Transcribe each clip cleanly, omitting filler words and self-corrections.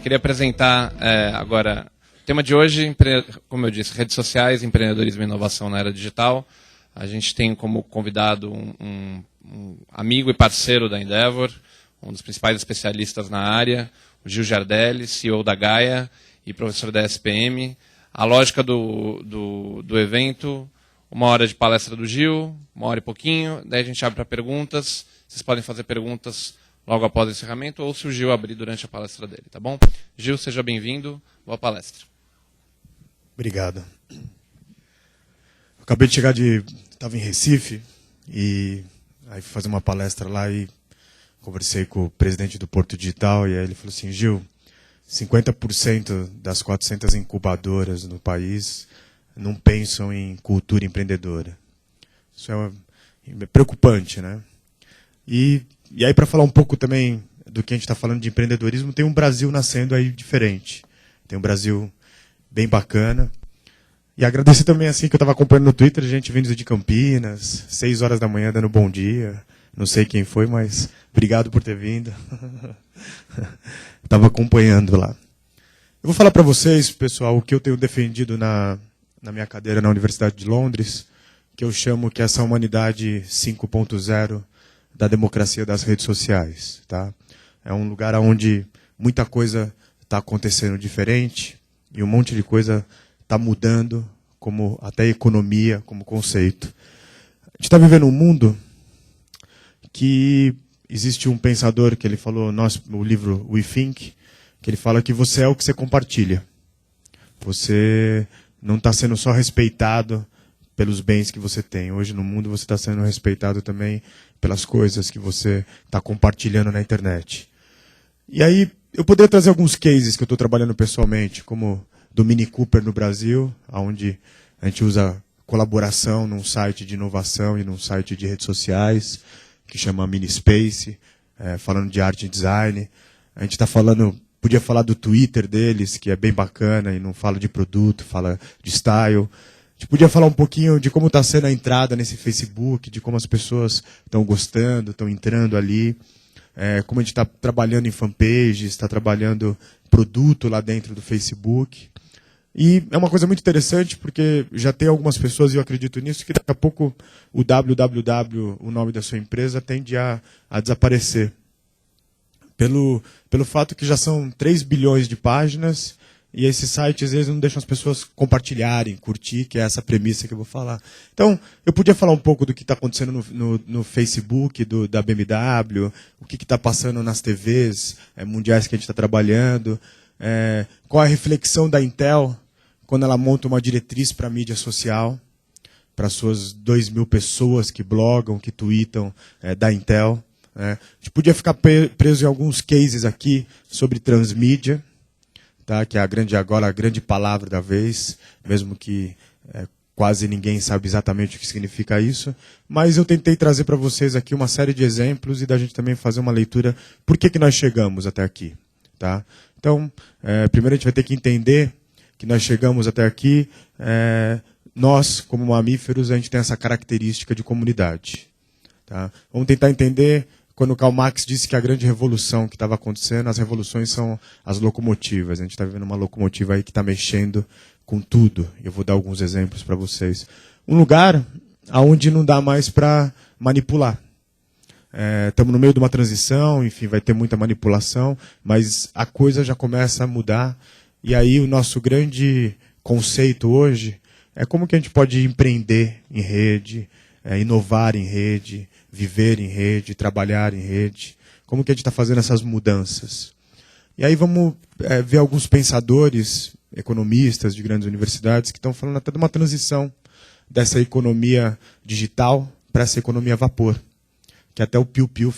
Queria apresentar agora o tema de hoje, como eu disse, redes sociais, empreendedorismo e inovação na era digital. A gente tem como convidado um amigo e parceiro da Endeavor, um dos principais especialistas na área, o Gil Giardelli, CEO da Gaia e professor da SPM. A lógica do evento, 1 hora de palestra do Gil, 1 hora e pouquinho, daí a gente abre para perguntas. Vocês podem fazer perguntas logo após o encerramento, ou se o Gil abrir durante a palestra dele, tá bom? Gil, seja bem-vindo. Boa palestra. Obrigado. Eu acabei de chegar estava em Recife, e aí fui fazer uma palestra lá e conversei com o presidente do Porto Digital, e aí ele falou assim, Gil, 50% das 400 incubadoras no país não pensam em cultura empreendedora. Isso é preocupante, né? E aí, para falar um pouco também do que a gente está falando de empreendedorismo, tem um Brasil nascendo aí diferente. Tem um Brasil bem bacana. E agradecer também, assim, que eu estava acompanhando no Twitter, gente vindo de Campinas, 6 horas da manhã, dando bom dia. Não sei quem foi, mas obrigado por ter vindo. Estava acompanhando lá. Eu vou falar para vocês, pessoal, o que eu tenho defendido na minha cadeira na Universidade de Londres, que eu chamo que essa humanidade 5.0 da democracia das redes sociais. Tá? É um lugar onde muita coisa está acontecendo diferente e um monte de coisa está mudando, como até economia, como conceito. A gente está vivendo um mundo que existe um pensador que ele falou, o livro We Think, que ele fala que você é o que você compartilha. Você não está sendo só respeitado pelos bens que você tem. Hoje no mundo você está sendo respeitado também pelas coisas que você está compartilhando na internet. E aí eu poderia trazer alguns cases que eu estou trabalhando pessoalmente, como do Mini Cooper no Brasil, onde a gente usa colaboração num site de inovação e num site de redes sociais, que chama Minispace, falando de arte e design. A gente está podia falar do Twitter deles, que é bem bacana, e não fala de produto, fala de style. A gente podia falar um pouquinho de como está sendo a entrada nesse Facebook, de como as pessoas estão gostando, estão entrando ali, como a gente está trabalhando em fanpages, está trabalhando produto lá dentro do Facebook. E é uma coisa muito interessante, porque já tem algumas pessoas, e eu acredito nisso, que daqui a pouco o www, o nome da sua empresa, tende a desaparecer. Pelo fato que já são 3 bilhões de páginas, e esses sites, às vezes, não deixam as pessoas compartilharem, curtir, que é essa premissa que eu vou falar. Então, eu podia falar um pouco do que está acontecendo no Facebook, da BMW, o que está passando nas TVs mundiais que a gente está trabalhando, qual é a reflexão da Intel quando ela monta uma diretriz para a mídia social, para as suas 2.000 pessoas que blogam, que tweetam da Intel. A gente podia ficar preso em alguns cases aqui sobre transmídia, tá? Que é agora a grande palavra da vez, mesmo que quase ninguém sabe exatamente o que significa isso. Mas eu tentei trazer para vocês aqui uma série de exemplos e da gente também fazer uma leitura por que nós chegamos até aqui. Tá? Então, primeiro a gente vai ter que entender que nós chegamos até aqui, nós, como mamíferos, a gente tem essa característica de comunidade. Tá? Vamos tentar entender, quando Karl Marx disse que a grande revolução que estava acontecendo, as revoluções são as locomotivas. A gente está vivendo uma locomotiva aí que está mexendo com tudo. Eu vou dar alguns exemplos para vocês. Um lugar onde não dá mais para manipular. Estamos no meio de uma transição, enfim, vai ter muita manipulação, mas a coisa já começa a mudar. E aí o nosso grande conceito hoje é como que a gente pode empreender em rede, inovar em rede, viver em rede, trabalhar em rede. Como que a gente está fazendo essas mudanças? E aí vamos ver alguns pensadores, economistas de grandes universidades, que estão falando até de uma transição dessa economia digital para essa economia a vapor, que até o piu-piu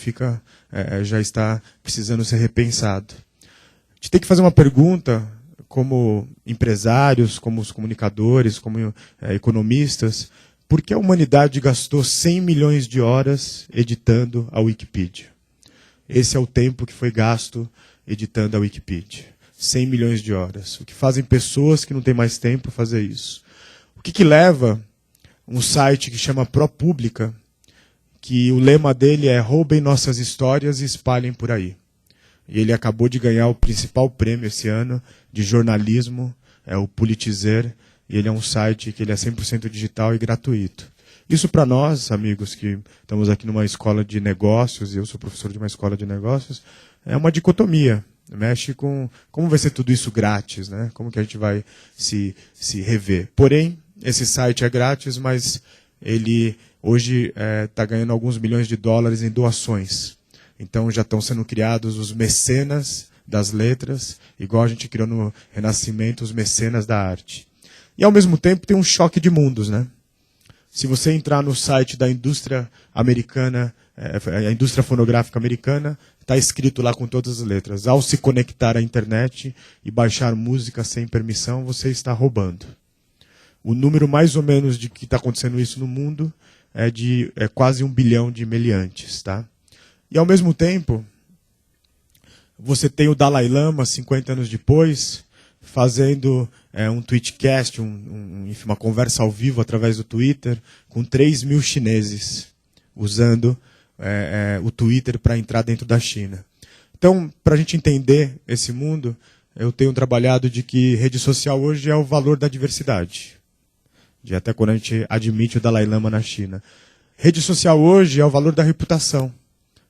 já está precisando ser repensado. A gente tem que fazer uma pergunta, como empresários, como os comunicadores, como economistas, por que a humanidade gastou 100 milhões de horas editando a Wikipedia? Esse é o tempo que foi gasto editando a Wikipedia. 100 milhões de horas. O que fazem pessoas que não têm mais tempo fazer isso? O que leva um site que chama ProPublica, que o lema dele é roubem nossas histórias e espalhem por aí. e ele acabou de ganhar o principal prêmio esse ano de jornalismo, é o Pulitzer, e ele é um site que ele é 100% digital e gratuito. Isso para nós, amigos, que estamos aqui numa escola de negócios, e eu sou professor de uma escola de negócios, é uma dicotomia. Mexe com como vai ser tudo isso grátis, né? Como que a gente vai se rever. Porém, esse site é grátis, mas ele hoje está ganhando alguns milhões de dólares em doações. Então já estão sendo criados os mecenas das letras, igual a gente criou no Renascimento os mecenas da arte. E ao mesmo tempo tem um choque de mundos, né? Se você entrar no site da indústria americana, a indústria fonográfica americana, está escrito lá com todas as letras. Ao se conectar à internet e baixar música sem permissão, você está roubando. O número mais ou menos de que está acontecendo isso no mundo é quase 1 bilhão de meliantes. Tá? E ao mesmo tempo, você tem o Dalai Lama, 50 anos depois, fazendo um tweetcast, enfim, uma conversa ao vivo através do Twitter, com 3 mil chineses, usando o Twitter para entrar dentro da China. Então, para a gente entender esse mundo, eu tenho trabalhado de que rede social hoje é o valor da diversidade. De até quando a gente admite o Dalai Lama na China. Rede social hoje é o valor da reputação.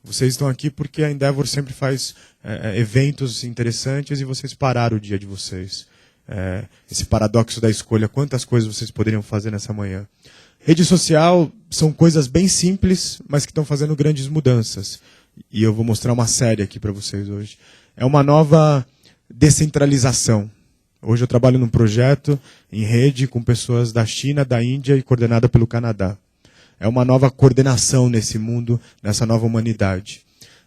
Vocês estão aqui porque a Endeavor sempre faz eventos interessantes e vocês pararam o dia de vocês. Esse paradoxo da escolha, quantas coisas vocês poderiam fazer nessa manhã. Rede social são coisas bem simples, mas que estão fazendo grandes mudanças. E eu vou mostrar uma série aqui para vocês hoje. É uma nova descentralização. Hoje eu trabalho num projeto em rede com pessoas da China, da Índia e coordenada pelo Canadá. É uma nova coordenação nesse mundo, nessa nova humanidade.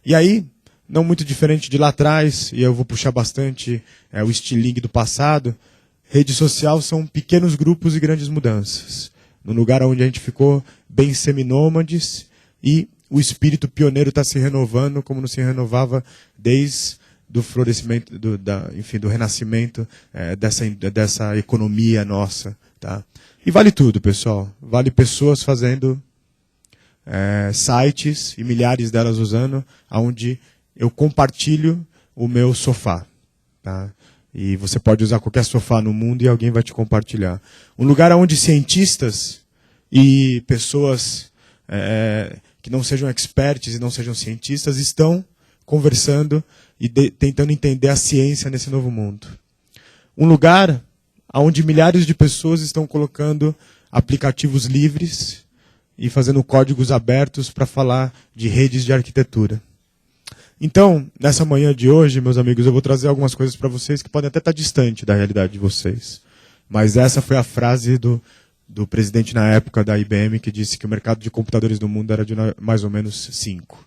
E aí, não muito diferente de lá atrás, e eu vou puxar bastante o estilingue do passado, rede social são pequenos grupos e grandes mudanças. No lugar onde a gente ficou bem seminômades, e o espírito pioneiro está se renovando como não se renovava desde do florescimento, do renascimento dessa economia nossa. Tá? E vale tudo, pessoal. Vale pessoas fazendo sites, e milhares delas usando, onde eu compartilho o meu sofá. Tá? E você pode usar qualquer sofá no mundo e alguém vai te compartilhar. Um lugar onde cientistas e pessoas que não sejam experts e não sejam cientistas estão conversando e tentando entender a ciência nesse novo mundo. Um lugar onde milhares de pessoas estão colocando aplicativos livres e fazendo códigos abertos para falar de redes de arquitetura. Então, nessa manhã de hoje, meus amigos, eu vou trazer algumas coisas para vocês que podem até estar distante da realidade de vocês. Mas essa foi a frase do presidente na época da IBM, que disse que o mercado de computadores do mundo era de mais ou menos 5.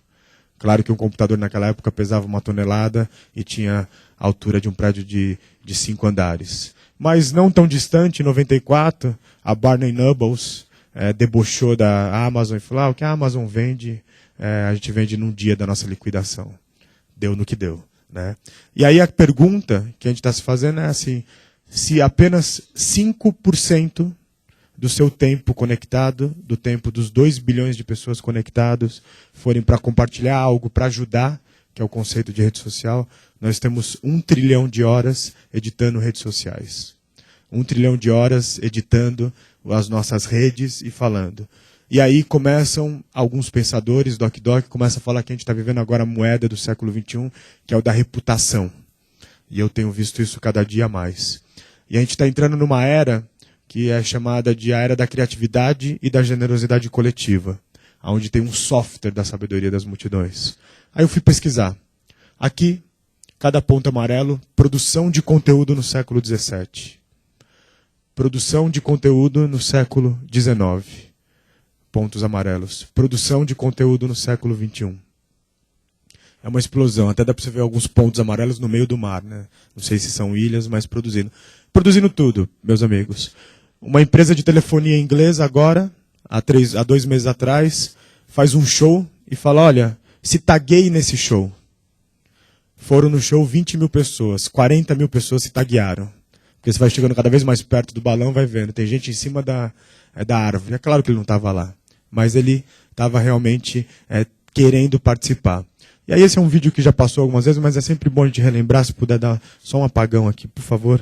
Claro que um computador naquela época pesava 1 tonelada e tinha a altura de um prédio de 5 andares. Mas não tão distante, em 94, a Barnes & Noble debochou da Amazon e falou: o que a Amazon vende, a gente vende num dia da nossa liquidação. Deu no que deu. Né? E aí a pergunta que a gente está se fazendo é assim, se apenas 5% do seu tempo conectado, do tempo dos 2 bilhões de pessoas conectados, forem para compartilhar algo, para ajudar, que é o conceito de rede social, nós temos 1 trilhão de horas editando redes sociais. 1 trilhão de horas editando as nossas redes e falando. E aí começam alguns pensadores, Doc começa a falar que a gente está vivendo agora a moeda do século XXI, que é o da reputação. E eu tenho visto isso cada dia mais. E a gente está entrando numa era que é chamada de a era da criatividade e da generosidade coletiva, onde tem um software da sabedoria das multidões. Aí eu fui pesquisar. Aqui, cada ponto amarelo, produção de conteúdo no século XVII. Produção de conteúdo no século XIX. Pontos amarelos. Produção de conteúdo no século XXI. É uma explosão. Até dá para você ver alguns pontos amarelos no meio do mar. Né? Não sei se são ilhas, mas produzindo. Produzindo tudo, meus amigos. Uma empresa de telefonia inglesa agora, há 2 meses atrás, faz um show e fala: olha, se taguei nesse show. Foram no show 20 mil pessoas, 40 mil pessoas se taguearam. Porque você vai chegando cada vez mais perto do balão, vai vendo. Tem gente em cima da árvore. É claro que ele não estava lá. Mas ele estava realmente querendo participar. E aí esse é um vídeo que já passou algumas vezes, mas é sempre bom a gente relembrar, se puder dar só um apagão aqui, por favor.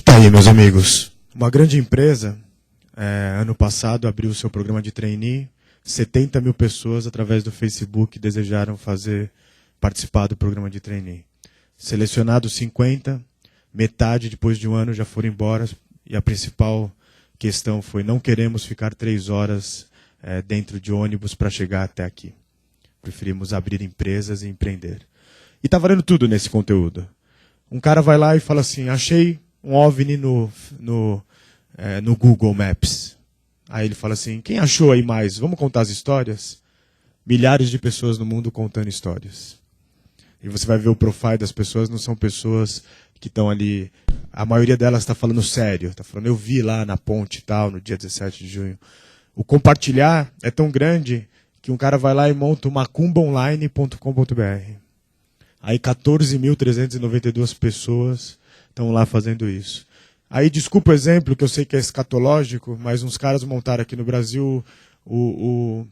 Aí, meus amigos, uma grande empresa, ano passado, abriu o seu programa de trainee. 70 mil pessoas, através do Facebook, desejaram participar do programa de trainee. Selecionados 50, metade, depois de um ano, já foram embora. E a principal questão foi: não queremos ficar 3 horas dentro de ônibus para chegar até aqui. Preferimos abrir empresas e empreender. E está valendo tudo nesse conteúdo. Um cara vai lá e fala assim: achei um OVNI no Google Maps. Aí ele fala assim: quem achou aí mais? Vamos contar as histórias? Milhares de pessoas no mundo contando histórias. E você vai ver o profile das pessoas, não são pessoas que estão ali... A maioria delas está falando sério. Está falando: eu vi lá na ponte e tal, no dia 17 de junho. O compartilhar é tão grande que um cara vai lá e monta o macumbaonline.com.br. Aí 14.392 pessoas estão lá fazendo isso. Aí, desculpa o exemplo, que eu sei que é escatológico, mas uns caras montaram aqui no Brasil um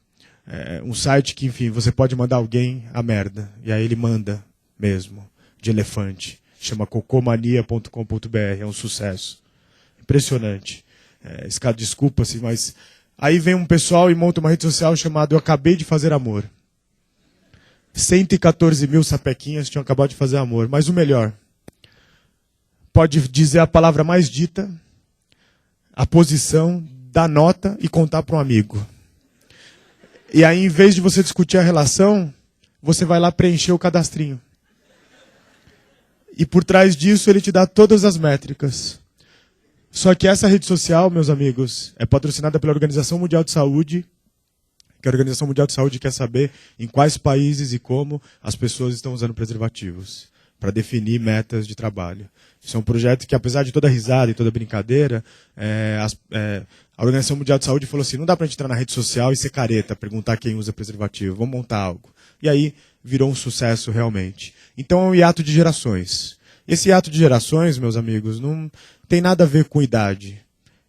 site que, enfim, você pode mandar alguém a merda. E aí ele manda mesmo, de elefante. chama cocomania.com.br, é um sucesso. Impressionante. Esse cara, desculpa-se, mas... Aí vem um pessoal e monta uma rede social chamada Eu Acabei de Fazer Amor. 114 mil sapequinhas tinham acabado de fazer amor. Mas o melhor, pode dizer a palavra mais dita, a posição, dar nota e contar para um amigo. E aí, em vez de você discutir a relação, você vai lá preencher o cadastrinho. E por trás disso, ele te dá todas as métricas. Só que essa rede social, meus amigos, é patrocinada pela Organização Mundial de Saúde, que a Organização Mundial de Saúde quer saber em quais países e como as pessoas estão usando preservativos, para definir metas de trabalho. Isso é um projeto que, apesar de toda risada e toda brincadeira, a Organização Mundial de Saúde falou assim, não dá para a gente entrar na rede social e ser careta, perguntar quem usa preservativo, vamos montar algo. E aí virou um sucesso realmente. Então é um hiato de gerações. Esse hiato de gerações, meus amigos, não tem nada a ver com idade.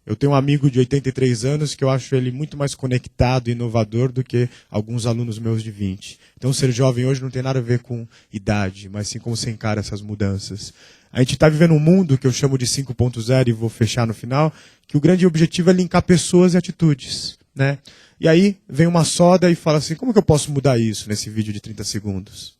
Eu tenho um amigo de 83 anos que eu acho ele muito mais conectado e inovador do que alguns alunos meus de 20. Então ser jovem hoje não tem nada a ver com idade, mas sim como você encara essas mudanças. A gente está vivendo um mundo que eu chamo de 5.0 e vou fechar no final, que o grande objetivo é linkar pessoas e atitudes, né? E aí vem uma soda e fala assim, como que eu posso mudar isso nesse vídeo de 30 segundos?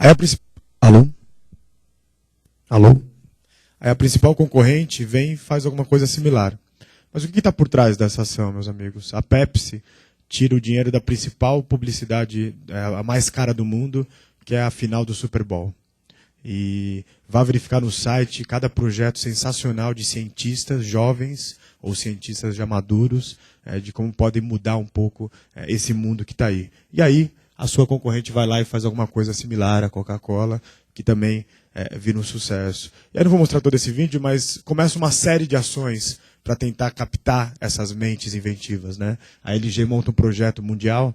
Aí Alô? Alô? Aí a principal concorrente vem e faz alguma coisa similar. Mas o que está por trás dessa ação, meus amigos? A Pepsi tira o dinheiro da principal publicidade, a mais cara do mundo, que é a final do Super Bowl. E vá verificar no site cada projeto sensacional de cientistas jovens ou cientistas já maduros, de como podem mudar um pouco esse mundo que está aí. E aí, a sua concorrente vai lá e faz alguma coisa similar à Coca-Cola, que também vira um sucesso. Eu não vou mostrar todo esse vídeo, mas começa uma série de ações para tentar captar essas mentes inventivas, né? A LG monta um projeto mundial.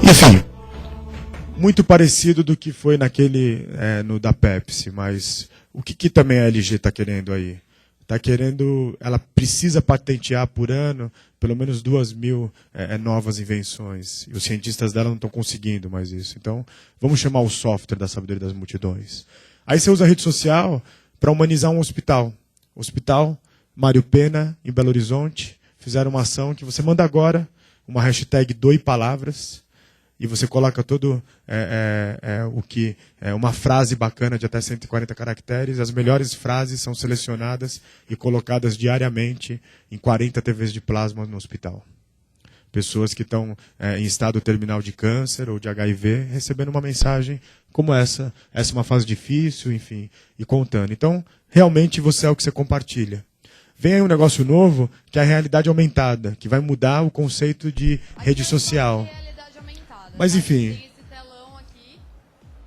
Enfim, muito parecido do que foi naquele no da Pepsi, mas o que também a LG está querendo aí? Está querendo, ela precisa patentear por ano pelo menos 2.000 novas invenções. E os cientistas dela não estão conseguindo mais isso. Então, vamos chamar o software da sabedoria das multidões. Aí você usa a rede social para humanizar um hospital. Hospital Mário Pena, em Belo Horizonte, fizeram uma ação que você manda agora, uma hashtag doe palavras, e você coloca todo uma frase bacana de até 140 caracteres. As melhores frases são selecionadas e colocadas diariamente em 40 TVs de plasma no hospital. Pessoas que estão em estado terminal de câncer ou de HIV, recebendo uma mensagem como essa é uma fase difícil, enfim, e contando. Então, realmente você é o que você compartilha. Vem aí um negócio novo, que é a realidade aumentada, que vai mudar o conceito de rede social. Mas enfim. Tem esse telão aqui,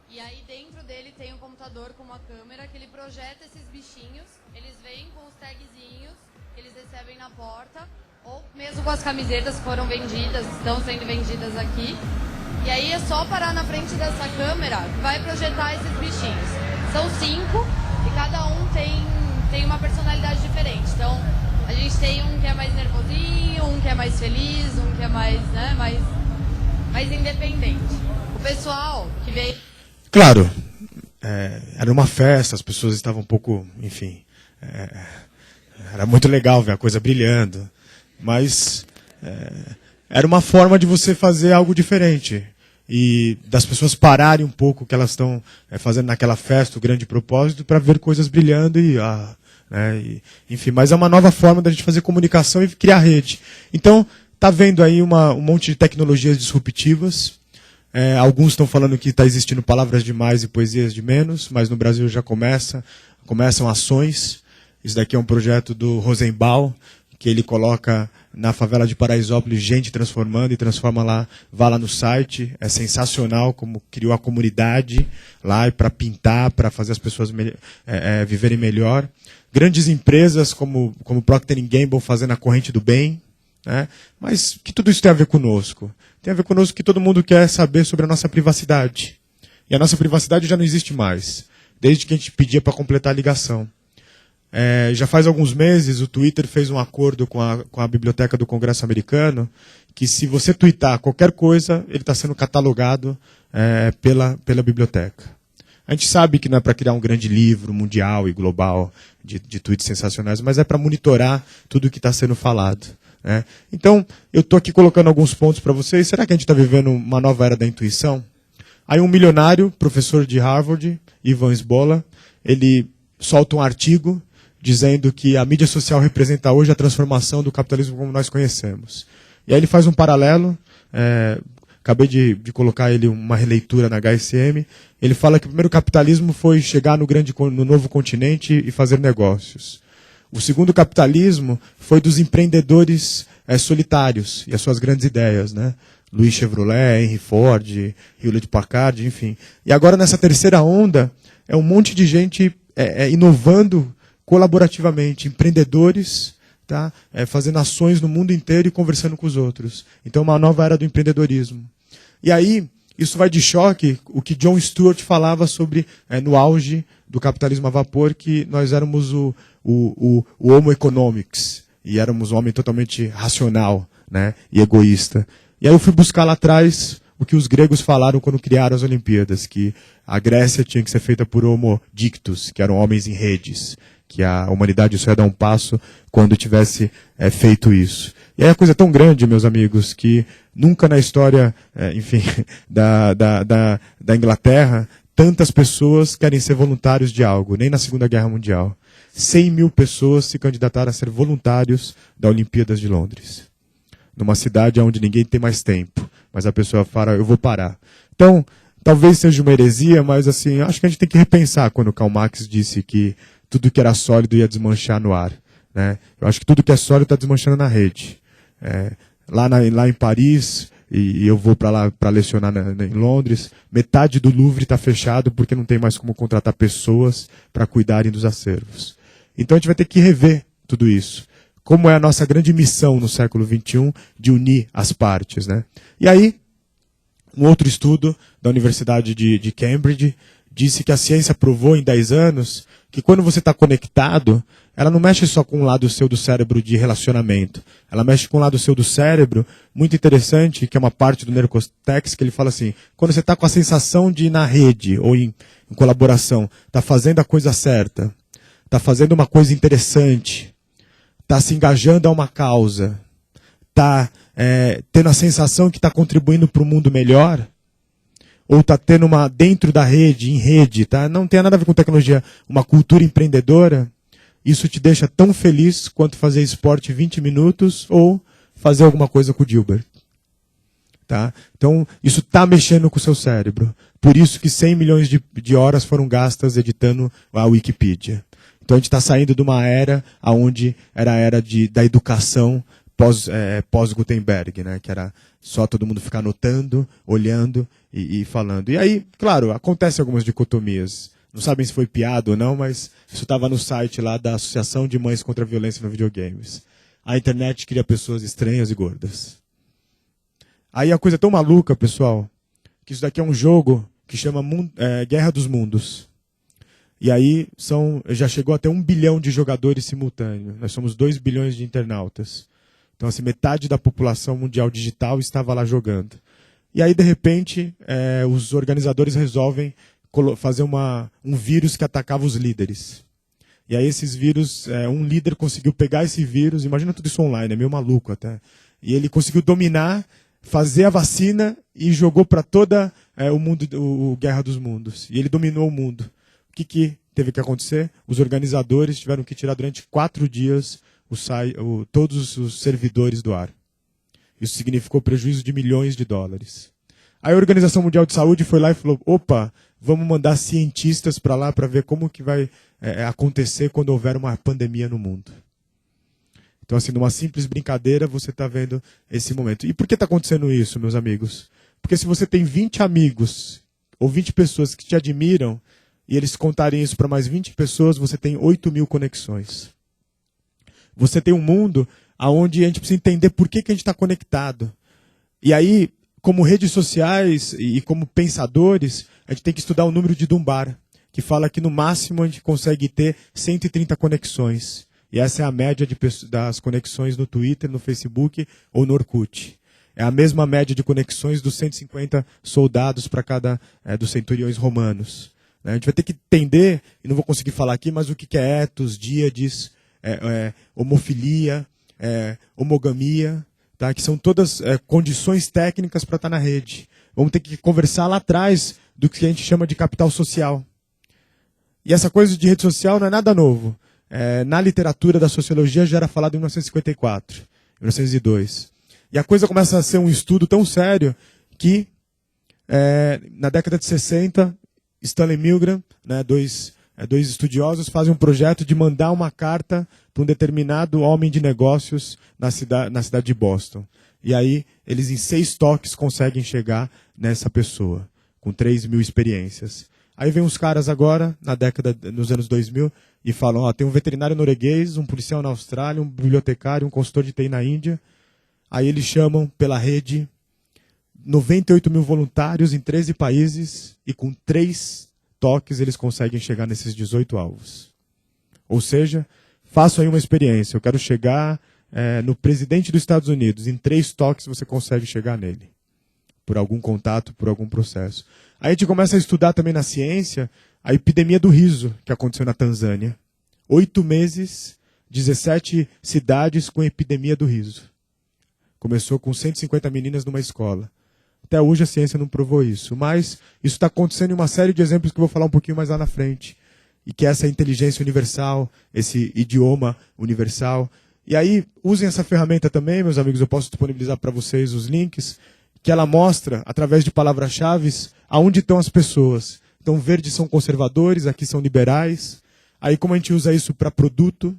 e aí dentro dele tem um computador com uma câmera que ele projeta esses bichinhos, eles vêm com os tagzinhos que eles recebem na porta, ou mesmo com as camisetas que foram vendidas, estão sendo vendidas aqui. E aí é só parar na frente dessa câmera que vai projetar esses bichinhos. São 5 e cada um tem uma personalidade diferente. Então, a gente tem um que é mais nervosinho, um que é mais feliz, um que é mais, né, mais independente. O pessoal que veio... Claro, era uma festa, as pessoas estavam um pouco, enfim... era muito legal ver a coisa brilhando, mas era uma forma de você fazer algo diferente. E das pessoas pararem um pouco o que elas estão fazendo naquela festa, o grande propósito, para ver coisas brilhando enfim, mas é uma nova forma da gente fazer comunicação e criar rede. Então, tá vendo aí um monte de tecnologias disruptivas. Alguns estão falando que está existindo palavras de mais e poesias de menos, mas no Brasil já começam ações. Isso daqui é um projeto do Rosenbaum, que ele coloca na favela de Paraisópolis gente transformando e transforma lá, vá lá no site, é sensacional como criou a comunidade lá para pintar, para fazer as pessoas viverem melhor. Grandes empresas como Procter & Gamble fazendo a corrente do bem, né? Mas que tudo isso tem a ver conosco? Tem a ver conosco que todo mundo quer saber sobre a nossa privacidade. E a nossa privacidade já não existe mais, desde que a gente pedia para completar a ligação. Já faz alguns meses o Twitter fez um acordo com a Biblioteca do Congresso Americano que se você tweetar qualquer coisa, ele está sendo catalogado pela biblioteca. A gente sabe que não é para criar um grande livro mundial e global de tweets sensacionais, mas é para monitorar tudo o que está sendo falado. Né? Então, eu estou aqui colocando alguns pontos para vocês. Será que a gente está vivendo uma nova era da intuição? Aí um milionário, professor de Harvard, Ivan Sbola, ele solta um artigo dizendo que a mídia social representa hoje a transformação do capitalismo como nós conhecemos. E aí ele faz um paralelo, acabei de colocar ele uma releitura na HSM, ele fala que o primeiro capitalismo foi chegar no novo continente e fazer negócios. O segundo capitalismo foi dos empreendedores solitários e as suas grandes ideias, né? Louis Chevrolet, Henry Ford, Hewlett Packard, enfim. E agora nessa terceira onda, é um monte de gente inovando colaborativamente, empreendedores, tá? Fazendo ações no mundo inteiro e conversando com os outros. Então, uma nova era do empreendedorismo. E aí, isso vai de choque o que Jon Stewart falava sobre, no auge do capitalismo a vapor, que nós éramos o Homo economics, e éramos um homem totalmente racional, né? E egoísta. E aí eu fui buscar lá atrás o que os gregos falaram quando criaram as Olimpíadas, que a Grécia tinha que ser feita por Homo dictus, que eram homens em redes, que a humanidade só ia dar um passo quando tivesse feito isso. E aí a coisa é tão grande, meus amigos, que nunca na história, enfim, da Inglaterra, tantas pessoas querem ser voluntários de algo, nem na Segunda Guerra Mundial. 100 mil pessoas se candidataram a ser voluntários da Olimpíadas de Londres. Numa cidade onde ninguém tem mais tempo, mas a pessoa fala, eu vou parar. Então, talvez seja uma heresia, mas assim, acho que a gente tem que repensar quando Karl Marx disse que tudo que era sólido ia desmanchar no ar. Né? Eu acho que tudo que é sólido está desmanchando na rede. Lá em Paris, e eu vou para lá para lecionar em Londres, metade do Louvre está fechado porque não tem mais como contratar pessoas para cuidarem dos acervos. Então a gente vai ter que rever tudo isso. Como é a nossa grande missão no século XXI de unir as partes. Né? E aí, um outro estudo da Universidade de Cambridge disse que a ciência provou em 10 anos que quando você está conectado, ela não mexe só com um lado seu do cérebro de relacionamento. Ela mexe com um lado seu do cérebro, muito interessante, que é uma parte do neurocórtex, que ele fala assim, quando você está com a sensação de ir na rede ou em colaboração, está fazendo a coisa certa, está fazendo uma coisa interessante, está se engajando a uma causa, está tendo a sensação que está contribuindo para um mundo melhor, ou está tendo dentro da rede, em rede, tá? Não tem nada a ver com tecnologia, uma cultura empreendedora, isso te deixa tão feliz quanto fazer esporte 20 minutos ou fazer alguma coisa com o Dilbert. Tá? Então, isso está mexendo com o seu cérebro. Por isso que 100 milhões de horas foram gastas editando a Wikipedia. Então, a gente está saindo de uma era onde era a era da educação pós-Gutenberg, né? Que era só todo mundo ficar anotando, olhando e falando. E aí, claro, acontecem algumas dicotomias. Não sabem se foi piada ou não, mas isso estava no site lá da Associação de Mães contra a Violência nos Videogames. a internet cria pessoas estranhas e gordas. Aí a coisa é tão maluca, pessoal, que isso daqui é um jogo que chama Guerra dos Mundos. E aí já chegou até 1 bilhão de jogadores simultâneos. Nós somos 2 bilhões de internautas. Então, assim, metade da população mundial digital estava lá jogando. E aí, de repente, os organizadores resolvem fazer um vírus que atacava os líderes. E aí esses vírus, um líder conseguiu pegar esse vírus, imagina tudo isso online, é meio maluco até. E ele conseguiu dominar, fazer a vacina e jogou para toda o mundo, o Guerra dos Mundos. E ele dominou o mundo. O que teve que acontecer? Os organizadores tiveram que tirar durante 4 dias todos os servidores do ar. Isso significou prejuízo de milhões de dólares. Aí a Organização Mundial de Saúde foi lá e falou, opa, vamos mandar cientistas para lá para ver como que vai acontecer quando houver uma pandemia no mundo. Então, assim, numa simples brincadeira, você está vendo esse momento. E por que está acontecendo isso, meus amigos? Porque se você tem 20 amigos ou 20 pessoas que te admiram e eles contarem isso para mais 20 pessoas, você tem 8.000 conexões. Você tem um mundo onde a gente precisa entender por que a gente está conectado. E aí, como redes sociais e como pensadores, a gente tem que estudar o número de Dunbar, que fala que no máximo a gente consegue ter 130 conexões. E essa é a média das conexões no Twitter, no Facebook ou no Orkut. É a mesma média de conexões dos 150 soldados para cada dos centuriões romanos. A gente vai ter que entender, e não vou conseguir falar aqui, mas o que é ethos, díades, homofilia, homogamia, tá? Que são todas condições técnicas para estar na rede. Vamos ter que conversar lá atrás do que a gente chama de capital social. E essa coisa de rede social não é nada novo. Na literatura da sociologia já era falado em 1954, 1902. E a coisa começa a ser um estudo tão sério que, na década de 60, Stanley Milgram, né, dois estudiosos, fazem um projeto de mandar uma carta para um determinado homem de negócios na cidade de Boston. E aí, eles em 6 toques conseguem chegar nessa pessoa, com 3.000 experiências. Aí vem uns caras agora, nos anos 2000, e falam, tem um veterinário norueguês, um policial na Austrália, um bibliotecário, um consultor de TI na Índia. Aí eles chamam pela rede 98.000 voluntários em 13 países e com 3 toques eles conseguem chegar nesses 18 alvos. Ou seja, faço aí uma experiência. Eu quero chegar no presidente dos Estados Unidos. Em 3 toques você consegue chegar nele. Por algum contato, por algum processo. Aí a gente começa a estudar também na ciência a epidemia do riso que aconteceu na Tanzânia. 8 meses, 17 cidades com epidemia do riso. Começou com 150 meninas numa escola. Até hoje a ciência não provou isso. Mas isso está acontecendo em uma série de exemplos que eu vou falar um pouquinho mais lá na frente. E que é essa inteligência universal, esse idioma universal. E aí, usem essa ferramenta também, meus amigos, eu posso disponibilizar para vocês os links, que ela mostra, através de palavras-chave, aonde estão as pessoas. Então, verdes são conservadores, aqui são liberais. Aí, como a gente usa isso para produto,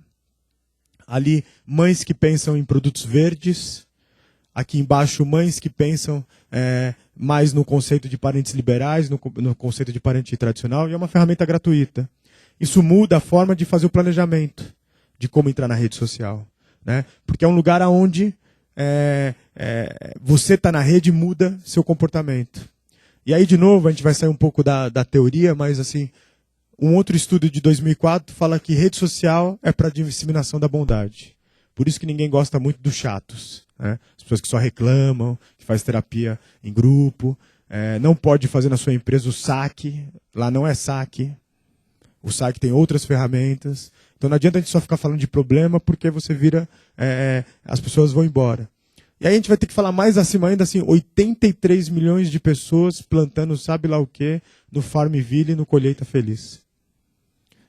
ali, mães que pensam em produtos verdes. Aqui embaixo, mães que pensam mais no conceito de parentes liberais, no conceito de parente tradicional, e é uma ferramenta gratuita. Isso muda a forma de fazer o planejamento, de como entrar na rede social. Né? Porque é um lugar onde você está na rede e muda seu comportamento. E aí, de novo, a gente vai sair um pouco da teoria, mas assim, um outro estudo de 2004 fala que rede social é para disseminação da bondade. Por isso que ninguém gosta muito dos chatos. Né? As pessoas que só reclamam, que faz terapia em grupo. Não pode fazer na sua empresa o saque. Lá não é saque. O saque tem outras ferramentas. Então não adianta a gente só ficar falando de problema, porque você vira... as pessoas vão embora. E aí a gente vai ter que falar mais acima ainda, assim, 83 milhões de pessoas plantando sabe lá o quê no Farmville e no Colheita Feliz.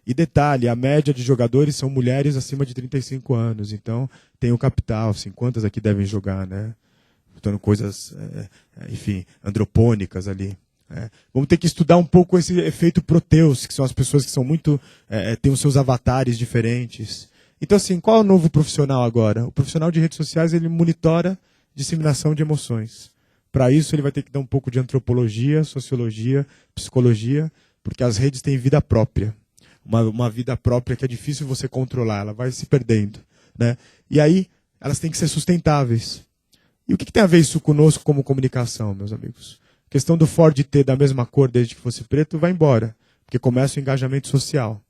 E detalhe, a média de jogadores são mulheres acima de 35 anos. Então, tem o capital, assim, quantas aqui devem jogar, né? Botando coisas, enfim, andropônicas ali. Vamos ter que estudar um pouco esse efeito Proteus, que são as pessoas que são muito... têm os seus avatares diferentes. Então, assim, qual é o novo profissional agora? O profissional de redes sociais, ele monitora disseminação de emoções. Para isso, ele vai ter que dar um pouco de antropologia, sociologia, psicologia, porque as redes têm vida própria. Uma vida própria que é difícil você controlar, ela vai se perdendo. Né? E aí, elas têm que ser sustentáveis. E o que tem a ver isso conosco como comunicação, meus amigos? A questão do Ford ter da mesma cor desde que fosse preto vai embora, porque começa o engajamento social.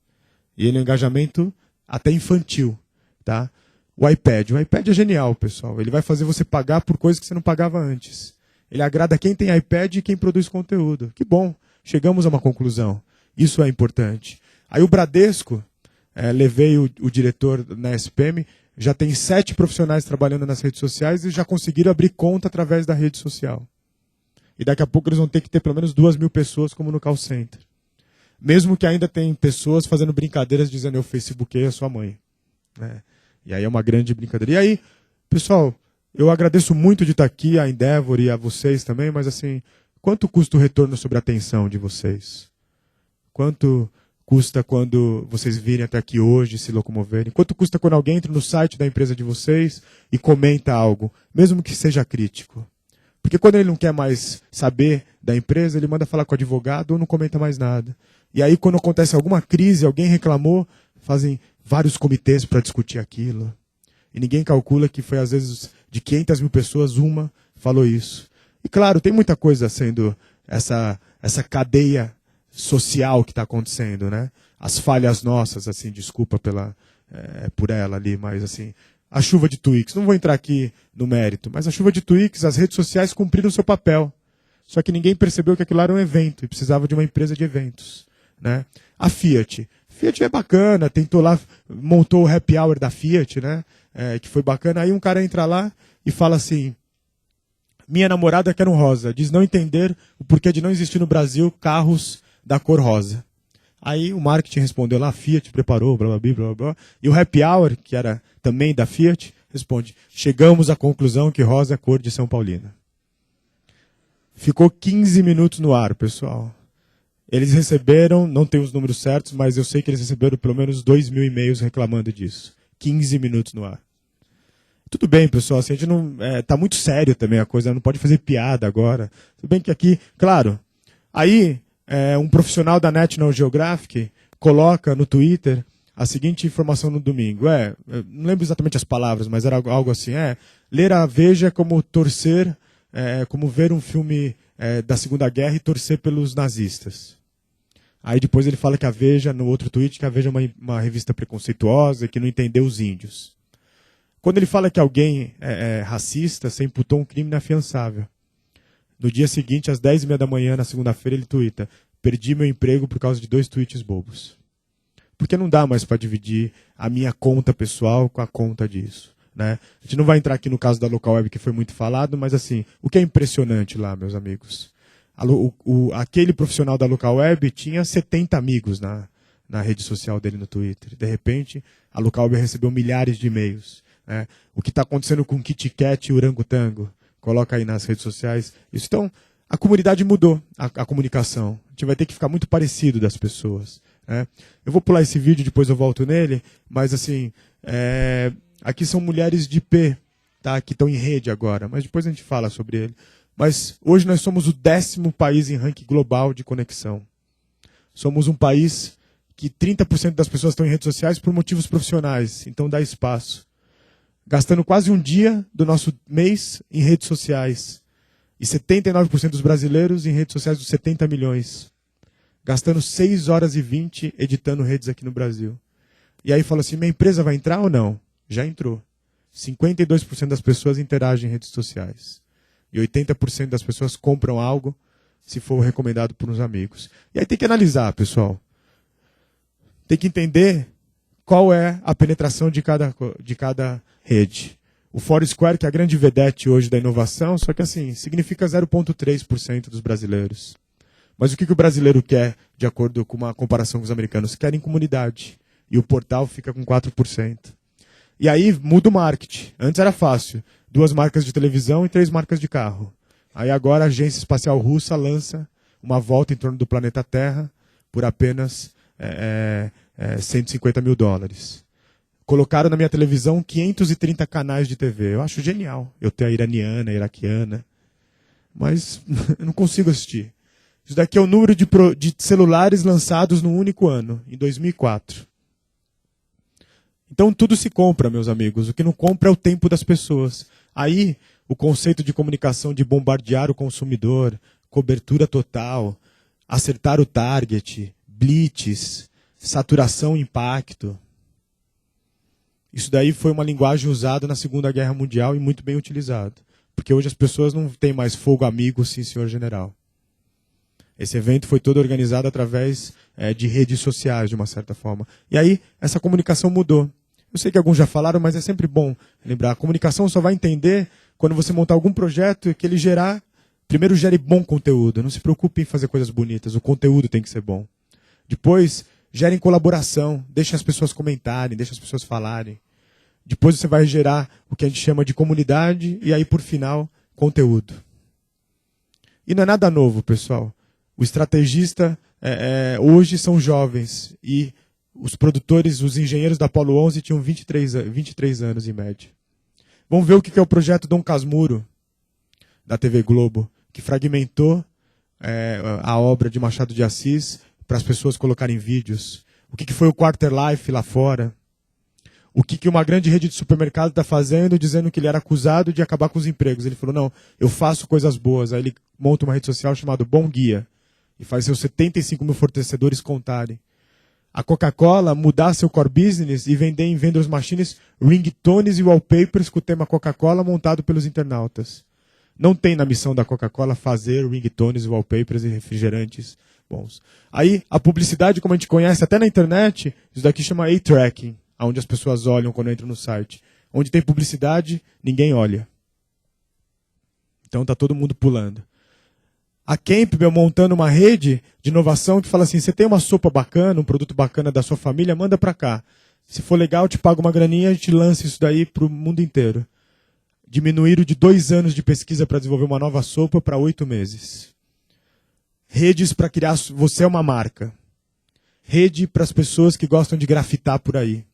E ele é um engajamento até infantil. Tá? O iPad é genial, pessoal. Ele vai fazer você pagar por coisas que você não pagava antes. Ele agrada quem tem iPad e quem produz conteúdo. Que bom, chegamos a uma conclusão. Isso é importante. Aí o Bradesco, levei o diretor na SPM, já tem 7 profissionais trabalhando nas redes sociais e já conseguiram abrir conta através da rede social. E daqui a pouco eles vão ter que ter pelo menos 2.000 pessoas como no call center. Mesmo que ainda tem pessoas fazendo brincadeiras dizendo eu facebookei a sua mãe. Né? E aí é uma grande brincadeira. E aí, pessoal, eu agradeço muito de estar aqui, a Endeavor e a vocês também, mas assim, quanto custa o retorno sobre a atenção de vocês? Quanto custa quando vocês virem até aqui hoje, se locomoverem? Quanto custa quando alguém entra no site da empresa de vocês e comenta algo, mesmo que seja crítico? Porque quando ele não quer mais saber da empresa, ele manda falar com o advogado ou não comenta mais nada. E aí, quando acontece alguma crise, alguém reclamou, fazem vários comitês para discutir aquilo. E ninguém calcula que foi, às vezes, de 500.000 pessoas, uma falou isso. E claro, tem muita coisa sendo essa cadeia social que está acontecendo, né? As falhas nossas, assim, desculpa por ela ali, mas assim, a chuva de tweets, não vou entrar aqui no mérito, mas a chuva de tweets, as redes sociais cumpriram o seu papel. Só que ninguém percebeu que aquilo era um evento e precisava de uma empresa de eventos, né? A Fiat é bacana, tentou lá, montou o happy hour da Fiat, né? Que foi bacana. Aí um cara entra lá e fala assim: minha namorada quer um rosa, diz não entender o porquê de não existir no Brasil carros da cor rosa. Aí o marketing respondeu lá, a Fiat preparou, blá, blá, blá, blá, blá. E o happy hour, que era também da Fiat, responde: chegamos à conclusão que rosa é cor de São Paulino. Ficou 15 minutos no ar, pessoal. Eles receberam, não tenho os números certos, mas eu sei que eles receberam pelo menos 2.000 e-mails reclamando disso. 15 minutos no ar. Tudo bem, pessoal, assim, a gente não tá muito sério também a coisa, não pode fazer piada agora. Tudo bem que aqui, claro, aí um profissional da National Geographic coloca no Twitter a seguinte informação no domingo. Eu não lembro exatamente as palavras, mas era algo assim, ler a Veja como torcer, como ver um filme da Segunda Guerra e torcer pelos nazistas. Aí depois ele fala que a Veja, no outro tweet, que a Veja é uma revista preconceituosa e que não entendeu os índios. Quando ele fala que alguém é racista, você imputou um crime inafiançável. No dia seguinte, às 10h30 da manhã, na segunda-feira, ele tuita: perdi meu emprego por causa de 2 tweets bobos. Porque não dá mais para dividir a minha conta pessoal com a conta disso. Né? A gente não vai entrar aqui no caso da Local Web, que foi muito falado, mas assim, o que é impressionante lá, meus amigos? Aquele profissional da Local Web tinha 70 amigos na rede social dele no Twitter. De repente, a Local Web recebeu milhares de e-mails. Né? O que está acontecendo com o Kit Kat e o Orangotango? Coloca aí nas redes sociais. Então, a comunidade mudou, a comunicação. A gente vai ter que ficar muito parecido das pessoas. Né? Eu vou pular esse vídeo, depois eu volto nele, mas assim, aqui são mulheres de IP, tá? Que estão em rede agora, mas depois a gente fala sobre ele. Mas hoje nós somos o 10º país em ranking global de conexão. Somos um país que 30% das pessoas estão em redes sociais por motivos profissionais, então dá espaço. Gastando quase um dia do nosso mês em redes sociais. E 79% dos brasileiros em redes sociais dos 70 milhões. Gastando 6 horas e 20 editando redes aqui no Brasil. E aí fala assim, minha empresa vai entrar ou não? Já entrou. 52% das pessoas interagem em redes sociais. E 80% das pessoas compram algo se for recomendado por uns amigos. E aí tem que analisar, pessoal. Tem que entender qual é a penetração de cada rede. O Foursquare, que é a grande vedete hoje da inovação, só que assim, significa 0,3% dos brasileiros. Mas o que o brasileiro quer, de acordo com uma comparação com os americanos? Querem comunidade. E o portal fica com 4%. E aí muda o marketing. Antes era fácil. 2 marcas de televisão e 3 marcas de carro. Aí agora a Agência Espacial Russa lança uma volta em torno do planeta Terra por apenas $150 mil. Colocaram na minha televisão 530 canais de TV. Eu acho genial. Eu tenho a iraniana, a iraquiana. Mas eu não consigo assistir. Isso daqui é o número de celulares lançados num único ano, em 2004. Então tudo se compra, meus amigos. O que não compra é o tempo das pessoas. Aí o conceito de comunicação de bombardear o consumidor, cobertura total, acertar o target, blitz, saturação, impacto. Isso daí foi uma linguagem usada na Segunda Guerra Mundial e muito bem utilizada. Porque hoje as pessoas não têm mais fogo amigo, sim, senhor general. Esse evento foi todo organizado através de redes sociais, de uma certa forma. E aí, essa comunicação mudou. Eu sei que alguns já falaram, mas é sempre bom lembrar. A comunicação só vai entender quando você montar algum projeto que ele gerar... Primeiro, gere bom conteúdo. Não se preocupe em fazer coisas bonitas. O conteúdo tem que ser bom. Depois, gerem colaboração. Deixem as pessoas comentarem, deixem as pessoas falarem. Depois você vai gerar o que a gente chama de comunidade. E aí, por final, conteúdo. E não é nada novo, pessoal. O estrategista hoje são jovens. E os produtores, os engenheiros da Apollo 11 tinham 23 anos em média. Vamos ver o que é o projeto Dom Casmurro, da TV Globo, que fragmentou a obra de Machado de Assis para as pessoas colocarem vídeos. O que foi o Quarter Life lá fora. O que uma grande rede de supermercado está fazendo, dizendo que ele era acusado de acabar com os empregos. Ele falou, não, eu faço coisas boas. Aí ele monta uma rede social chamada Bom Guia e faz seus 75 mil fornecedores contarem. A Coca-Cola mudar seu core business e vender em vendors machines ringtones e wallpapers com o tema Coca-Cola montado pelos internautas. Não tem na missão da Coca-Cola fazer ringtones, wallpapers e refrigerantes bons. Aí, a publicidade, como a gente conhece até na internet, isso daqui chama A-tracking, onde as pessoas olham quando entram no site. Onde tem publicidade, ninguém olha. Então tá todo mundo pulando. A Campbell montando uma rede de inovação que fala assim, você tem uma sopa bacana, um produto bacana da sua família, manda para cá. Se for legal, eu te pago uma graninha e a gente lança isso daí para o mundo inteiro. Diminuíram de 2 anos de pesquisa para desenvolver uma nova sopa para 8 meses. Redes para criar... Você é uma marca. Rede para as pessoas que gostam de grafitar por aí.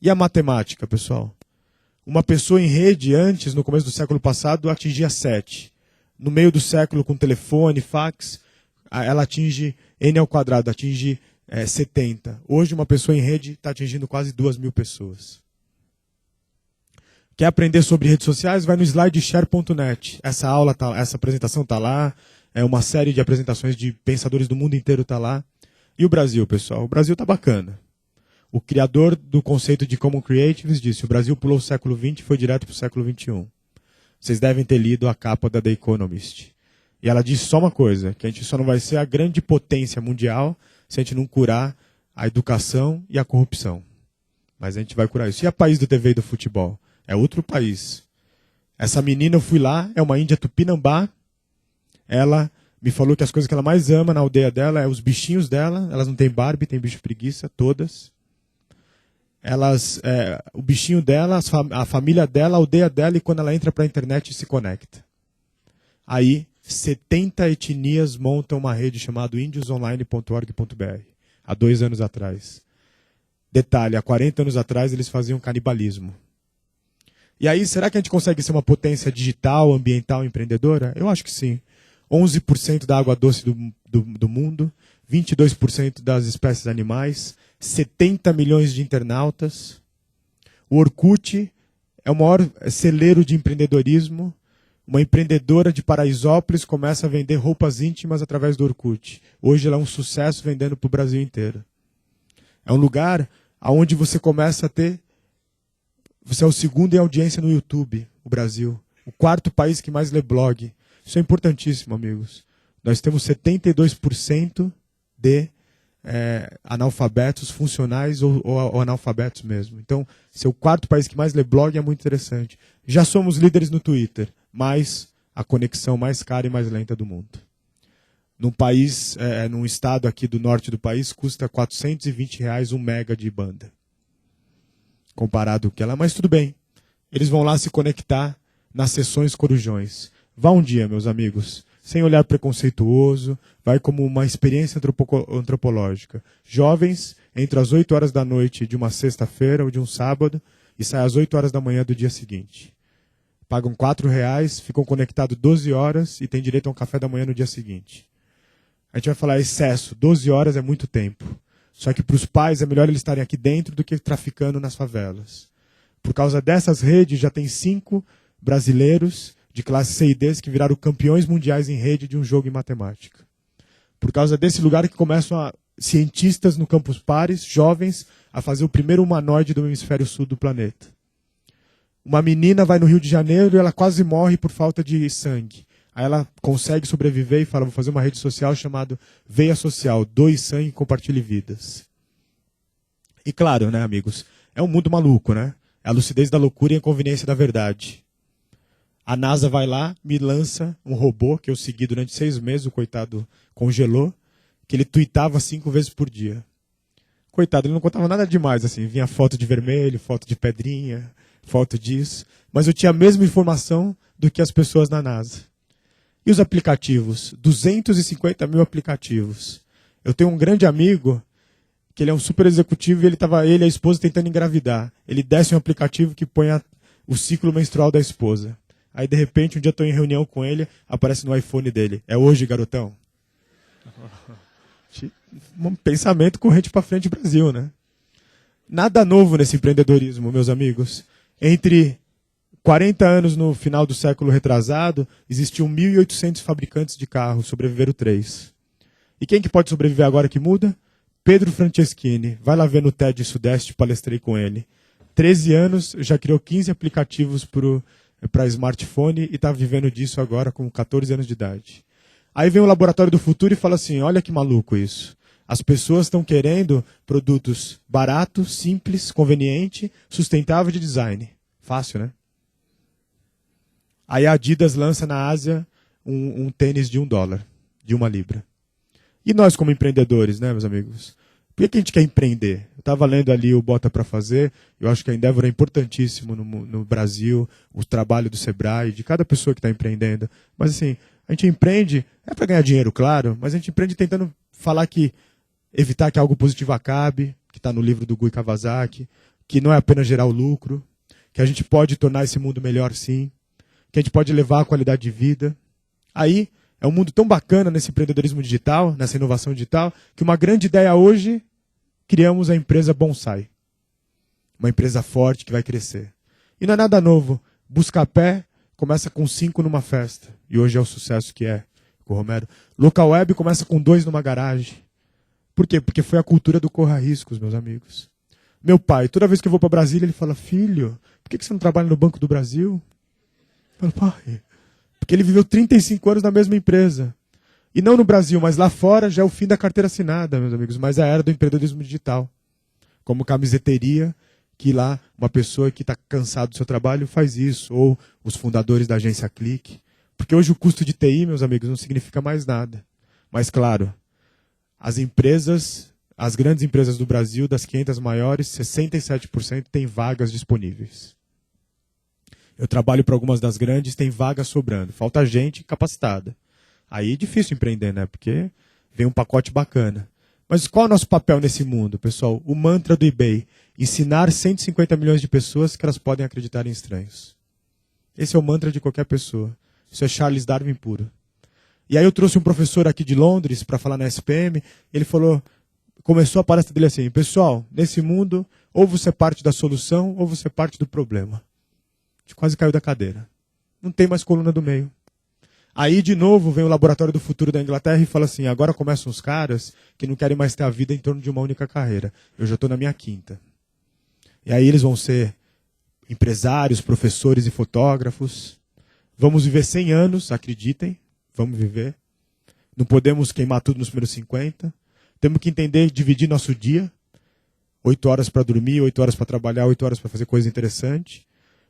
E a matemática, pessoal? Uma pessoa em rede, antes, no começo do século passado, atingia 7. No meio do século, com telefone, fax, ela atinge N ao quadrado, atinge 70. Hoje, uma pessoa em rede está atingindo quase 2.000 pessoas. Quer aprender sobre redes sociais? Vai no slideshare.net. Essa aula, essa apresentação está lá. Uma série de apresentações de pensadores do mundo inteiro está lá. E o Brasil, pessoal? O Brasil está bacana. O criador do conceito de Common Creatives disse, o Brasil pulou o século XX e foi direto para o século XXI. Vocês devem ter lido a capa da The Economist. E ela diz só uma coisa, que a gente só não vai ser a grande potência mundial se a gente não curar a educação e a corrupção. Mas a gente vai curar isso. E a país do TV e do futebol? É outro país. Essa menina, eu fui lá, é uma índia tupinambá. Ela me falou que as coisas que ela mais ama na aldeia dela é os bichinhos dela. Elas não têm Barbie, tem bicho preguiça, todas. O bichinho dela, a família dela, a aldeia dela, e quando ela entra para a internet se conecta. Aí, 70 etnias montam uma rede chamada indiosonline.org.br, há 2 anos atrás. Detalhe, há 40 anos atrás eles faziam canibalismo. E aí, será que a gente consegue ser uma potência digital, ambiental, empreendedora? Eu acho que sim. 11% da água doce do mundo, 22% das espécies animais, 70 milhões de internautas. O Orkut é o maior celeiro de empreendedorismo. Uma empreendedora de Paraisópolis começa a vender roupas íntimas através do Orkut. Hoje ela é um sucesso vendendo para o Brasil inteiro. É um lugar onde você começa a ter... Você é o segundo em audiência no YouTube, o Brasil. O 4º país que mais lê blog. Isso é importantíssimo, amigos. Nós temos 72% de analfabetos funcionais ou analfabetos mesmo. Então, ser o 4º país que mais lê blog é muito interessante. Já somos líderes no Twitter, mas a conexão mais cara e mais lenta do mundo. Num país, num estado aqui do norte do país, custa R$420 1 mega de banda. Comparado com ela, mas tudo bem. Eles vão lá se conectar nas sessões corujões. Vá um dia, meus amigos, sem olhar preconceituoso, vai como uma experiência antropológica. Jovens, entre as 8 horas da noite de uma sexta-feira ou de um sábado, e saem às 8 horas da manhã do dia seguinte. Pagam R$4, ficam conectados 12 horas e têm direito a um café da manhã no dia seguinte. A gente vai falar excesso, 12 horas é muito tempo. Só que para os pais é melhor eles estarem aqui dentro do que traficando nas favelas. Por causa dessas redes, já tem 5 brasileiros de classe C e D que viraram campeões mundiais em rede de um jogo em matemática. Por causa desse lugar que começam cientistas no Campus Pares, jovens, a fazer o primeiro humanoide do hemisfério sul do planeta. Uma menina vai no Rio de Janeiro e ela quase morre por falta de sangue. Aí ela consegue sobreviver e fala, vou fazer uma rede social chamada Veia Social, doe sangue e compartilhe vidas. E claro, né, amigos, é um mundo maluco, né? É a lucidez da loucura e a inconveniência da verdade. A NASA vai lá, me lança um robô que eu segui durante 6 meses, o coitado congelou, que ele tuitava 5 vezes por dia. Coitado, ele não contava nada demais, assim, vinha foto de vermelho, foto de pedrinha, foto disso, mas eu tinha a mesma informação do que as pessoas na NASA. E os aplicativos? 250 mil aplicativos. Eu tenho um grande amigo, que ele é um super executivo, e ele e a esposa tentando engravidar. Ele desce um aplicativo que põe o ciclo menstrual da esposa. Aí, de repente, um dia estou em reunião com ele, aparece no iPhone dele. É hoje, garotão? Um pensamento corrente para frente Brasil, né? Nada novo nesse empreendedorismo, meus amigos. Entre 40 anos no final do século retrasado, existiam 1.800 fabricantes de carros, sobreviveram 3. E quem que pode sobreviver agora que muda? Pedro Franceschini. Vai lá ver no TED Sudeste, palestrei com ele. 13 anos, já criou 15 aplicativos para smartphone e está vivendo disso agora com 14 anos de idade. Aí vem o Laboratório do Futuro e fala assim, olha que maluco isso. As pessoas estão querendo produtos baratos, simples, conveniente, sustentável de design. Fácil, né? Aí a Adidas lança na Ásia um tênis de $1, de 1 libra. E nós como empreendedores, né, meus amigos? Por que a gente quer empreender? Eu estava lendo ali o Bota para Fazer, eu acho que a Endeavor é importantíssimo no Brasil, o trabalho do Sebrae, de cada pessoa que está empreendendo. Mas assim, a gente empreende, é para ganhar dinheiro, claro, mas a gente empreende tentando falar evitar que algo positivo acabe, que está no livro do Gui Kawasaki, que não é apenas gerar o lucro, que a gente pode tornar esse mundo melhor sim, que a gente pode levar a qualidade de vida. Aí, é um mundo tão bacana nesse empreendedorismo digital, nessa inovação digital, que uma grande ideia hoje, criamos a empresa Bonsai. Uma empresa forte que vai crescer. E não é nada novo. Buscapé começa com 5 numa festa. E hoje é o sucesso que é, com o Romero. Local Web começa com 2 numa garagem. Por quê? Porque foi a cultura do corra riscos, meus amigos. Meu pai, toda vez que eu vou para Brasília, ele fala, filho, por que você não trabalha no Banco do Brasil? Eu falo, pai, porque ele viveu 35 anos na mesma empresa. E não no Brasil, mas lá fora já é o fim da carteira assinada, meus amigos. Mas é a era do empreendedorismo digital. Como camiseteria, que lá uma pessoa que está cansado do seu trabalho faz isso. Ou os fundadores da agência Clique. Porque hoje o custo de TI, meus amigos, não significa mais nada. Mas claro, as empresas, as grandes empresas do Brasil, das 500 maiores, 67% têm vagas disponíveis. Eu trabalho para algumas das grandes, tem vagas sobrando. Falta gente capacitada. Aí é difícil empreender, né? Porque vem um pacote bacana. Mas qual é o nosso papel nesse mundo, pessoal? O mantra do eBay. Ensinar 150 milhões de pessoas que elas podem acreditar em estranhos. Esse é o mantra de qualquer pessoa. Isso é Charles Darwin puro. E aí eu trouxe um professor aqui de Londres para falar na SPM. Ele falou, começou a palestra dele assim, pessoal, nesse mundo, ou você é parte da solução, ou você é parte do problema. A gente quase caiu da cadeira. Não tem mais coluna do meio. Aí, de novo, vem o Laboratório do Futuro da Inglaterra e fala assim, agora começam os caras que não querem mais ter a vida em torno de uma única carreira. Eu já estou na minha 5ª. E aí eles vão ser empresários, professores e fotógrafos. Vamos viver 100 anos, acreditem. Vamos viver. Não podemos queimar tudo nos primeiros 50. Temos que entender, dividir nosso dia. 8 horas para dormir, 8 horas para trabalhar, 8 horas para fazer coisa interessante.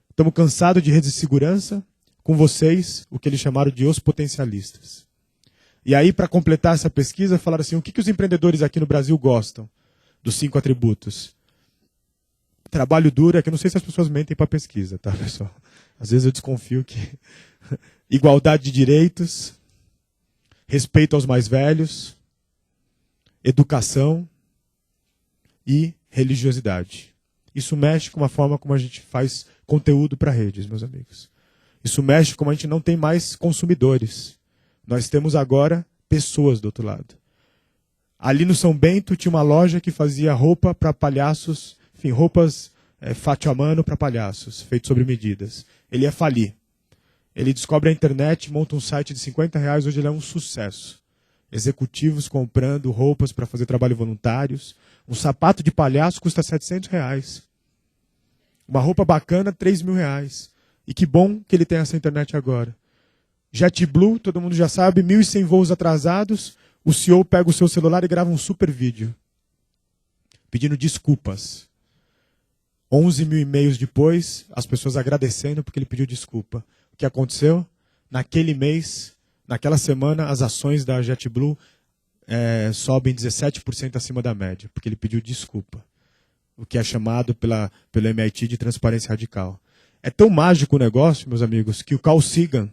Estamos cansados de redes de segurança. Com vocês, o que eles chamaram de os potencialistas. E aí, para completar essa pesquisa, falaram assim, o que os empreendedores aqui no Brasil gostam dos 5 atributos? Trabalho duro, é que eu não sei se as pessoas mentem para pesquisa, tá, pessoal? Às vezes eu desconfio que... Igualdade de direitos, respeito aos mais velhos, educação e religiosidade. Isso mexe com a forma como a gente faz conteúdo para redes, meus amigos. Isso mexe como a gente não tem mais consumidores. Nós temos agora pessoas do outro lado. Ali no São Bento tinha uma loja que fazia roupa para palhaços, enfim, roupas fátio a mano para palhaços, feitos sobre medidas. Ele ia falir. Ele descobre a internet, monta um site de R$50, hoje ele é um sucesso. Executivos comprando roupas para fazer trabalho voluntários. Um sapato de palhaço custa R$700. Uma roupa bacana, R$3.000. E que bom que ele tem essa internet agora. JetBlue, todo mundo já sabe, 1.100 voos atrasados. O CEO pega o seu celular e grava um super vídeo. Pedindo desculpas. 11.000 e-mails depois, as pessoas agradecendo porque ele pediu desculpa. O que aconteceu? Naquele mês, naquela semana, as ações da JetBlue sobem 17% acima da média, porque ele pediu desculpa. O que é chamado pelo MIT de transparência radical. É tão mágico o negócio, meus amigos, que o Carl Sagan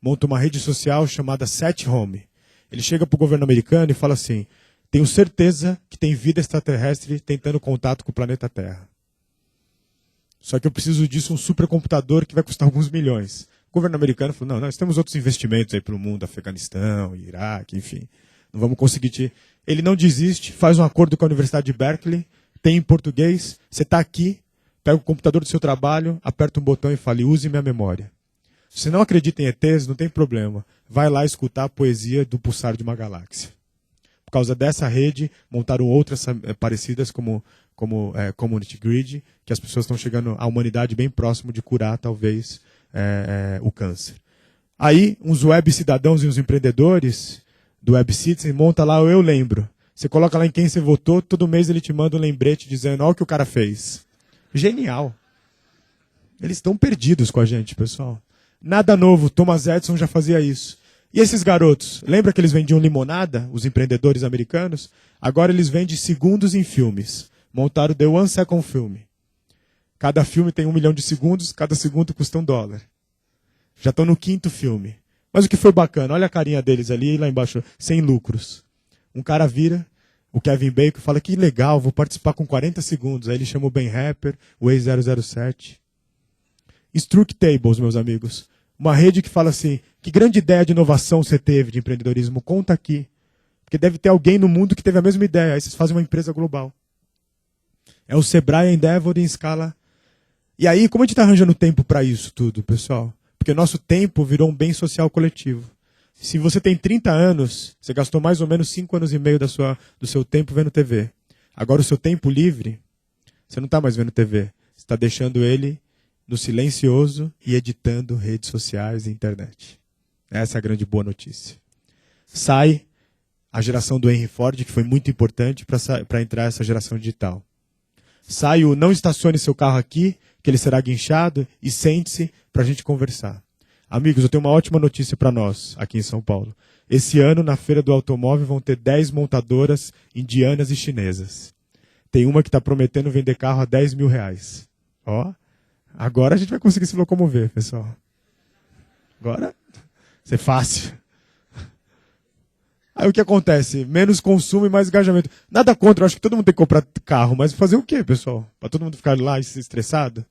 monta uma rede social chamada Set Home. Ele chega para o governo americano e fala assim: tenho certeza que tem vida extraterrestre tentando contato com o planeta Terra. Só que eu preciso disso, um supercomputador que vai custar alguns milhões. O governo americano falou: não, nós temos outros investimentos aí para o mundo, Afeganistão, Iraque, enfim. Não vamos conseguir. Ele não desiste, faz um acordo com a Universidade de Berkeley, tem em português, você está aqui, pega o computador do seu trabalho, aperta um botão e fala: use minha memória. Se você não acredita em ETs, não tem problema. Vai lá escutar a poesia do pulsar de uma galáxia. Por causa dessa rede, montaram outras parecidas como Community Grid, que as pessoas estão chegando à humanidade bem próximo de curar, talvez, o câncer. Aí, uns web cidadãos e uns empreendedores do Web Citizen montam lá o Eu Lembro. Você coloca lá em quem você votou, todo mês ele te manda um lembrete dizendo: olha o que o cara fez. Genial. Eles estão perdidos com a gente, pessoal. Nada novo, Thomas Edison já fazia isso. E esses garotos, lembra que eles vendiam limonada, os empreendedores americanos? Agora eles vendem segundos em filmes. Montaram The 1 Second Film. Cada filme tem 1 milhão de segundos, cada segundo custa $1. Já estão no 5º filme. Mas o que foi bacana, olha a carinha deles ali, lá embaixo, sem lucros. Um cara vira, o Kevin Bacon, fala: que legal, vou participar com 40 segundos. Aí ele chama o Ben Rapper, o ex-007. Struck Tables, meus amigos. Uma rede que fala assim: que grande ideia de inovação você teve de empreendedorismo, conta aqui. Porque deve ter alguém no mundo que teve a mesma ideia, aí vocês fazem uma empresa global. É o Sebrae, a Endeavor em escala. E aí, como a gente está arranjando tempo para isso tudo, pessoal? Porque o nosso tempo virou um bem social coletivo. Se você tem 30 anos, você gastou mais ou menos 5 anos e meio do seu tempo vendo TV. Agora o seu tempo livre, você não está mais vendo TV. Você está deixando ele no silencioso e editando redes sociais e internet. Essa é a grande boa notícia. Sai a geração do Henry Ford, que foi muito importante para entrar essa geração digital. Sai o: não estacione seu carro aqui, que ele será guinchado, e sente-se para a gente conversar. Amigos, eu tenho uma ótima notícia para nós, aqui em São Paulo. Esse ano, na Feira do Automóvel, vão ter 10 montadoras indianas e chinesas. Tem uma que está prometendo vender carro a R$10 mil. Ó, agora a gente vai conseguir se locomover, pessoal. Agora, vai ser fácil. Aí o que acontece? Menos consumo e mais engajamento. Nada contra, eu acho que todo mundo tem que comprar carro, mas fazer o quê, pessoal? Para todo mundo ficar lá e se estressado?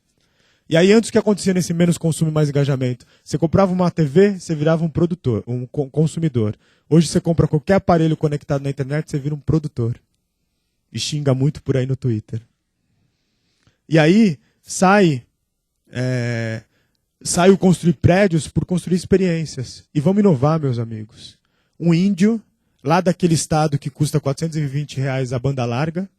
E aí, antes o que acontecia nesse menos consumo e mais engajamento? Você comprava uma TV, você virava um produtor, um consumidor. Hoje você compra qualquer aparelho conectado na internet, você vira um produtor. E xinga muito por aí no Twitter. E aí, sai o construir prédios por construir experiências. E vamos inovar, meus amigos. Um índio, lá daquele estado que custa R$420 a banda larga,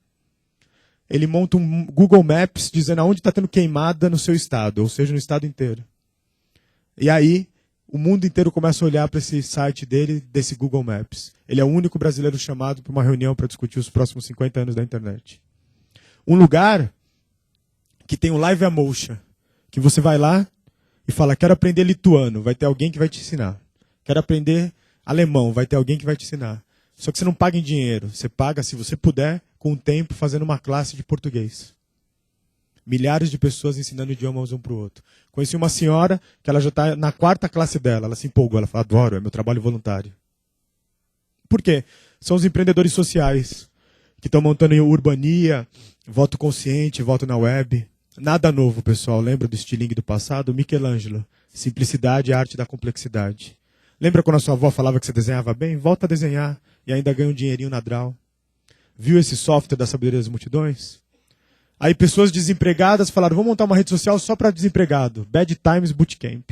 ele monta um Google Maps dizendo aonde está tendo queimada no seu estado, ou seja, no estado inteiro. E aí, o mundo inteiro começa a olhar para esse site dele, desse Google Maps. Ele é o único brasileiro chamado para uma reunião para discutir os próximos 50 anos da internet. Um lugar que tem o Live-Emotion, que você vai lá e fala: quero aprender lituano, vai ter alguém que vai te ensinar. Quero aprender alemão, vai ter alguém que vai te ensinar. Só que você não paga em dinheiro, você paga, se você puder, com o tempo, fazendo uma classe de português. Milhares de pessoas ensinando idiomas um para o outro. Conheci uma senhora que ela já está na 4ª classe dela, ela se empolgou, ela falou: adoro, é meu trabalho voluntário. Por quê? São os empreendedores sociais que estão montando Urbania, voto consciente, voto na web. Nada novo, pessoal. Lembra do estilingue do passado? Michelangelo. Simplicidade é a arte da complexidade. Lembra quando a sua avó falava que você desenhava bem? Volta a desenhar e ainda ganha um dinheirinho na Draw. Viu esse software da sabedoria das multidões? Aí pessoas desempregadas falaram, vamos montar uma rede social só para desempregado. Bad Times Bootcamp.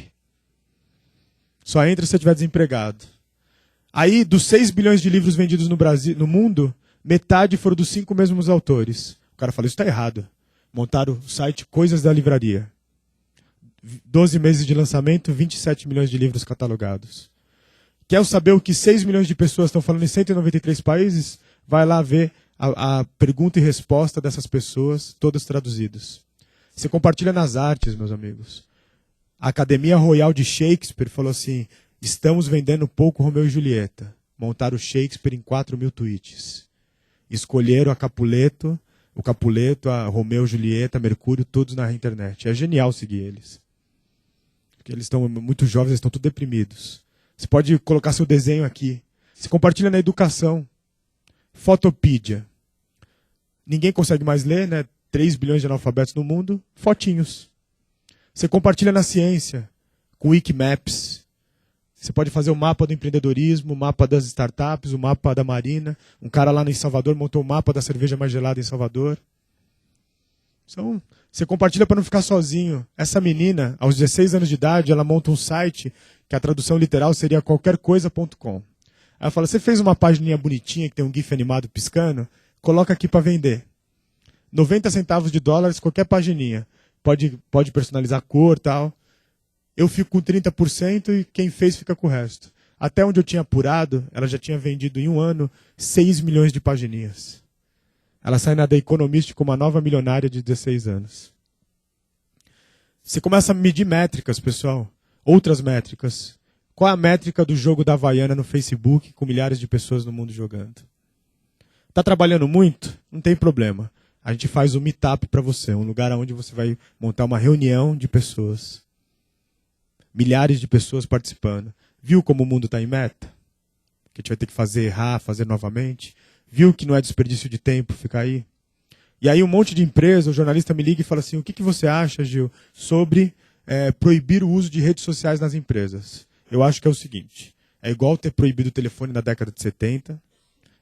Só entra se você estiver desempregado. Aí, dos 6 bilhões de livros vendidos no Brasil, no mundo, metade foram dos 5 mesmos autores. O cara falou, isso está errado. Montaram o site Coisas da Livraria. 12 meses de lançamento, 27 milhões de livros catalogados. Quer saber o que 6 milhões de pessoas estão falando em 193 países? Vai lá ver a pergunta e resposta dessas pessoas, todas traduzidas. Você compartilha nas artes, meus amigos. A Academia Royal de Shakespeare falou assim, estamos vendendo pouco Romeu e Julieta. Montaram o Shakespeare em 4.000 tweets. Escolheram o Capuleto, a Romeu, Julieta, Mercúrio, todos na internet. É genial seguir eles. Porque eles estão muito jovens, eles estão tudo deprimidos. Você pode colocar seu desenho aqui. Você compartilha na educação. Fotopedia. Ninguém consegue mais ler, né? 3 bilhões de analfabetos no mundo. Fotinhos. Você compartilha na ciência. Com Wikimaps. Você pode fazer o mapa do empreendedorismo, o mapa das startups, o mapa da Marina. Um cara lá em Salvador montou o mapa da cerveja mais gelada em Salvador. Então, você compartilha para não ficar sozinho. Essa menina, aos 16 anos de idade, ela monta um site que a tradução literal seria qualquercoisa.com. Aí ela fala, você fez uma pagininha bonitinha que tem um gif animado piscando? Coloca aqui para vender. 90 centavos de dólares, qualquer pagininha. Pode personalizar a cor e tal. Eu fico com 30% e quem fez fica com o resto. Até onde eu tinha apurado, ela já tinha vendido em um ano 6 milhões de pagininhas. Ela sai na The Economist como uma nova milionária de 16 anos. Você começa a medir métricas, pessoal. Outras métricas. Qual é a métrica do jogo da Havaiana no Facebook com milhares de pessoas no mundo jogando? Está trabalhando muito? Não tem problema. A gente faz um meetup para você, um lugar onde você vai montar uma reunião de pessoas. Milhares de pessoas participando. Viu como o mundo está em meta? Que a gente vai ter que errar, fazer novamente. Viu que não é desperdício de tempo ficar aí? E aí um monte de empresa, o jornalista me liga e fala assim, o que você acha, Gil, sobre proibir o uso de redes sociais nas empresas? Eu acho que é o seguinte, é igual ter proibido o telefone na década de 70,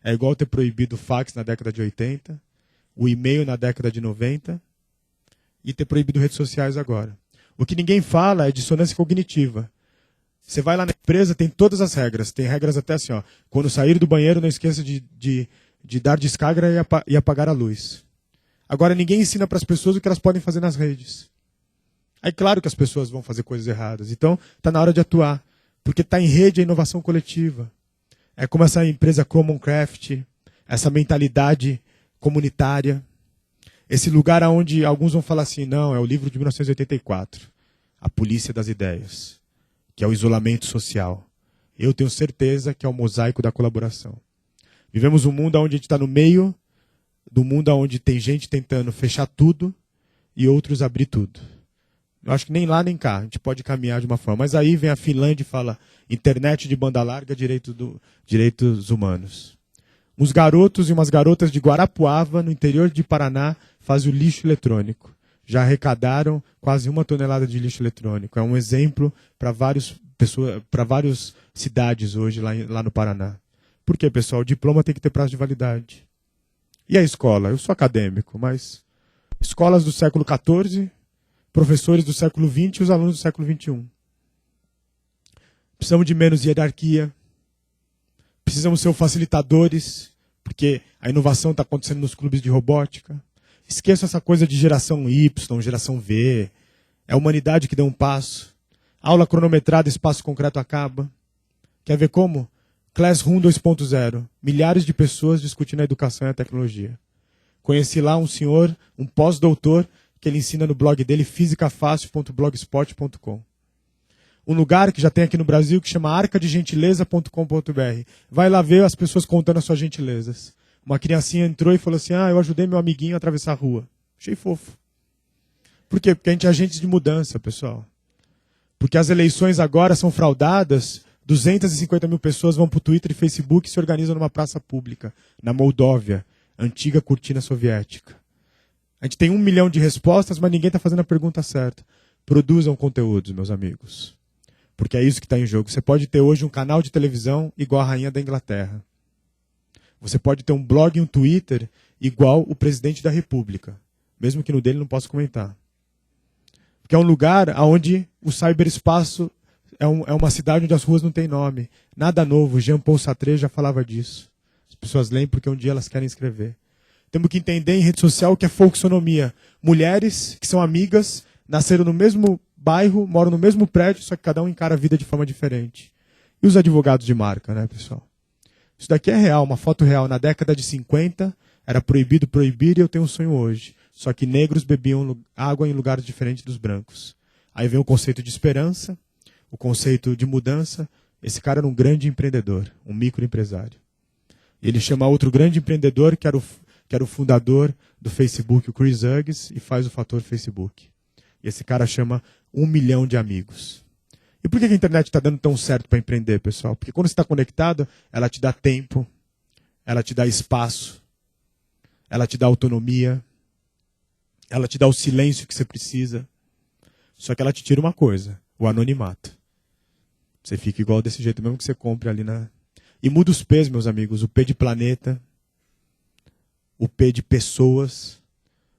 é igual ter proibido o fax na década de 80, o e-mail na década de 90 e ter proibido redes sociais agora. O que ninguém fala é dissonância cognitiva. Você vai lá na empresa, tem todas as regras. Tem regras até assim, ó. Quando sair do banheiro, não esqueça de dar descarga e apagar a luz. Agora, ninguém ensina para as pessoas o que elas podem fazer nas redes. Aí, claro que as pessoas vão fazer coisas erradas. Então, está na hora de atuar. Porque está em rede a inovação coletiva. É como essa empresa Commoncraft, essa mentalidade comunitária. Esse lugar onde alguns vão falar assim, não, é o livro de 1984. A polícia das ideias. Que é o isolamento social. Eu tenho certeza que é o mosaico da colaboração. Vivemos um mundo onde a gente está no meio do mundo onde tem gente tentando fechar tudo e outros abrir tudo. Eu acho que nem lá nem cá a gente pode caminhar de uma forma. Mas aí vem a Finlândia e fala internet de banda larga, direitos humanos. Uns garotos e umas garotas de Guarapuava, no interior de Paraná, fazem o lixo eletrônico. Já arrecadaram quase 1 tonelada de lixo eletrônico. É um exemplo para várias cidades hoje lá no Paraná. Por quê, pessoal? O diploma tem que ter prazo de validade. E a escola? Eu sou acadêmico, mas escolas do século XIV, professores do século XX e os alunos do século XXI. Precisamos de menos hierarquia. Precisamos ser facilitadores, porque a inovação está acontecendo nos clubes de robótica. Esqueça essa coisa de geração Y, geração V. É a humanidade que deu um passo. Aula cronometrada, espaço concreto acaba. Quer ver como? Classroom 2.0. Milhares de pessoas discutindo a educação e a tecnologia. Conheci lá um senhor, um pós-doutor, que ele ensina no blog dele, fisicafácil.blogspot.com. Um lugar que já tem aqui no Brasil que chama arcadegentileza.com.br. Vai lá ver as pessoas contando as suas gentilezas. Uma criancinha entrou e falou assim, eu ajudei meu amiguinho a atravessar a rua. Achei fofo. Por quê? Porque a gente é agente de mudança, pessoal. Porque as eleições agora são fraudadas, 250 mil pessoas vão para o Twitter e Facebook e se organizam numa praça pública, na Moldóvia, antiga cortina soviética. A gente tem 1 milhão de respostas, mas ninguém está fazendo a pergunta certa. Produzam conteúdos, meus amigos. Porque é isso que está em jogo. Você pode ter hoje um canal de televisão igual a rainha da Inglaterra. Você pode ter um blog e um Twitter igual o presidente da República, mesmo que no dele não possa comentar. Porque é um lugar onde o cyberespaço é uma cidade onde as ruas não têm nome. Nada novo, Jean-Paul Sartre já falava disso. As pessoas leem porque um dia elas querem escrever. Temos que entender em rede social o que é folksonomia. Mulheres que são amigas, nasceram no mesmo bairro, moram no mesmo prédio, só que cada um encara a vida de forma diferente. E os advogados de marca, né, pessoal? Isso daqui é real, uma foto real. Na década de 50, era proibido proibir e eu tenho um sonho hoje. Só que negros bebiam água em lugares diferentes dos brancos. Aí vem o conceito de esperança, o conceito de mudança. Esse cara era um grande empreendedor, um microempresário. E ele chama outro grande empreendedor, que era o fundador do Facebook, o Chris Hughes, e faz o fator Facebook. E esse cara chama 1 milhão de amigos. E por que a internet está dando tão certo para empreender, pessoal? Porque quando você está conectado, ela te dá tempo, ela te dá espaço, ela te dá autonomia, ela te dá o silêncio que você precisa. Só que ela te tira uma coisa, o anonimato. Você fica igual desse jeito mesmo que você compre ali na... E muda os P's, meus amigos. O P de planeta, o P de pessoas,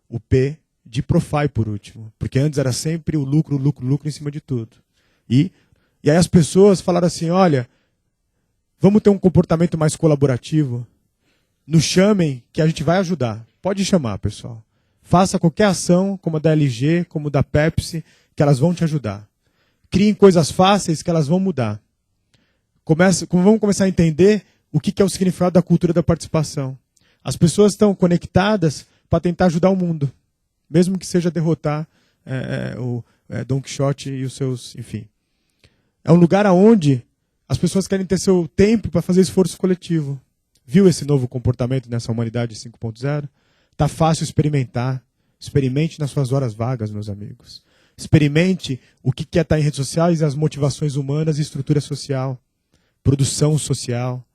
o P de profile, por último. Porque antes era sempre o lucro, lucro, lucro em cima de tudo. E aí as pessoas falaram assim, olha, vamos ter um comportamento mais colaborativo. Nos chamem que a gente vai ajudar. Pode chamar, pessoal. Faça qualquer ação, como a da LG, como da Pepsi, que elas vão te ajudar. Criem coisas fáceis que elas vão mudar. Vamos começar a entender o que é o significado da cultura da participação. As pessoas estão conectadas para tentar ajudar o mundo. Mesmo que seja derrotar o Don Quixote e os seus... Enfim. É um lugar onde as pessoas querem ter seu tempo para fazer esforço coletivo. Viu esse novo comportamento nessa humanidade 5.0? Está fácil experimentar. Experimente nas suas horas vagas, meus amigos. Experimente o que é estar em redes sociais, as motivações humanas e estrutura social. Produção social.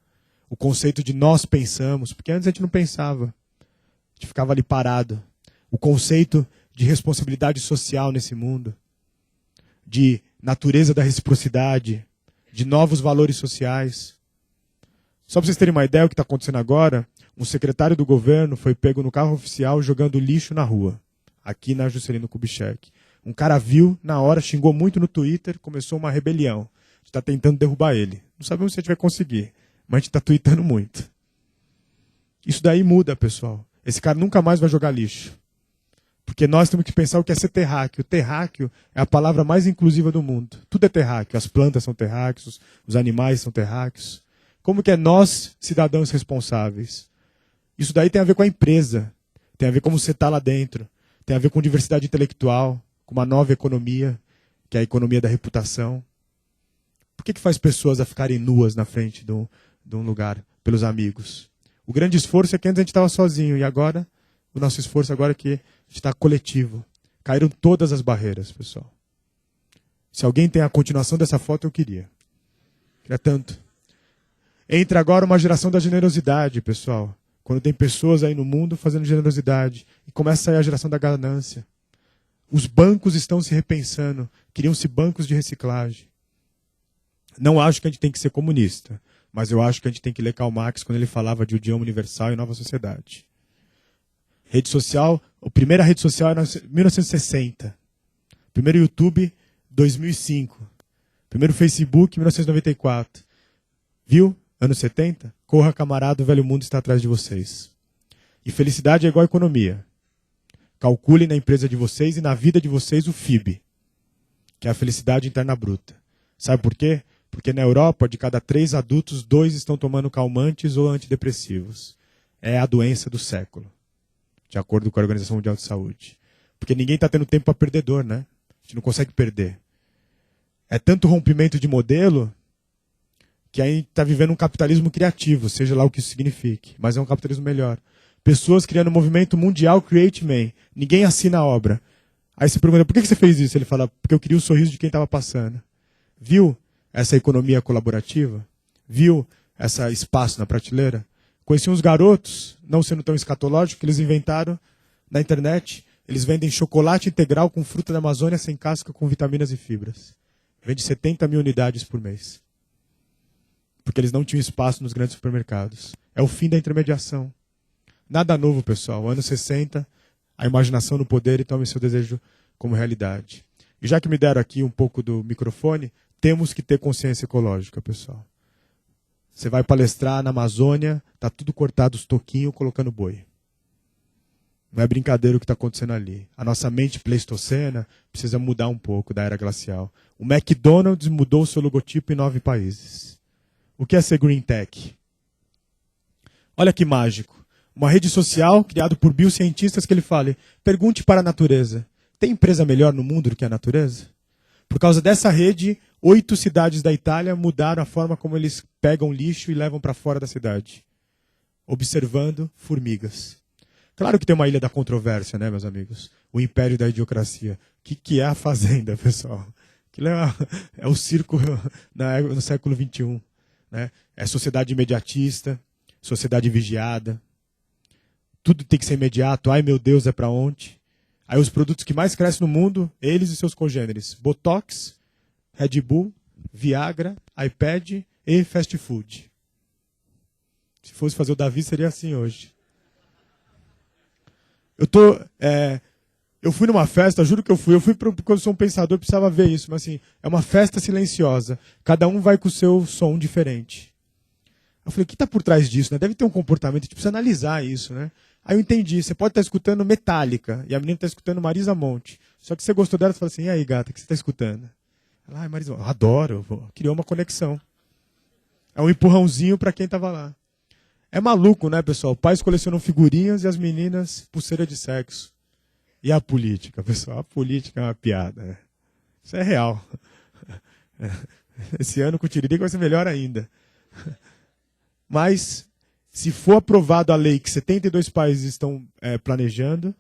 O conceito de nós pensamos. Porque antes a gente não pensava. A gente ficava ali parado. O conceito de responsabilidade social nesse mundo. De natureza da reciprocidade. De novos valores sociais. Só para vocês terem uma ideia do que está acontecendo agora, um secretário do governo foi pego no carro oficial jogando lixo na rua, aqui na Juscelino Kubitschek. Um cara viu, na hora, xingou muito no Twitter, começou uma rebelião. A gente está tentando derrubar ele. Não sabemos se a gente vai conseguir, mas a gente está tweetando muito. Isso daí muda, pessoal. Esse cara nunca mais vai jogar lixo. Porque nós temos que pensar o que é ser terráqueo. Terráqueo é a palavra mais inclusiva do mundo. Tudo é terráqueo. As plantas são terráqueos, os animais são terráqueos. Como que é nós, cidadãos responsáveis? Isso daí tem a ver com a empresa, tem a ver com como você está lá dentro, tem a ver com diversidade intelectual, com uma nova economia, que é a economia da reputação. Por que faz pessoas a ficarem nuas na frente de um lugar, pelos amigos? O grande esforço é que antes a gente estava sozinho, e agora, o nosso esforço agora é que a gente está coletivo. Caíram todas as barreiras, pessoal. Se alguém tem a continuação dessa foto, eu queria. Queria tanto. Entra agora uma geração da generosidade, pessoal. Quando tem pessoas aí no mundo fazendo generosidade. E começa a sair a geração da ganância. Os bancos estão se repensando. Criam-se bancos de reciclagem. Não acho que a gente tem que ser comunista. Mas eu acho que a gente tem que ler Karl Marx quando ele falava de idioma universal e nova sociedade. Rede social. A primeira rede social era em 1960. Primeiro YouTube, 2005. Primeiro Facebook, 1994. Viu? Anos 70? Corra, camarada, o velho mundo está atrás de vocês. E felicidade é igual a economia. Calculem na empresa de vocês e na vida de vocês o FIB, que é a felicidade interna bruta. Sabe por quê? Porque na Europa, de cada 3 adultos, 2 estão tomando calmantes ou antidepressivos. É a doença do século, de acordo com a Organização Mundial de Saúde. Porque ninguém está tendo tempo para perdedor, né? A gente não consegue perder. É tanto rompimento de modelo que aí está vivendo um capitalismo criativo, seja lá o que isso signifique, mas é um capitalismo melhor. Pessoas criando um movimento mundial Create Man. Ninguém assina a obra. Aí você pergunta, por que você fez isso? Ele fala, porque eu queria o sorriso de quem estava passando. Viu essa economia colaborativa? Viu esse espaço na prateleira? Conheci uns garotos, não sendo tão escatológico, que eles inventaram na internet. Eles vendem chocolate integral com fruta da Amazônia sem casca, com vitaminas e fibras. Vende 70 mil unidades por mês. porque eles não tinham espaço nos grandes supermercados. É o fim da intermediação. Nada novo, pessoal. Anos 60, a imaginação no poder e tome seu desejo como realidade. E já que me deram aqui um pouco do microfone, temos que ter consciência ecológica, pessoal. Você vai palestrar na Amazônia, tá tudo cortado os toquinhos colocando boi. Não é brincadeira o que está acontecendo ali. A nossa mente pleistocena precisa mudar um pouco da era glacial. O McDonald's mudou o seu logotipo em 9 países. O que é ser Green Tech? Olha que mágico. Uma rede social criada por biocientistas que ele fala, pergunte para a natureza, tem empresa melhor no mundo do que a natureza? Por causa dessa rede, 8 cidades da Itália mudaram a forma como eles pegam lixo e levam para fora da cidade. Observando formigas. Claro que tem uma ilha da controvérsia, né, meus amigos? O império da idiocracia. O que é a fazenda, pessoal? Aquilo é o circo no século XXI. Né? É sociedade imediatista, sociedade vigiada. Tudo tem que ser imediato. Ai, meu Deus, é para onde? Aí os produtos que mais crescem no mundo, eles e seus congêneres. Botox, Red Bull, Viagra, iPad e fast food. Se fosse fazer o Davi, seria assim hoje. Eu fui numa festa, juro que eu fui porque eu sou um pensador, precisava ver isso, mas assim, é uma festa silenciosa. Cada um vai com o seu som diferente. Eu falei, o que está por trás disso? Né? Deve ter um comportamento, a gente precisa analisar isso, né? Aí eu entendi, você pode estar escutando Metallica, e a menina está escutando Marisa Monte. Só que você gostou dela, você fala assim, e aí, gata, o que você está escutando? Ela, ai, Marisa, eu adoro, criou uma conexão. É um empurrãozinho para quem estava lá. É maluco, né, pessoal? Pais colecionam figurinhas e as meninas pulseira de sexo. E a política, pessoal? A política é uma piada. Né? Isso é real. Esse ano com o Tiririca vai ser melhor ainda. Mas, se for aprovado a lei que 72 países estão planejando,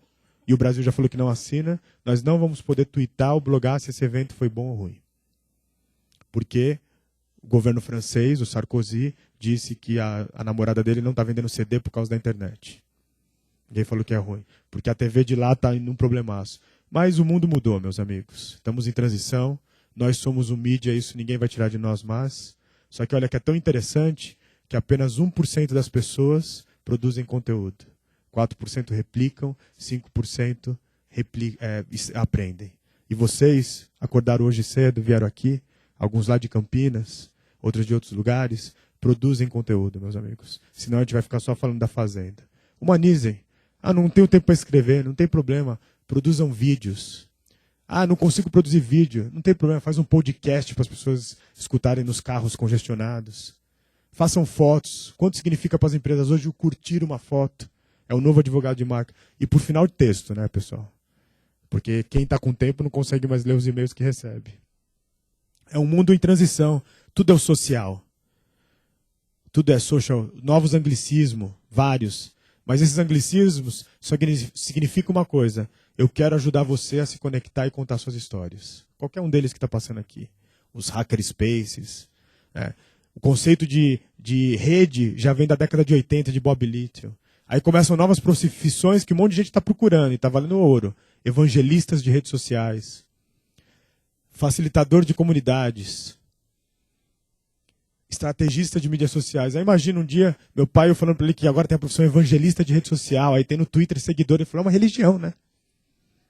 e o Brasil já falou que não assina, nós não vamos poder tuitar ou blogar se esse evento foi bom ou ruim. Porque o governo francês, o Sarkozy, disse que a namorada dele não está vendendo CD por causa da internet. Ninguém falou que é ruim. Porque a TV de lá está em um problemaço. Mas o mundo mudou, meus amigos. Estamos em transição. Nós somos o mídia, isso ninguém vai tirar de nós mais. Só que olha que é tão interessante que apenas 1% das pessoas produzem conteúdo. 4% replicam, 5% aprendem. E vocês acordaram hoje cedo, vieram aqui, alguns lá de Campinas, outros de outros lugares, produzem conteúdo, meus amigos. Senão a gente vai ficar só falando da fazenda. Humanizem. Ah, não tenho tempo para escrever, não tem problema. Produzam vídeos. Ah, não consigo produzir vídeo. Não tem problema, faz um podcast para as pessoas escutarem nos carros congestionados. Façam fotos. Quanto significa para as empresas hoje o curtir uma foto? É o novo advogado de marca. E por final, texto, né, pessoal? Porque quem está com tempo não consegue mais ler os e-mails que recebe. É um mundo em transição. Tudo é o social. Tudo é social. Novos anglicismos, vários. Mas esses anglicismos só significam uma coisa. Eu quero ajudar você a se conectar e contar suas histórias. Qualquer um deles que está passando aqui. Os hackerspaces. O conceito de rede já vem da década de 80 de Bob Little. Aí começam novas profissões que um monte de gente está procurando e está valendo ouro. Evangelistas de redes sociais. Facilitador de comunidades. Estrategista de mídias sociais. Aí imagina um dia, meu pai eu falando para ele que agora tem a profissão evangelista de rede social, aí tem no Twitter seguidor, ele falou, é uma religião, né?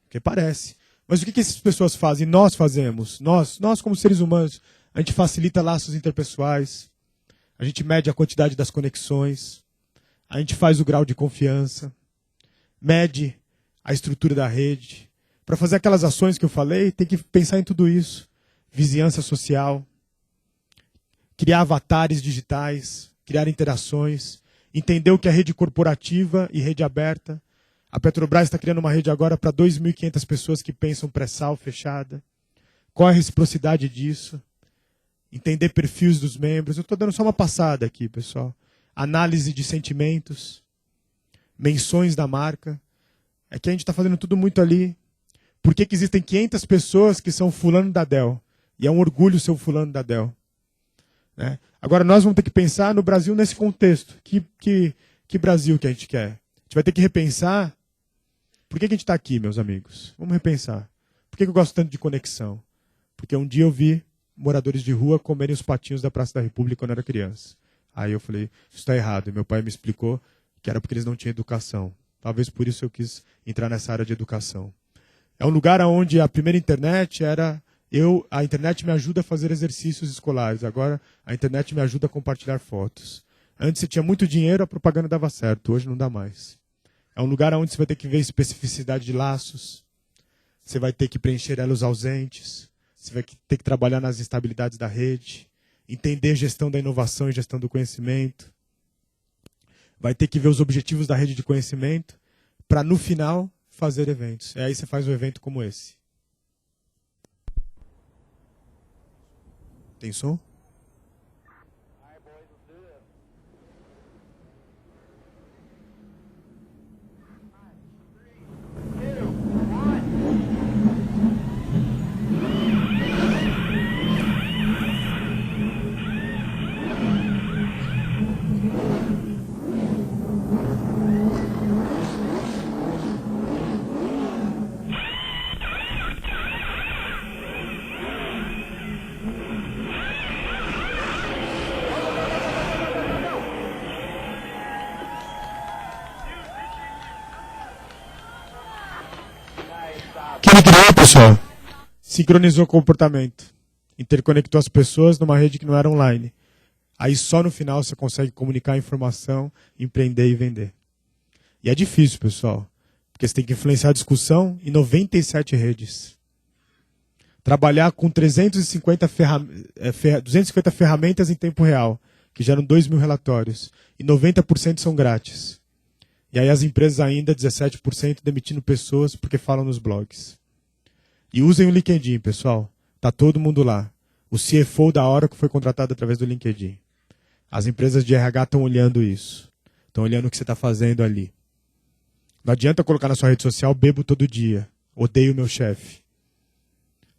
Porque parece. Mas o que essas pessoas fazem? Nós fazemos. Nós como seres humanos, a gente facilita laços interpessoais, a gente mede a quantidade das conexões, a gente faz o grau de confiança, mede a estrutura da rede. Para fazer aquelas ações que eu falei, tem que pensar em tudo isso. Vizinhança social, criar avatares digitais, criar interações, entender o que é rede corporativa e rede aberta. A Petrobras está criando uma rede agora para 2.500 pessoas que pensam pré-sal fechada. Qual é a reciprocidade disso? Entender perfis dos membros. Eu estou dando só uma passada aqui, pessoal. Análise de sentimentos, menções da marca. É que a gente está fazendo tudo muito ali. Por que existem 500 pessoas que são fulano da Dell? E é um orgulho ser o fulano da Dell. Né? Agora nós vamos ter que pensar no Brasil nesse contexto. Que Brasil que a gente quer? A gente vai ter que repensar. Por que a gente está aqui, meus amigos? Vamos repensar. Por que eu gosto tanto de conexão? Porque um dia eu vi moradores de rua comerem os patinhos da Praça da República quando eu era criança. Aí eu falei, isso está errado. E meu pai me explicou que era porque eles não tinham educação. Talvez por isso eu quis entrar nessa área de educação. É um lugar onde a primeira internet era... A internet me ajuda a fazer exercícios escolares. Agora a internet me ajuda a compartilhar fotos. Antes você tinha muito dinheiro, a propaganda dava certo. Hoje não dá mais. É um lugar onde você vai ter que ver especificidade de laços. Você vai ter que preencher elos ausentes. Você vai ter que trabalhar nas instabilidades da rede. Entender gestão da inovação e gestão do conhecimento. Vai ter que ver os objetivos da rede de conhecimento para, no final, fazer eventos. E aí você faz um evento como esse. Tem som? O que ele criou, pessoal? Sincronizou o comportamento. Interconectou as pessoas numa rede que não era online. Aí só no final você consegue comunicar informação, empreender e vender. E é difícil, pessoal. Porque você tem que influenciar a discussão em 97 redes. Trabalhar com 250 ferramentas em tempo real, que geram 2.000 relatórios. E 90% são grátis. E aí as empresas ainda, 17%, demitindo pessoas porque falam nos blogs. E usem o LinkedIn, pessoal. Tá todo mundo lá. O CFO da Oracle foi contratado através do LinkedIn. As empresas de RH estão olhando isso. Estão olhando o que você está fazendo ali. Não adianta colocar na sua rede social, bebo todo dia. Odeio meu chefe.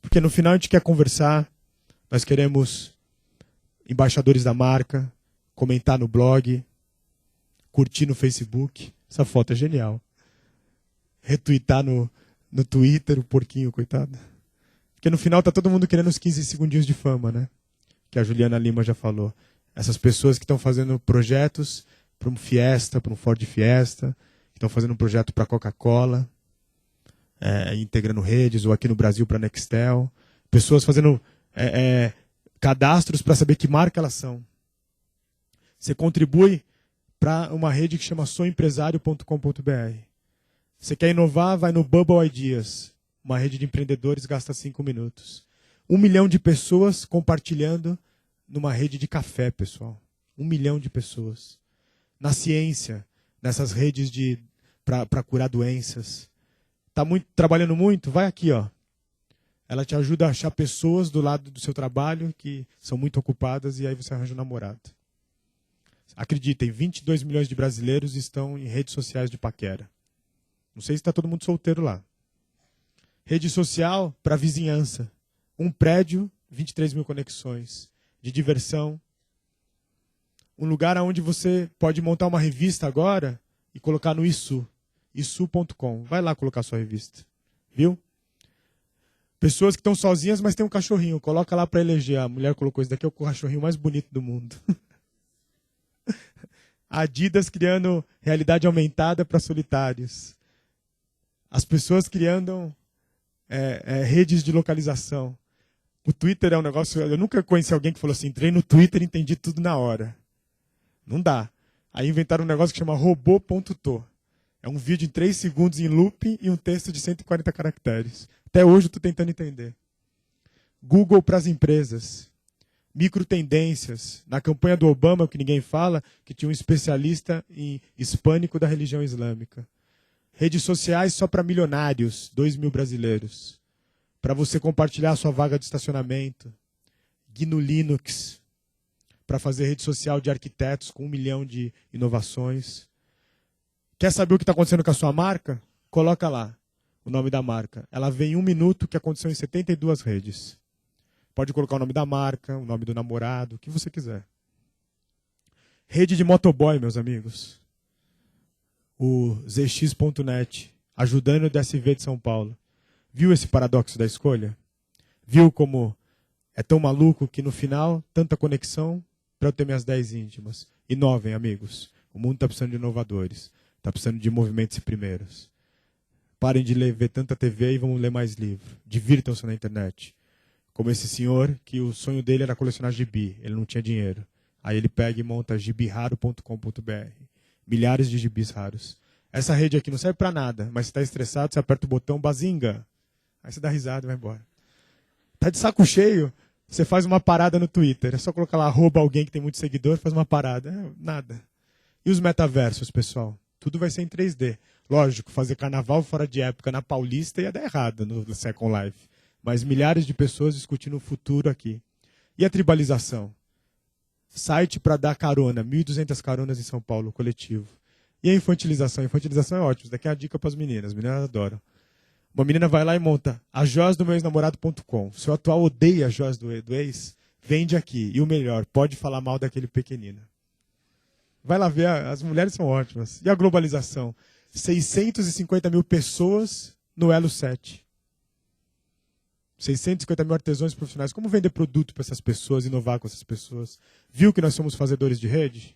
Porque no final a gente quer conversar. Nós queremos embaixadores da marca, comentar no blog, curtir no Facebook. Essa foto é genial. Retweetar no Twitter, o porquinho, coitado. Porque no final tá todo mundo querendo os 15 segundinhos de fama, né? Que a Juliana Lima já falou. Essas pessoas que estão fazendo projetos para um Fiesta, para um Ford Fiesta, que estão fazendo um projeto para a Coca-Cola, integrando redes, ou aqui no Brasil para a Nextel. Pessoas fazendo cadastros para saber que marca elas são. Você contribui para uma rede que chama souempresario.com.br. Você quer inovar, vai no Bubble Ideas. Uma rede de empreendedores gasta 5 minutos. 1 milhão de pessoas compartilhando numa rede de café, pessoal. 1 milhão de pessoas. Na ciência, nessas redes para curar doenças. Está trabalhando muito? Vai aqui, ó. Ela te ajuda a achar pessoas do lado do seu trabalho que são muito ocupadas e aí você arranja um namorado. Acreditem, 22 milhões de brasileiros estão em redes sociais de paquera. Não sei se está todo mundo solteiro lá. Rede social para vizinhança. Um prédio, 23 mil conexões. De diversão. Um lugar onde você pode montar uma revista agora e colocar no Issu. Issu.com. Vai lá colocar sua revista. Viu? Pessoas que estão sozinhas, mas tem um cachorrinho. Coloca lá para eleger. A mulher colocou esse daqui, é o cachorrinho mais bonito do mundo. Adidas criando realidade aumentada para solitários. As pessoas criando redes de localização. O Twitter é um negócio... Eu nunca conheci alguém que falou assim, entrei no Twitter e entendi tudo na hora. Não dá. Aí inventaram um negócio que chama robô.to. É um vídeo em 3 segundos em loop e um texto de 140 caracteres. Até hoje eu estou tentando entender. Google para as empresas. Microtendências. Na campanha do Obama, que ninguém fala, que tinha um especialista em hispânico da religião islâmica. Redes sociais só para milionários, 2.000 brasileiros. Para você compartilhar a sua vaga de estacionamento. GNU Linux. Para fazer rede social de arquitetos com 1 milhão de inovações. Quer saber o que está acontecendo com a sua marca? Coloca lá o nome da marca. Ela vem em 1 minuto, que aconteceu em 72 redes. Pode colocar o nome da marca, o nome do namorado, o que você quiser. Rede de motoboy, meus amigos. O ZX.net, ajudando o DSV de São Paulo. Viu esse paradoxo da escolha? Viu como É tão maluco que no final, tanta conexão para eu ter minhas 10 íntimas. Inovem, amigos. O mundo está precisando de inovadores. Está precisando de movimentos primeiros. Parem de ver tanta TV e vamos ler mais livro. Divirtam-se na internet. Como esse senhor, que o sonho dele era colecionar gibi. Ele não tinha dinheiro. Aí ele pega e monta gibiraro.com.br. Milhares de gibis raros. Essa rede aqui não serve para nada, mas se está estressado, você aperta o botão, bazinga. Aí você dá risada e vai embora. Tá de saco cheio, você faz uma parada no Twitter. É só colocar lá, @alguém que tem muito seguidor, faz uma parada. Nada. E os metaversos, pessoal? Tudo vai ser em 3D. Lógico, fazer carnaval fora de época na Paulista ia dar errado no Second Life. Mas milhares de pessoas discutindo o futuro aqui. E a tribalização? Site para dar carona, 1.200 caronas em São Paulo, coletivo. E a infantilização? A infantilização é ótima. Isso daqui é a dica para as meninas adoram. Uma menina vai lá e monta a joias do meu ex-namorado.com. Se o atual odeia as joias do ex, vende aqui. E o melhor, pode falar mal daquele pequenino. Vai lá ver, as mulheres são ótimas. E a globalização? 650 mil pessoas no Elo 7. 650 mil artesãos profissionais. Como vender produto para essas pessoas, inovar com essas pessoas? Viu que nós somos fazedores de rede?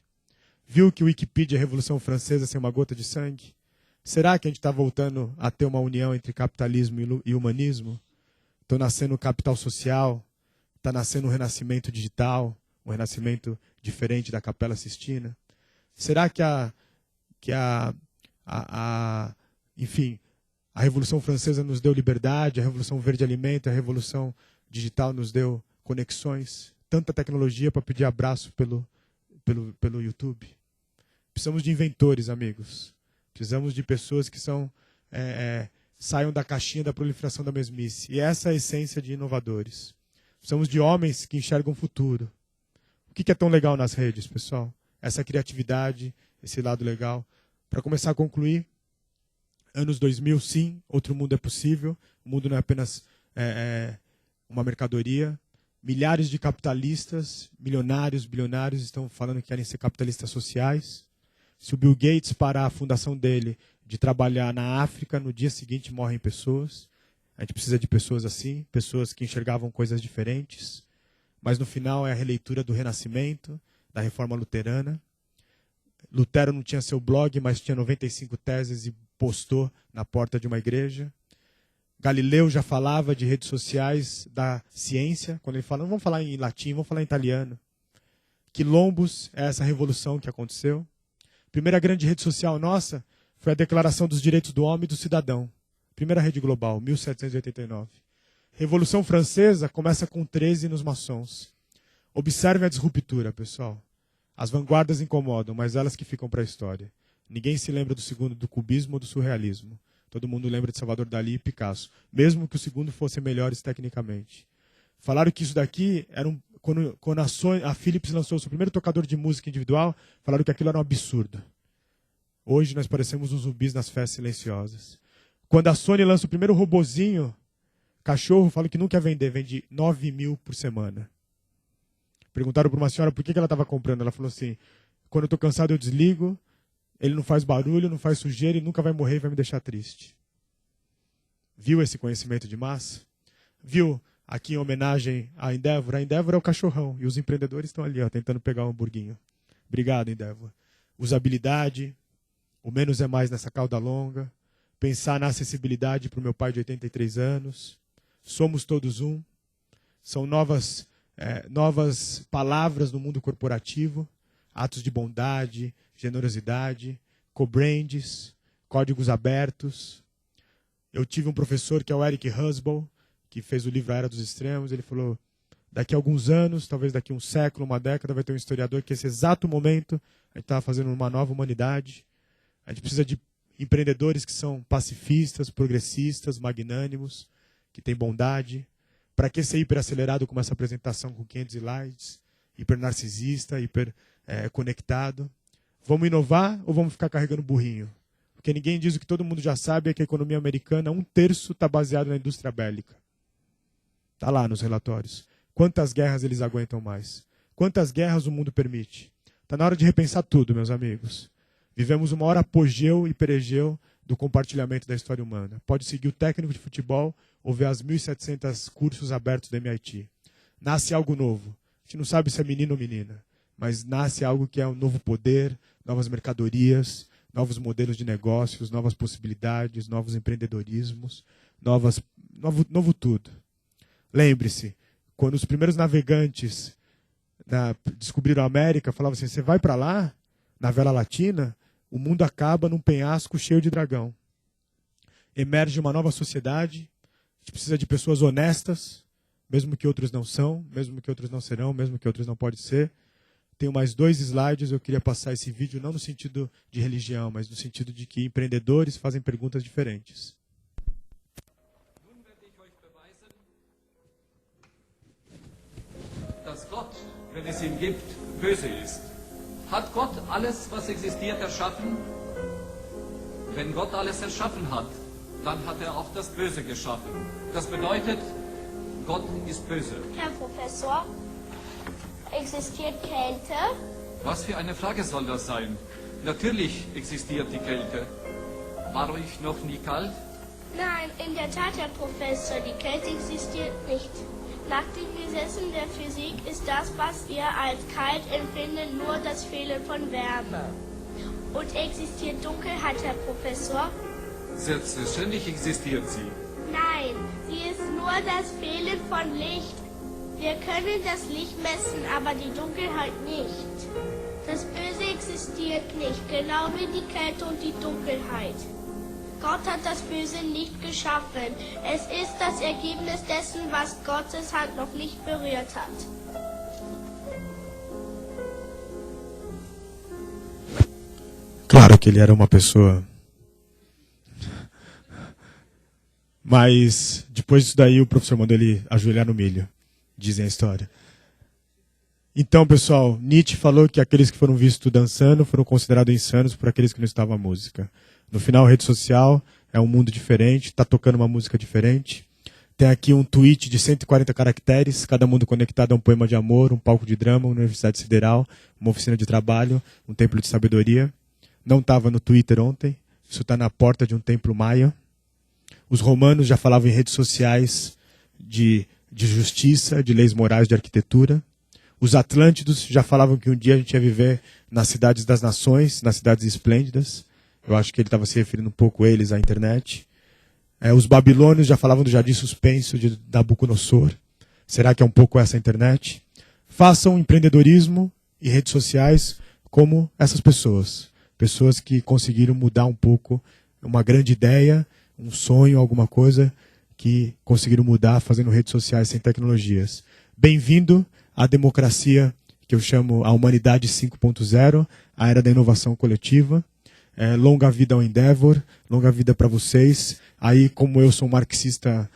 Viu que o Wikipedia é a Revolução Francesa sem uma gota de sangue? Será que a gente está voltando a ter uma união entre capitalismo e humanismo? Está nascendo o capital social? Está nascendo um renascimento digital? Um renascimento diferente da Capela Sistina? Será que enfim, a Revolução Francesa nos deu liberdade, a Revolução Verde Alimento, a Revolução Digital nos deu conexões? Tanta tecnologia para pedir abraço pelo YouTube? Precisamos de inventores, amigos. Precisamos de pessoas que saiam da caixinha da proliferação da mesmice. E essa é a essência de inovadores. Precisamos de homens que enxergam o futuro. O que é tão legal nas redes, pessoal? Essa criatividade, esse lado legal. Para começar a concluir, anos 2000, sim, outro mundo é possível. O mundo não é apenas uma mercadoria. Milhares de capitalistas, milionários, bilionários, estão falando que querem ser capitalistas sociais. Se o Bill Gates parar a fundação dele de trabalhar na África, no dia seguinte morrem pessoas. A gente precisa de pessoas assim, pessoas que enxergavam coisas diferentes. Mas no final é a releitura do Renascimento, da Reforma Luterana. Lutero não tinha seu blog, mas tinha 95 teses e postou na porta de uma igreja. Galileu já falava de redes sociais da ciência, quando ele fala, não vamos falar em latim, vamos falar em italiano. Quilombos é essa revolução que aconteceu. Primeira grande rede social nossa foi a Declaração dos Direitos do Homem e do Cidadão. Primeira rede global, 1789. Revolução Francesa começa com 13 nos maçons. Observem a disruptura, pessoal. As vanguardas incomodam, mas elas que ficam para a história. Ninguém se lembra do segundo do cubismo ou do surrealismo. Todo mundo lembra de Salvador Dalí e Picasso, mesmo que o segundo fosse melhores tecnicamente. Falaram que isso daqui era quando a Philips lançou o seu primeiro tocador de música individual, falaram que aquilo era um absurdo. Hoje nós parecemos uns zumbis nas festas silenciosas. Quando a Sony lança o primeiro robozinho, cachorro, fala que nunca ia vender, vende 9 mil por semana. Perguntaram para uma senhora por que ela estava comprando. Ela falou assim, quando eu estou cansado eu desligo, ele não faz barulho, não faz sujeira e nunca vai morrer e vai me deixar triste. Viu esse conhecimento de massa? Viu aqui em homenagem à Endeavor? A Endeavor é o cachorrão e os empreendedores estão ali, ó, tentando pegar um hamburguinho. Obrigado, Endeavor. Usabilidade, o menos é mais nessa cauda longa. Pensar na acessibilidade para o meu pai de 83 anos. Somos todos um. São novas palavras no mundo corporativo. Atos de bondade, generosidade, co-brands, códigos abertos. Eu tive um professor que é o Eric Husband, que fez o livro A Era dos Extremos. Ele falou, daqui a alguns anos, talvez daqui a um século, uma década, vai ter um historiador que esse exato momento a gente estava fazendo uma nova humanidade. A gente precisa de empreendedores que são pacifistas, progressistas, magnânimos, que têm bondade. Para que ser hiperacelerado como essa apresentação com 500 slides? Hiper-narcisista, hiper-conectado. Vamos inovar ou vamos ficar carregando burrinho? Porque ninguém diz o que todo mundo já sabe, é que a economia americana, 1/3 está baseado na indústria bélica. Está lá nos relatórios. Quantas guerras eles aguentam mais? Quantas guerras o mundo permite? Está na hora de repensar tudo, meus amigos. Vivemos uma hora apogeu e perigeu do compartilhamento da história humana. Pode seguir o técnico de futebol ou ver as 1.700 cursos abertos do MIT. nasce algo novo. A gente não sabe se é menino ou menina, mas nasce algo que é um novo poder, novas mercadorias, novos modelos de negócios, novas possibilidades, novos empreendedorismos, novo tudo. Lembre-se, quando os primeiros navegantes descobriram a América, falavam assim, você vai para lá, na Vela Latina, o mundo acaba num penhasco cheio de dragão. Emerge uma nova sociedade, a gente precisa de pessoas honestas, mesmo que outros não são, mesmo que outros não serão, mesmo que outros não podem ser. Tenho mais 2 slides, eu queria passar esse vídeo não no sentido de religião, mas no sentido de que empreendedores fazem perguntas diferentes. Dass Gott, wenn es ihn gibt, böse ist. Hat Gott alles, was existiert, erschaffen? Wenn Gott alles erschaffen hat, dann hat er auch das Böse geschaffen. Das bedeutet, Gott ist böse. Herr Professor, existiert Kälte? Was für eine Frage soll das sein? Natürlich existiert die Kälte. War euch noch nie kalt? Nein, in der Tat, Herr Professor, die Kälte existiert nicht. Nach den Gesetzen der Physik ist das, was wir als kalt empfinden, nur das Fehlen von Wärme. Und existiert Dunkelheit, Herr Professor? Selbstverständlich existiert sie. Nein, sie ist nur das Fehlen von Licht. Wir können das Licht messen, aber die Dunkelheit nicht. Das Böse existiert nicht, genau wie die Kälte und die Dunkelheit. Gott hat das Böse nicht geschaffen. Es ist das Ergebnis dessen, was Gottes Hand noch nicht berührt hat. Claro que ele era uma pessoa. Mas depois disso daí o professor mandou ele ajoelhar no milho, dizem a história. Então, pessoal, Nietzsche falou que aqueles que foram vistos dançando foram considerados insanos por aqueles que não estavam à música. No final, a rede social é um mundo diferente, está tocando uma música diferente. Tem aqui um tweet de 140 caracteres, cada mundo conectado a um poema de amor, um palco de drama, uma universidade sideral, uma oficina de trabalho, um templo de sabedoria. Não estava no Twitter ontem, isso está na porta de um templo maia. Os romanos já falavam em redes sociais de justiça, de leis morais, de arquitetura. Os atlântidos já falavam que um dia a gente ia viver nas cidades das nações, nas cidades esplêndidas. Eu acho que ele estava se referindo um pouco eles à internet. Os babilônios já falavam do jardim suspenso de Nabucodonosor. Será que é um pouco essa internet? Façam empreendedorismo e redes sociais como essas pessoas. Pessoas que conseguiram mudar um pouco uma grande ideia, um sonho, alguma coisa que conseguiram mudar fazendo redes sociais sem tecnologias. Bem-vindo à democracia que eu chamo a humanidade 5.0, a era da inovação coletiva. Longa vida ao Endeavor, longa vida para vocês. Aí, como eu sou um marxista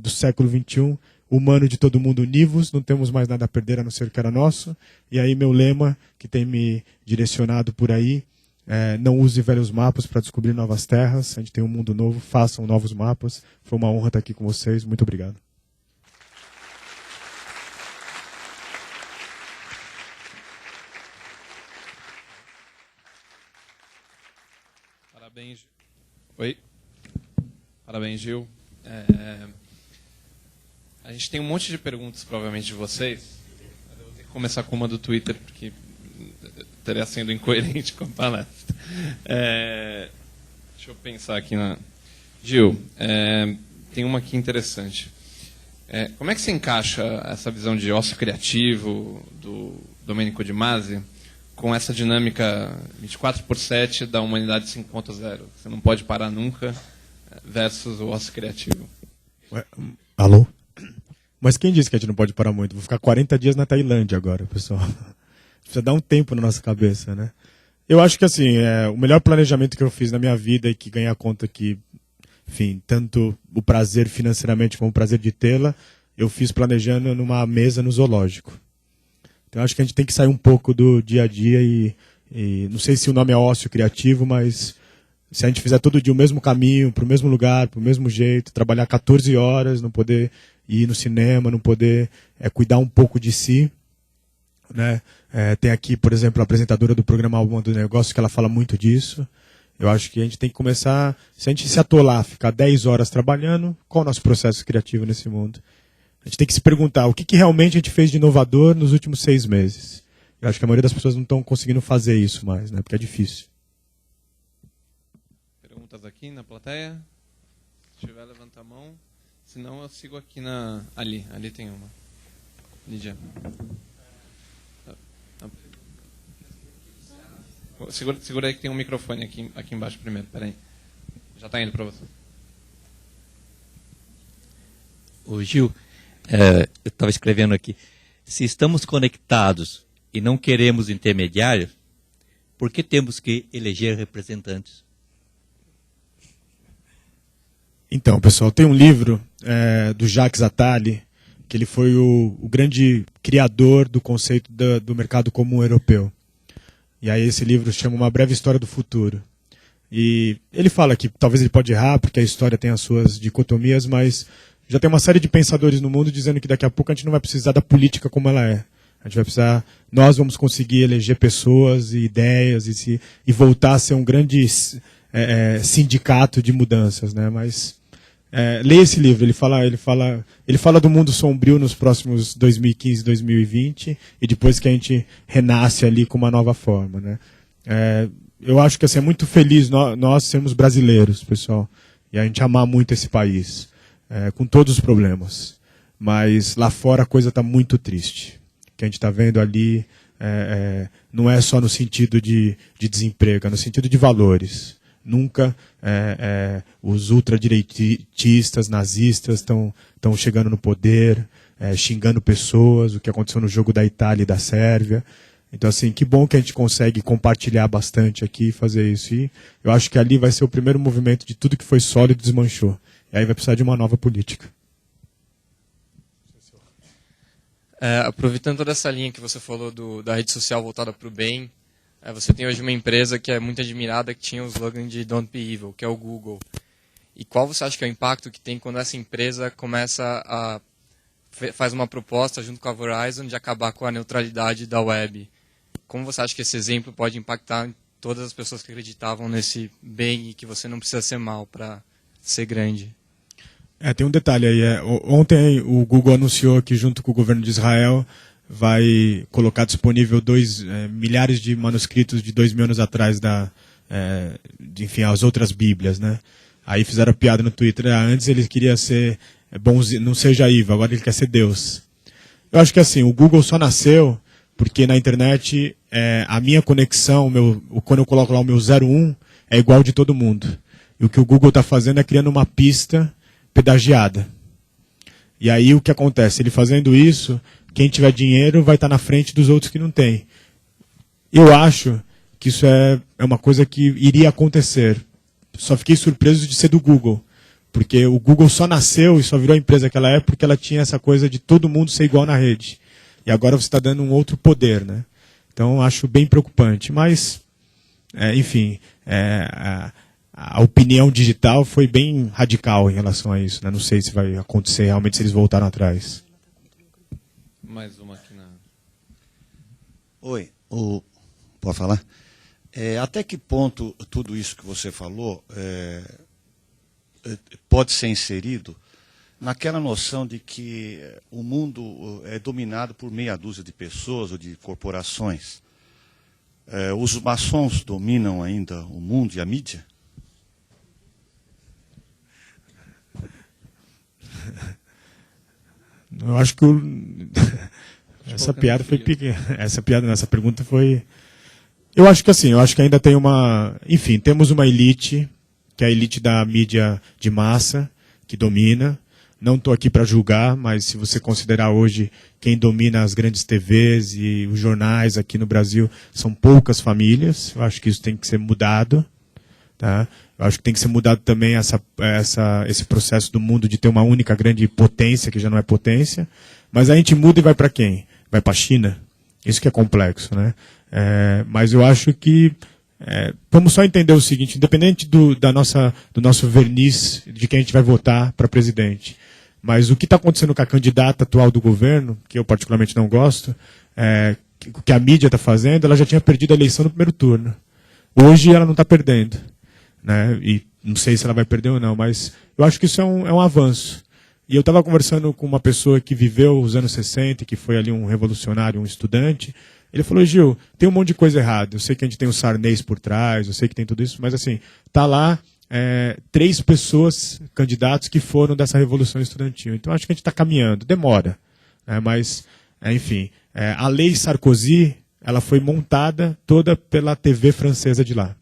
do século XXI, humano de todo mundo univos, não temos mais nada a perder a não ser o que era nosso. E aí meu lema, que tem me direcionado por aí, não use velhos mapas para descobrir novas terras. A gente tem um mundo novo, façam novos mapas. Foi uma honra estar aqui com vocês. Muito obrigado. Parabéns. Oi. Parabéns, Gil. A gente tem um monte de perguntas, provavelmente, de vocês. Eu vou ter que começar com uma do Twitter, porque estaria sendo incoerente com a palestra. Deixa eu pensar aqui na... Gil, tem uma aqui interessante. Como é que se encaixa essa visão de ócio criativo do Domenico De Masi com essa dinâmica 24/7 da humanidade 5.0? Você não pode parar nunca, versus o ócio criativo. Alô? Mas quem disse que a gente não pode parar muito? Vou ficar 40 dias na Tailândia agora, pessoal. Precisa dar um tempo na nossa cabeça, né? Eu acho que assim, o melhor planejamento que eu fiz na minha vida e que ganhei a conta que, enfim, tanto o prazer financeiramente como o prazer de tê-la, eu fiz planejando numa mesa no zoológico. Então acho que a gente tem que sair um pouco do dia a dia e não sei se o nome é ócio criativo, mas se a gente fizer todo dia o mesmo caminho, para o mesmo lugar, para o mesmo jeito, trabalhar 14 horas, não poder ir no cinema, não poder cuidar um pouco de si, né? Tem aqui, por exemplo, a apresentadora do programa Alma do Negócio, que ela fala muito disso. Eu acho que a gente tem que começar, se a gente se atolar, ficar 10 horas trabalhando, qual é o nosso processo criativo nesse mundo? A gente tem que se perguntar o que realmente a gente fez de inovador nos últimos 6 meses. Eu acho que a maioria das pessoas não estão conseguindo fazer isso mais, né? Porque é difícil. Perguntas aqui na plateia? Se tiver, levanta a mão. Se não, eu sigo aqui ali. Ali tem uma. Lídia. Segura aí que tem um microfone aqui embaixo primeiro. Peraí. Já está indo para você. Ô Gil, eu estava escrevendo aqui. Se estamos conectados e não queremos intermediários, por que temos que eleger representantes? Então, pessoal, tem um livro do Jacques Attali, que ele foi o grande criador do conceito do mercado comum europeu. E aí esse livro chama Uma Breve História do Futuro. E ele fala que talvez ele pode errar, porque a história tem as suas dicotomias, mas já tem uma série de pensadores no mundo dizendo que daqui a pouco a gente não vai precisar da política como ela é. A gente vai precisar, nós vamos conseguir eleger pessoas e ideias e voltar a ser um grande sindicato de mudanças, né? Mas leia esse livro, ele fala do mundo sombrio nos próximos 2015, 2020 e depois que a gente renasce ali com uma nova forma, né? Eu acho que assim, é muito feliz nós sermos brasileiros, pessoal, e a gente amar muito esse país, com todos os problemas. Mas lá fora a coisa está muito triste. O que a gente está vendo ali não é só no sentido de desemprego, é no sentido de valores. Nunca os ultradireitistas, nazistas estão chegando no poder, xingando pessoas, o que aconteceu no jogo da Itália e da Sérvia. Então, assim, que bom que a gente consegue compartilhar bastante aqui e fazer isso. E eu acho que ali vai ser o primeiro movimento de tudo que foi sólido desmanchou. E aí vai precisar de uma nova política. Aproveitando toda essa linha que você falou da rede social voltada para o bem, você tem hoje uma empresa que é muito admirada, que tinha o slogan de Don't Be Evil, que é o Google. E qual você acha que é o impacto que tem quando essa empresa faz uma proposta junto com a Verizon de acabar com a neutralidade da web? Como você acha que esse exemplo pode impactar em todas as pessoas que acreditavam nesse bem e que você não precisa ser mal para ser grande? Tem um detalhe aí. Ontem o Google anunciou que junto com o governo de Israel vai colocar disponível milhares de manuscritos de 2000 anos atrás enfim, as outras Bíblias, né? Aí fizeram a piada no Twitter. Antes ele queria ser não seja Ivo, agora ele quer ser Deus. Eu acho que assim, o Google só nasceu porque na internet a minha conexão, quando eu coloco lá o meu 01, é igual de todo mundo. E o que o Google está fazendo é criando uma pista pedagiada. E aí o que acontece? Ele fazendo isso, quem tiver dinheiro vai estar na frente dos outros que não têm. Eu acho que isso é uma coisa que iria acontecer. Só fiquei surpreso de ser do Google. Porque o Google só nasceu e só virou a empresa que ela é porque ela tinha essa coisa de todo mundo ser igual na rede. E agora você está dando um outro poder, né? Então acho bem preocupante. Mas, enfim, a opinião digital foi bem radical em relação a isso, né? Não sei se vai acontecer realmente se eles voltaram atrás. Mais uma aqui na... Oi, pode falar? Até que ponto tudo isso que você falou pode ser inserido naquela noção de que o mundo é dominado por meia dúzia de pessoas ou de corporações? Os maçons dominam ainda o mundo e a mídia? Eu acho que essa piada foi pequena. Essa pergunta foi... Eu acho que assim, ainda tem enfim, temos uma elite, que é a elite da mídia de massa, que domina. Não estou aqui para julgar, mas se você considerar hoje quem domina as grandes TVs e os jornais aqui no Brasil, são poucas famílias. Eu acho que isso tem que ser mudado. Tá? Eu acho que tem que ser mudado também esse processo do mundo de ter uma única grande potência, que já não é potência. Mas a gente muda e vai para quem? Vai para a China? Isso que é complexo, né? Mas eu acho que vamos só entender o seguinte, independente do nosso verniz de quem a gente vai votar para presidente, mas o que está acontecendo com a candidata atual do governo, que eu particularmente não gosto, o que a mídia está fazendo, ela já tinha perdido a eleição no primeiro turno. Hoje ela não está perdendo, né? E não sei se ela vai perder ou não, mas eu acho que isso é um avanço. E eu estava conversando com uma pessoa que viveu os anos 60, que foi ali um revolucionário, um estudante. Ele falou, Gil, tem um monte de coisa errada. Eu sei que a gente tem o Sarney por trás, eu sei que tem tudo isso, mas assim, tá lá 3 pessoas, candidatos, que foram dessa revolução estudantil. Então acho que a gente está caminhando, demora. Mas, enfim, a lei Sarkozy, ela foi montada toda pela TV francesa de lá.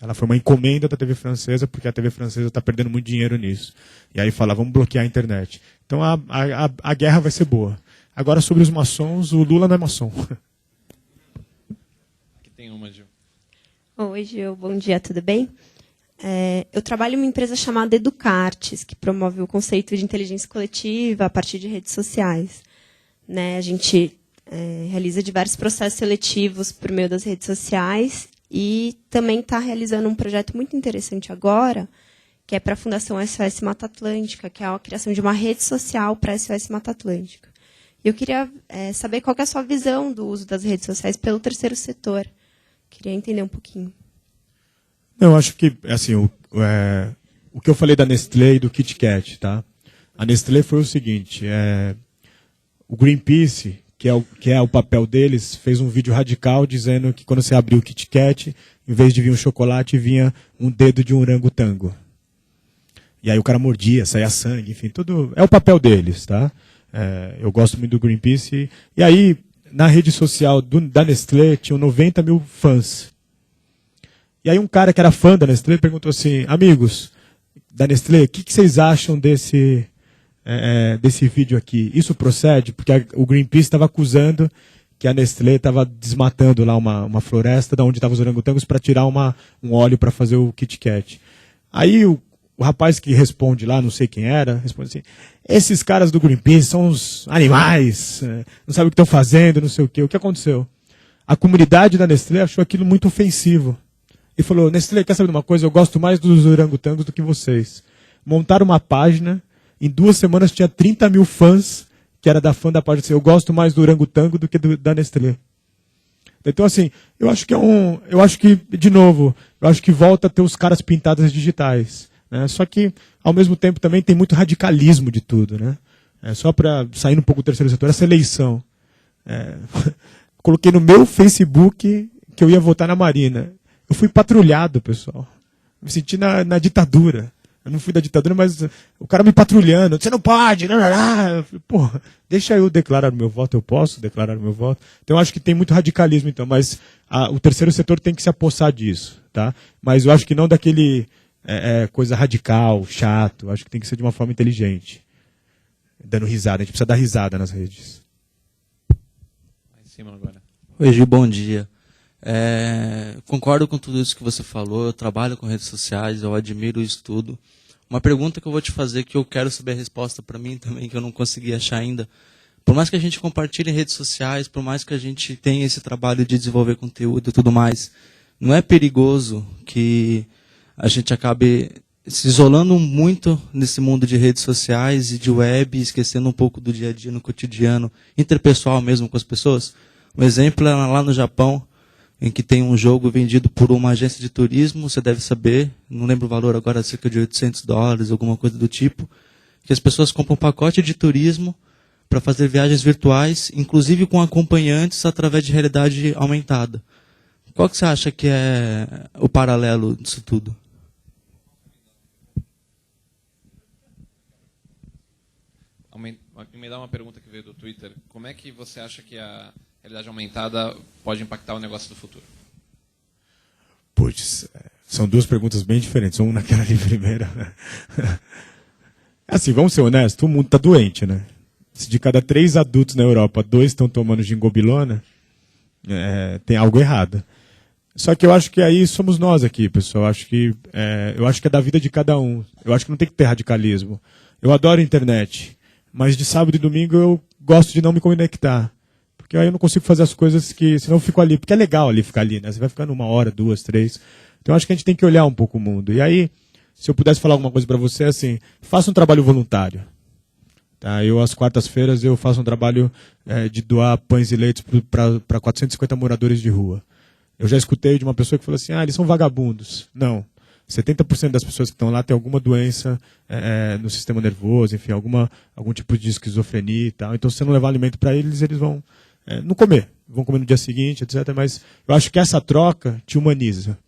Ela foi uma encomenda da TV francesa, porque a TV francesa está perdendo muito dinheiro nisso. E aí fala, vamos bloquear a internet. Então a guerra vai ser boa. Agora, sobre os maçons, o Lula não é maçom. Aqui tem uma, Gil. Oi, Gil. Bom dia, tudo bem? Eu trabalho em uma empresa chamada Educartes, que promove o conceito de inteligência coletiva a partir de redes sociais. A gente realiza diversos processos seletivos por meio das redes sociais e também está realizando um projeto muito interessante agora, que é para a Fundação SOS Mata Atlântica, que é a criação de uma rede social para a SOS Mata Atlântica. E eu queria saber qual que é a sua visão do uso das redes sociais pelo terceiro setor. Queria entender um pouquinho. Eu acho que, assim, o que eu falei da Nestlé e do Kit Kat, tá? A Nestlé foi o seguinte, o Greenpeace, que é o papel deles, fez um vídeo radical dizendo que quando você abriu o Kit Kat, em vez de vir um chocolate, vinha um dedo de um orangotango. E aí o cara mordia, saía sangue, enfim, tudo é o papel deles, tá? Eu gosto muito do Greenpeace. E aí, na rede social da Nestlé, tinham 90 mil fãs. E aí um cara que era fã da Nestlé perguntou assim, amigos da Nestlé, o que vocês acham desse vídeo aqui? Isso procede? Porque o Greenpeace estava acusando que a Nestlé estava desmatando lá uma floresta de onde estavam os orangotangos para tirar um óleo para fazer o Kit Kat. Aí o rapaz que responde lá, não sei quem era, responde assim, esses caras do Greenpeace são uns animais, não sabem o que estão fazendo, não sei o quê. O que aconteceu? A comunidade da Nestlé achou aquilo muito ofensivo. E falou, Nestlé, quer saber de uma coisa? Eu gosto mais dos orangotangos do que vocês. Montaram uma página, em 2 semanas tinha 30 mil fãs, que era da fã da página, assim, eu gosto mais do orangotango do que da Nestlé. Então, assim, eu acho que, de novo, eu acho que volta a ter os caras pintados digitais. Né? Só que, ao mesmo tempo, também tem muito radicalismo de tudo. Né? Só para sair um pouco do terceiro setor, essa eleição. Coloquei no meu Facebook que eu ia votar na Marina. Eu fui patrulhado, pessoal. Me senti na ditadura. Eu não fui da ditadura, mas o cara me patrulhando. Você não pode. Eu falei, porra, deixa eu declarar o meu voto. Eu posso declarar o meu voto. Então, eu acho que tem muito radicalismo, então. Mas o terceiro setor tem que se apossar disso. Tá? Mas eu acho que não daquele coisa radical, chato. Eu acho que tem que ser de uma forma inteligente. Dando risada. A gente precisa dar risada nas redes. Em cima agora. Oi, Gil, bom dia. Concordo com tudo isso que você falou, eu trabalho com redes sociais, eu admiro isso tudo. Uma pergunta que eu vou te fazer, que eu quero saber a resposta para mim também, que eu não consegui achar ainda. Por mais que a gente compartilhe em redes sociais, por mais que a gente tenha esse trabalho de desenvolver conteúdo e tudo mais, não é perigoso que a gente acabe se isolando muito nesse mundo de redes sociais e de web, esquecendo um pouco do dia a dia, no cotidiano, interpessoal mesmo com as pessoas? Um exemplo é lá no Japão, em que tem um jogo vendido por uma agência de turismo, você deve saber, não lembro o valor agora, cerca de $800, alguma coisa do tipo, que as pessoas compram um pacote de turismo para fazer viagens virtuais, inclusive com acompanhantes através de realidade aumentada. Qual que você acha que é o paralelo disso tudo? Me dá uma pergunta que veio do Twitter. Como é que você acha que a realidade aumentada pode impactar o negócio do futuro? Putz, são 2 perguntas bem diferentes. Uma naquela ali primeira. Assim, vamos ser honestos, o mundo está doente, né? Se de cada 3 adultos na Europa, 2 estão tomando gingobilona, tem algo errado. Só que eu acho que aí somos nós aqui, pessoal. Eu acho que é da vida de cada um. Eu acho que não tem que ter radicalismo. Eu adoro a internet, mas de sábado e domingo eu gosto de não me conectar. Porque aí eu não consigo fazer as coisas que... Senão eu fico ali. Porque é legal ali ficar ali, né? Você vai ficando 1 hora, 2, 3. Então eu acho que a gente tem que olhar um pouco o mundo. E aí, se eu pudesse falar alguma coisa para você, assim, faça um trabalho voluntário. Tá? Eu, às quartas-feiras, eu faço um trabalho de doar pães e leites para 450 moradores de rua. Eu já escutei de uma pessoa que falou assim, eles são vagabundos. Não. 70% das pessoas que estão lá têm alguma doença no sistema nervoso, enfim, algum tipo de esquizofrenia e tal. Então, se você não levar alimento para eles, eles vão não comer. Vão comer no dia seguinte, etc. Mas eu acho que essa troca te humaniza.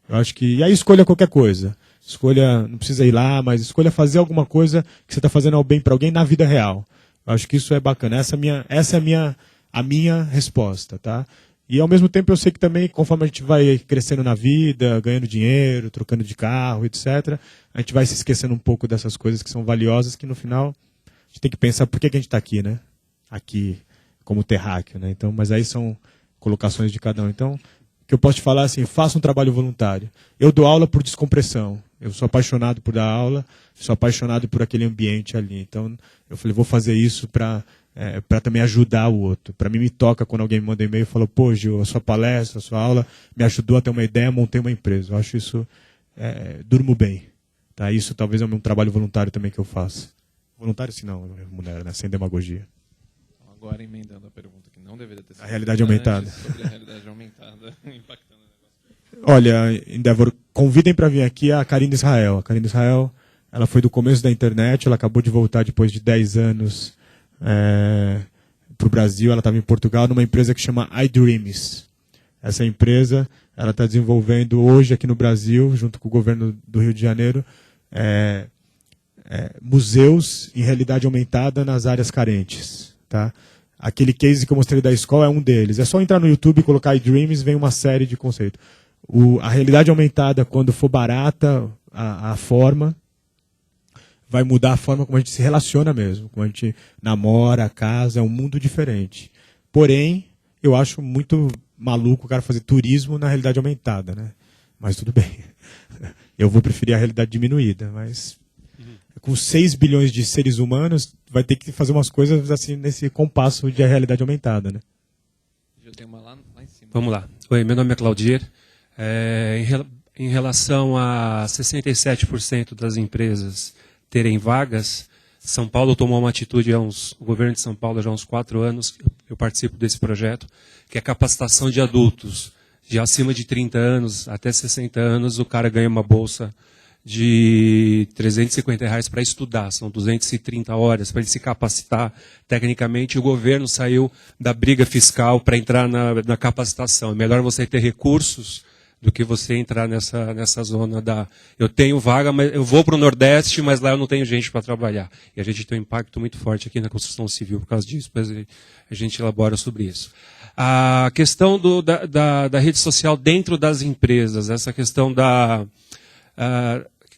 Eu acho que... E aí escolha qualquer coisa. Escolha, não precisa ir lá, mas escolha fazer alguma coisa que você está fazendo ao bem para alguém na vida real. Eu acho que isso é bacana. Essa é a minha resposta, tá? E ao mesmo tempo eu sei que também, conforme a gente vai crescendo na vida, ganhando dinheiro, trocando de carro, etc., a gente vai se esquecendo um pouco dessas coisas que são valiosas, que no final a gente tem que pensar por que a gente está aqui, né? Aqui como terráqueo, né? Então, mas aí são colocações de cada um. Então, o que eu posso te falar é assim, faça um trabalho voluntário. Eu dou aula por descompressão. Eu sou apaixonado por dar aula, sou apaixonado por aquele ambiente ali. Então, eu falei, vou fazer isso para também ajudar o outro. Para mim, me toca quando alguém me manda um e-mail e fala, pô, Gil, a sua palestra, a sua aula me ajudou a ter uma ideia, montei uma empresa. Eu acho isso, durmo bem. Tá? Isso talvez é um trabalho voluntário também que eu faço. Voluntário, sim, não, mulher, né? Sem demagogia. Agora, emendando a pergunta que não deveria ter sido. A realidade aumentada. Sobre a realidade aumentada, impactando o negócio. Olha, Endeavor, convidem para vir aqui a Karine Israel. A Karine Israel, ela foi do começo da internet, ela acabou de voltar depois de 10 anos para o Brasil. Ela estava em Portugal numa empresa que chama iDreams. Essa empresa ela está desenvolvendo hoje aqui no Brasil, junto com o governo do Rio de Janeiro, museus em realidade aumentada nas áreas carentes. Tá? Aquele case que eu mostrei da escola é um deles. É só entrar no YouTube e colocar iDreams, vem uma série de conceitos. A realidade aumentada, quando for barata a forma, vai mudar a forma como a gente se relaciona mesmo, como a gente namora, casa, é um mundo diferente. Porém, eu acho muito maluco o cara fazer turismo na realidade aumentada, né? Mas tudo bem. Eu vou preferir a realidade diminuída, mas com 6 bilhões de seres humanos, vai ter que fazer umas coisas assim nesse compasso de realidade aumentada, né? Eu tenho uma lá em cima. Vamos lá. Oi, meu nome é Claudir. Em relação a 67% das empresas terem vagas, São Paulo tomou uma atitude, o governo de São Paulo já há uns 4 anos, eu participo desse projeto, que é a capacitação de adultos. De acima de 30 anos até 60 anos, o cara ganha uma bolsa de R$350 para estudar, são 230 horas para ele se capacitar tecnicamente. O governo saiu da briga fiscal para entrar na capacitação. É melhor você ter recursos do que você entrar nessa zona da... Eu tenho vaga, mas eu vou para o Nordeste, mas lá eu não tenho gente para trabalhar. E a gente tem um impacto muito forte aqui na construção civil por causa disso, mas a gente elabora sobre isso. A questão da rede social dentro das empresas, essa questão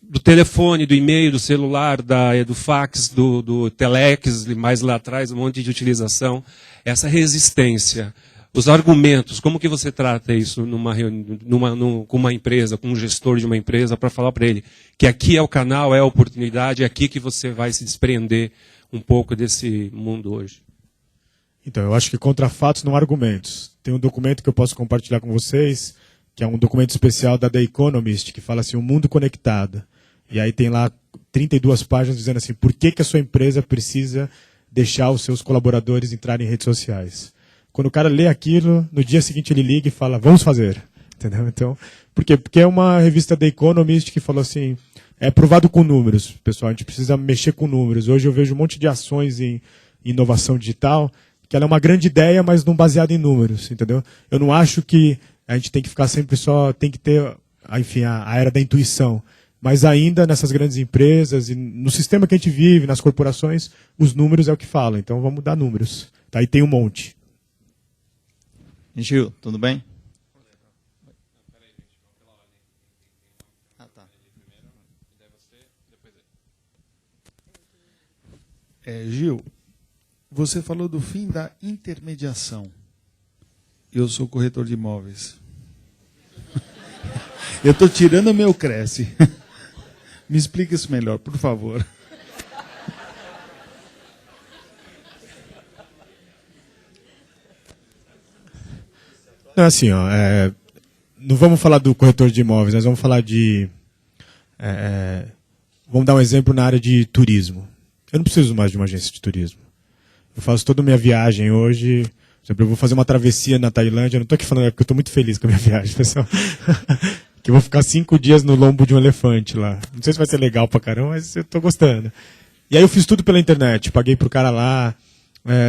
do telefone, do e-mail, do celular, do fax, do telex, mais lá atrás, um monte de utilização, essa resistência, os argumentos, como que você trata isso com uma empresa, com um gestor de uma empresa, para falar para ele que aqui é o canal, é a oportunidade, é aqui que você vai se desprender um pouco desse mundo hoje? Então, eu acho que contra fatos não há argumentos. Tem um documento que eu posso compartilhar com vocês, que é um documento especial da The Economist, que fala assim, o mundo conectado. E aí tem lá 32 páginas dizendo assim, por que a sua empresa precisa deixar os seus colaboradores entrarem em redes sociais. Quando o cara lê aquilo, no dia seguinte ele liga e fala, vamos fazer. Entendeu? Então, por quê? Porque é uma revista The Economist que falou assim, é provado com números, pessoal, a gente precisa mexer com números. Hoje eu vejo um monte de ações em inovação digital, que ela é uma grande ideia, mas não baseada em números, entendeu? Eu não acho que a gente tem que ficar sempre tem que ter, enfim, a era da intuição. Mas ainda nessas grandes empresas, e no sistema que a gente vive, nas corporações, os números é o que falam. Então vamos dar números. Tá? E tem um monte. Gil, tudo bem? Gil, você falou do fim da intermediação. Eu sou corretor de imóveis. Eu estou tirando o meu Cresce. Me explica isso melhor, por favor. Não, assim, não vamos falar do corretor de imóveis, nós vamos falar vamos dar um exemplo na área de turismo. Eu não preciso mais de uma agência de turismo. Eu faço toda a minha viagem hoje. Por exemplo, eu vou fazer uma travessia na Tailândia. Eu não estou aqui falando porque eu estou muito feliz com a minha viagem, pessoal. que eu vou ficar 5 dias no lombo de um elefante lá. Não sei se vai ser legal pra caramba, mas eu tô gostando. E aí eu fiz tudo pela internet, paguei pro cara lá.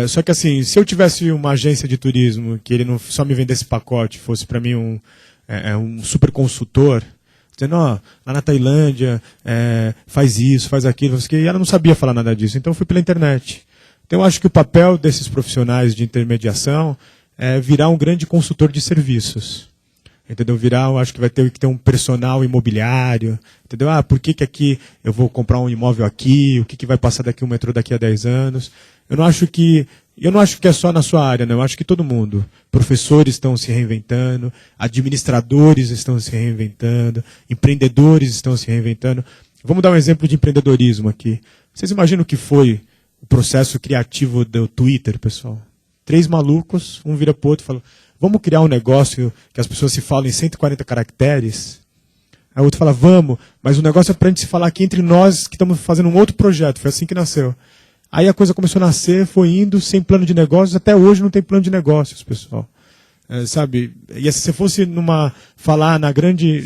Só que assim, se eu tivesse uma agência de turismo, que ele não só me vendesse pacote, fosse para mim um super consultor, dizendo, ó, lá na Tailândia, faz isso, faz aquilo, e ela não sabia falar nada disso, então eu fui pela internet. Então eu acho que o papel desses profissionais de intermediação é virar um grande consultor de serviços. Entendeu? Eu acho que vai ter que ter um personal imobiliário, entendeu? Por que aqui eu vou comprar um imóvel aqui, o que vai passar daqui um metrô daqui a 10 anos. Eu não acho que é só na sua área, né? Eu acho que todo mundo. Professores estão se reinventando, administradores estão se reinventando, empreendedores estão se reinventando. Vamos dar um exemplo de empreendedorismo aqui. Vocês imaginam o que foi o processo criativo do Twitter, pessoal? 3 malucos, um vira pro outro e fala, vamos criar um negócio que as pessoas se falam em 140 caracteres? Aí o outro fala, vamos, mas o negócio é para a gente se falar aqui entre nós que estamos fazendo um outro projeto. Foi assim que nasceu. Aí a coisa começou a nascer, foi indo, sem plano de negócios. Até hoje não tem plano de negócios, pessoal. Sabe? E se você fosse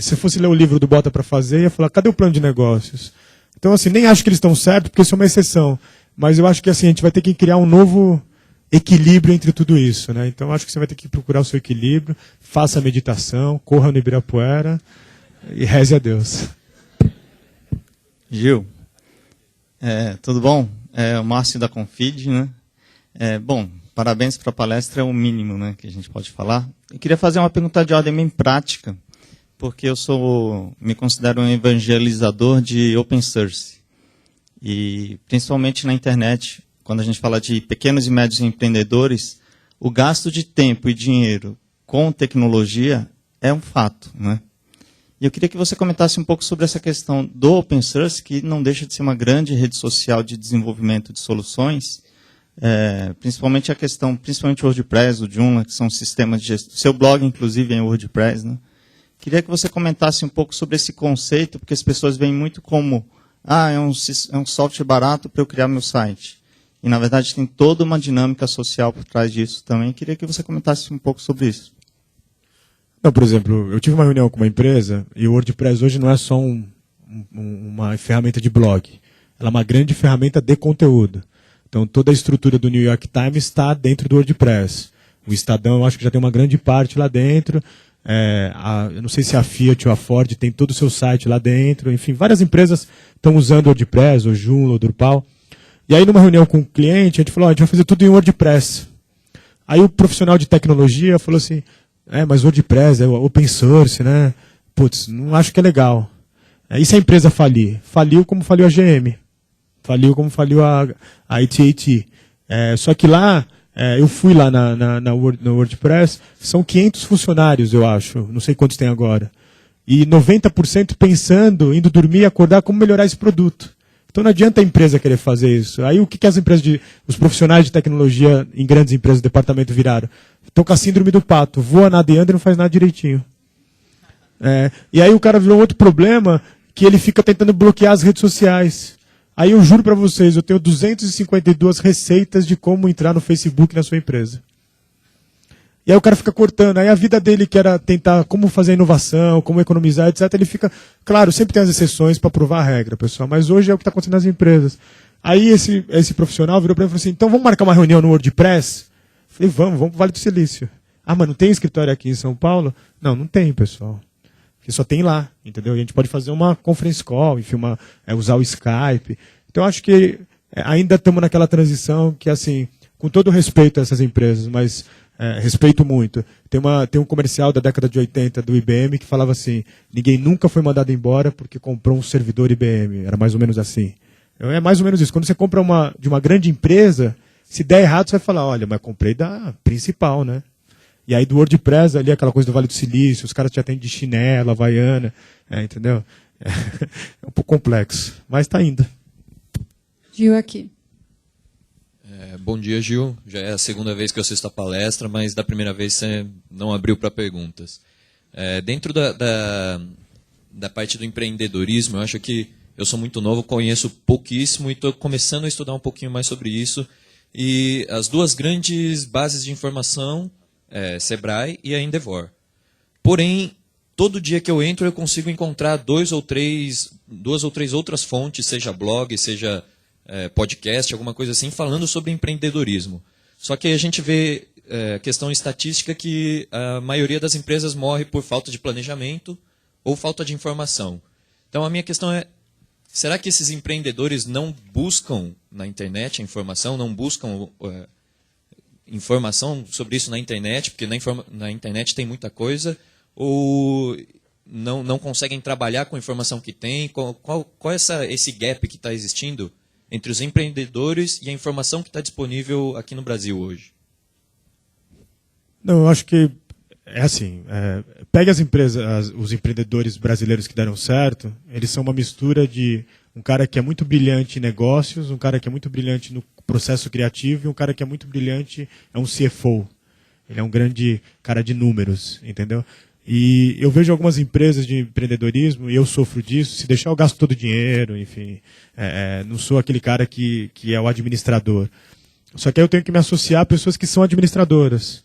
se fosse ler o livro do Bota para Fazer, ia falar, cadê o plano de negócios? Então, assim, nem acho que eles estão certos, porque isso é uma exceção. Mas eu acho que assim, a gente vai ter que criar um novo equilíbrio entre tudo isso, né? Então acho que você vai ter que procurar o seu equilíbrio, faça a meditação, corra no Ibirapuera e reze a Deus. Gil, tudo bom? O Márcio da Confid, né? Bom, parabéns para a palestra, é o mínimo, né, que a gente pode falar. Eu queria fazer uma pergunta de ordem bem prática, porque eu me considero um evangelizador de open source. E principalmente na internet, quando a gente fala de pequenos e médios empreendedores, o gasto de tempo e dinheiro com tecnologia é um fato, né? E eu queria que você comentasse um pouco sobre essa questão do open source, que não deixa de ser uma grande rede social de desenvolvimento de soluções, principalmente o WordPress, o Joomla, que são sistemas de gestão. Seu blog, inclusive, é em WordPress, né? Queria que você comentasse um pouco sobre esse conceito, porque as pessoas veem muito como é um software barato para eu criar meu site. E, na verdade, tem toda uma dinâmica social por trás disso também. Queria que você comentasse um pouco sobre isso. Não, por exemplo, eu tive uma reunião com uma empresa e o WordPress hoje não é só uma ferramenta de blog. Ela é uma grande ferramenta de conteúdo. Então, toda a estrutura do New York Times está dentro do WordPress. O Estadão, eu acho que já tem uma grande parte lá dentro. Eu não sei se a Fiat ou a Ford tem todo o seu site lá dentro. Enfim, várias empresas estão usando o WordPress, o Joomla, o Drupal. E aí, numa reunião com o cliente, a gente falou, a gente vai fazer tudo em WordPress. Aí o profissional de tecnologia falou assim, mas WordPress é open source, né? Putz, não acho que é legal. E se a empresa falir? Faliu como faliu a GM. Faliu como faliu a AT&T. Só que lá, eu fui lá no WordPress, são 500 funcionários, eu acho. Não sei quantos tem agora. E 90% pensando, indo dormir e acordar, como melhorar esse produto. Então não adianta a empresa querer fazer isso. Aí o que as empresas os profissionais de tecnologia em grandes empresas do departamento viraram? Estão com a síndrome do pato. Voa, nada e anda e não faz nada direitinho. E aí o cara virou outro problema, que ele fica tentando bloquear as redes sociais. Aí eu juro para vocês, eu tenho 252 receitas de como entrar no Facebook na sua empresa. E aí o cara fica cortando. Aí a vida dele, que era tentar como fazer inovação, como economizar, etc., ele fica... Claro, sempre tem as exceções para provar a regra, pessoal, mas hoje é o que está acontecendo nas empresas. Aí esse profissional virou para mim e falou assim, então vamos marcar uma reunião no WordPress? Eu falei, vamos pro Vale do Silício. Mas não tem escritório aqui em São Paulo? Não tem, pessoal. Porque só tem lá, entendeu? E a gente pode fazer uma conference call, enfim, usar o Skype. Então, acho que ainda estamos naquela transição que, assim, com todo respeito a essas empresas, mas respeito muito. Tem um comercial da década de 80 do IBM que falava assim, ninguém nunca foi mandado embora porque comprou um servidor IBM. Era mais ou menos assim. É mais ou menos isso. Quando você compra de uma grande empresa, se der errado, você vai falar, olha, mas comprei da principal, né? E aí do WordPress ali, aquela coisa do Vale do Silício, os caras te atendem de chinelo, havaiana, entendeu? É um pouco complexo, mas está indo. Gil aqui. Bom dia, Gil. Já é a segunda vez que eu assisto a palestra, mas da primeira vez você não abriu para perguntas. Dentro da parte do empreendedorismo, eu acho que eu sou muito novo, conheço pouquíssimo e estou começando a estudar um pouquinho mais sobre isso. E as duas grandes bases de informação, Sebrae e a Endeavor. Porém, todo dia que eu entro eu consigo encontrar duas ou três outras fontes, seja blog, seja podcast, alguma coisa assim, falando sobre empreendedorismo. Só que a gente vê questão estatística que a maioria das empresas morre por falta de planejamento ou falta de informação. Então a minha questão é, será que esses empreendedores não buscam na internet a informação, não buscam informação sobre isso na internet, porque na internet tem muita coisa, ou não conseguem trabalhar com a informação que tem? Qual é esse gap que está existindo entre os empreendedores e a informação que está disponível aqui no Brasil hoje? Não, eu acho que é assim, pega as empresas, os empreendedores brasileiros que deram certo, eles são uma mistura de um cara que é muito brilhante em negócios, um cara que é muito brilhante no processo criativo e um cara que é muito brilhante, é um CFO. Ele é um grande cara de números, entendeu? E eu vejo algumas empresas de empreendedorismo, e eu sofro disso, se deixar eu gasto todo o dinheiro, enfim, não sou aquele cara que é o administrador. Só que aí eu tenho que me associar a pessoas que são administradoras.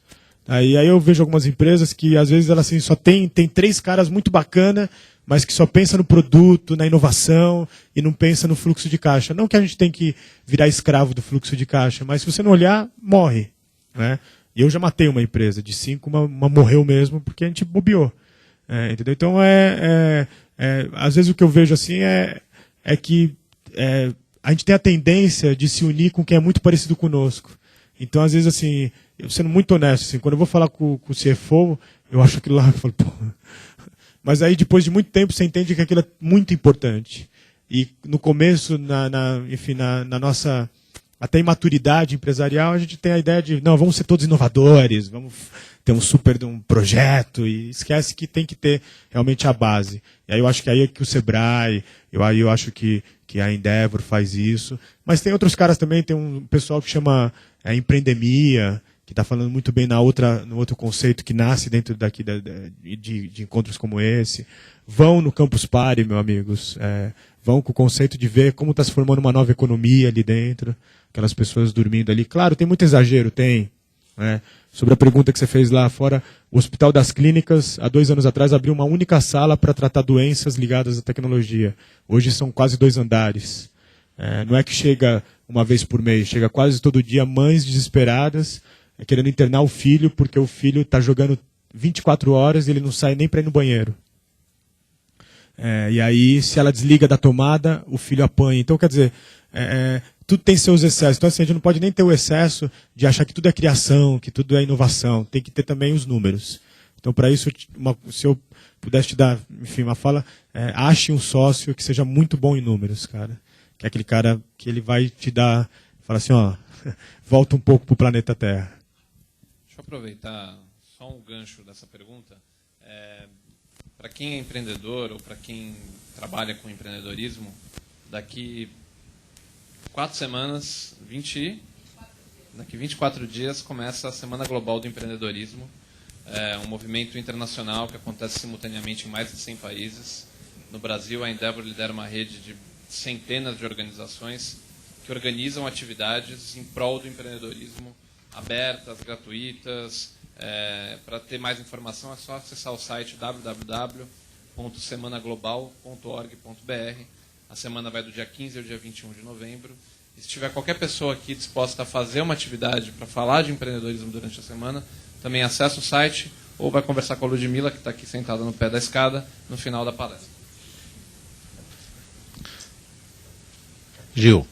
Aí eu vejo algumas empresas que, às vezes, elas assim, só tem 3 caras muito bacana, mas que só pensa no produto, na inovação, e não pensa no fluxo de caixa. Não que a gente tem que virar escravo do fluxo de caixa, mas se você não olhar, morre. Né? E eu já matei uma empresa, de 5, uma morreu mesmo, porque a gente bobeou. Entendeu? Então, às vezes o que eu vejo assim é que a gente tem a tendência de se unir com quem é muito parecido conosco. Então, às vezes, assim, eu sendo muito honesto, assim, quando eu vou falar com o CFO, eu acho aquilo lá, eu falo, pô. Mas aí, depois de muito tempo, você entende que aquilo é muito importante. E no começo, enfim, na nossa até imaturidade empresarial, a gente tem a ideia de, não, vamos ser todos inovadores, vamos ter um super projeto, e esquece que tem que ter realmente a base. E aí eu acho que aí é que o Sebrae, eu acho que a Endeavor faz isso. Mas tem outros caras também, tem um pessoal que chama Empreendemia, que está falando muito bem no outro conceito que nasce dentro daqui de encontros como esse. Vão no Campus Party, meus amigos. Vão com o conceito de ver como está se formando uma nova economia ali dentro, aquelas pessoas dormindo ali. Claro, tem muito exagero, tem. Né? Sobre a pergunta que você fez lá fora, o Hospital das Clínicas, há 2 anos atrás, abriu uma única sala para tratar doenças ligadas à tecnologia. Hoje são quase 2 andares. Não é que chega uma vez por mês, chega quase todo dia mães desesperadas, querendo internar o filho, porque o filho está jogando 24 horas e ele não sai nem para ir no banheiro. E aí, se ela desliga da tomada, o filho apanha. Então, quer dizer, tudo tem seus excessos. Então, assim, a gente não pode nem ter o excesso de achar que tudo é criação, que tudo é inovação. Tem que ter também os números. Então, para isso, se eu pudesse te dar, enfim, uma fala, ache um sócio que seja muito bom em números, cara. Que é aquele cara que ele vai te dar, fala assim, ó, volta um pouco para o planeta Terra. Deixa eu aproveitar só um gancho dessa pergunta. Para quem é empreendedor ou para quem trabalha com empreendedorismo, daqui 4 semanas, daqui 24 dias, começa a Semana Global do Empreendedorismo, um movimento internacional que acontece simultaneamente em mais de 100 países. No Brasil, a Endeavor lidera uma rede de centenas de organizações que organizam atividades em prol do empreendedorismo, abertas, gratuitas. Para ter mais informação é só acessar o site www.semanaglobal.org.br. A semana vai do dia 15 ao dia 21 de novembro. E se tiver qualquer pessoa aqui disposta a fazer uma atividade para falar de empreendedorismo durante a semana, também acessa o site ou vai conversar com a Ludmila, que está aqui sentada no pé da escada, no final da palestra. Gil,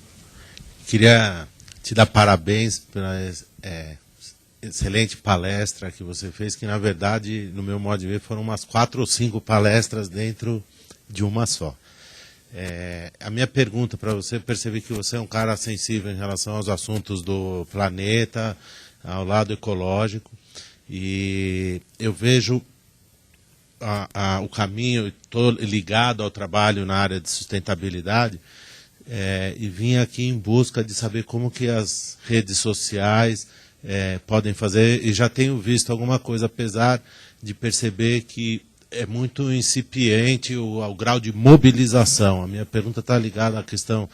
queria te dar parabéns pela excelente palestra que você fez, que na verdade, no meu modo de ver, foram umas 4 ou 5 palestras dentro de uma só. A minha pergunta para você, percebi que você é um cara sensível em relação aos assuntos do planeta, ao lado ecológico, e eu vejo o caminho, estou ligado ao trabalho na área de sustentabilidade, e vim aqui em busca de saber como que as redes sociais podem fazer, e já tenho visto alguma coisa, apesar de perceber que é muito incipiente o grau de mobilização. A minha pergunta está ligada à questão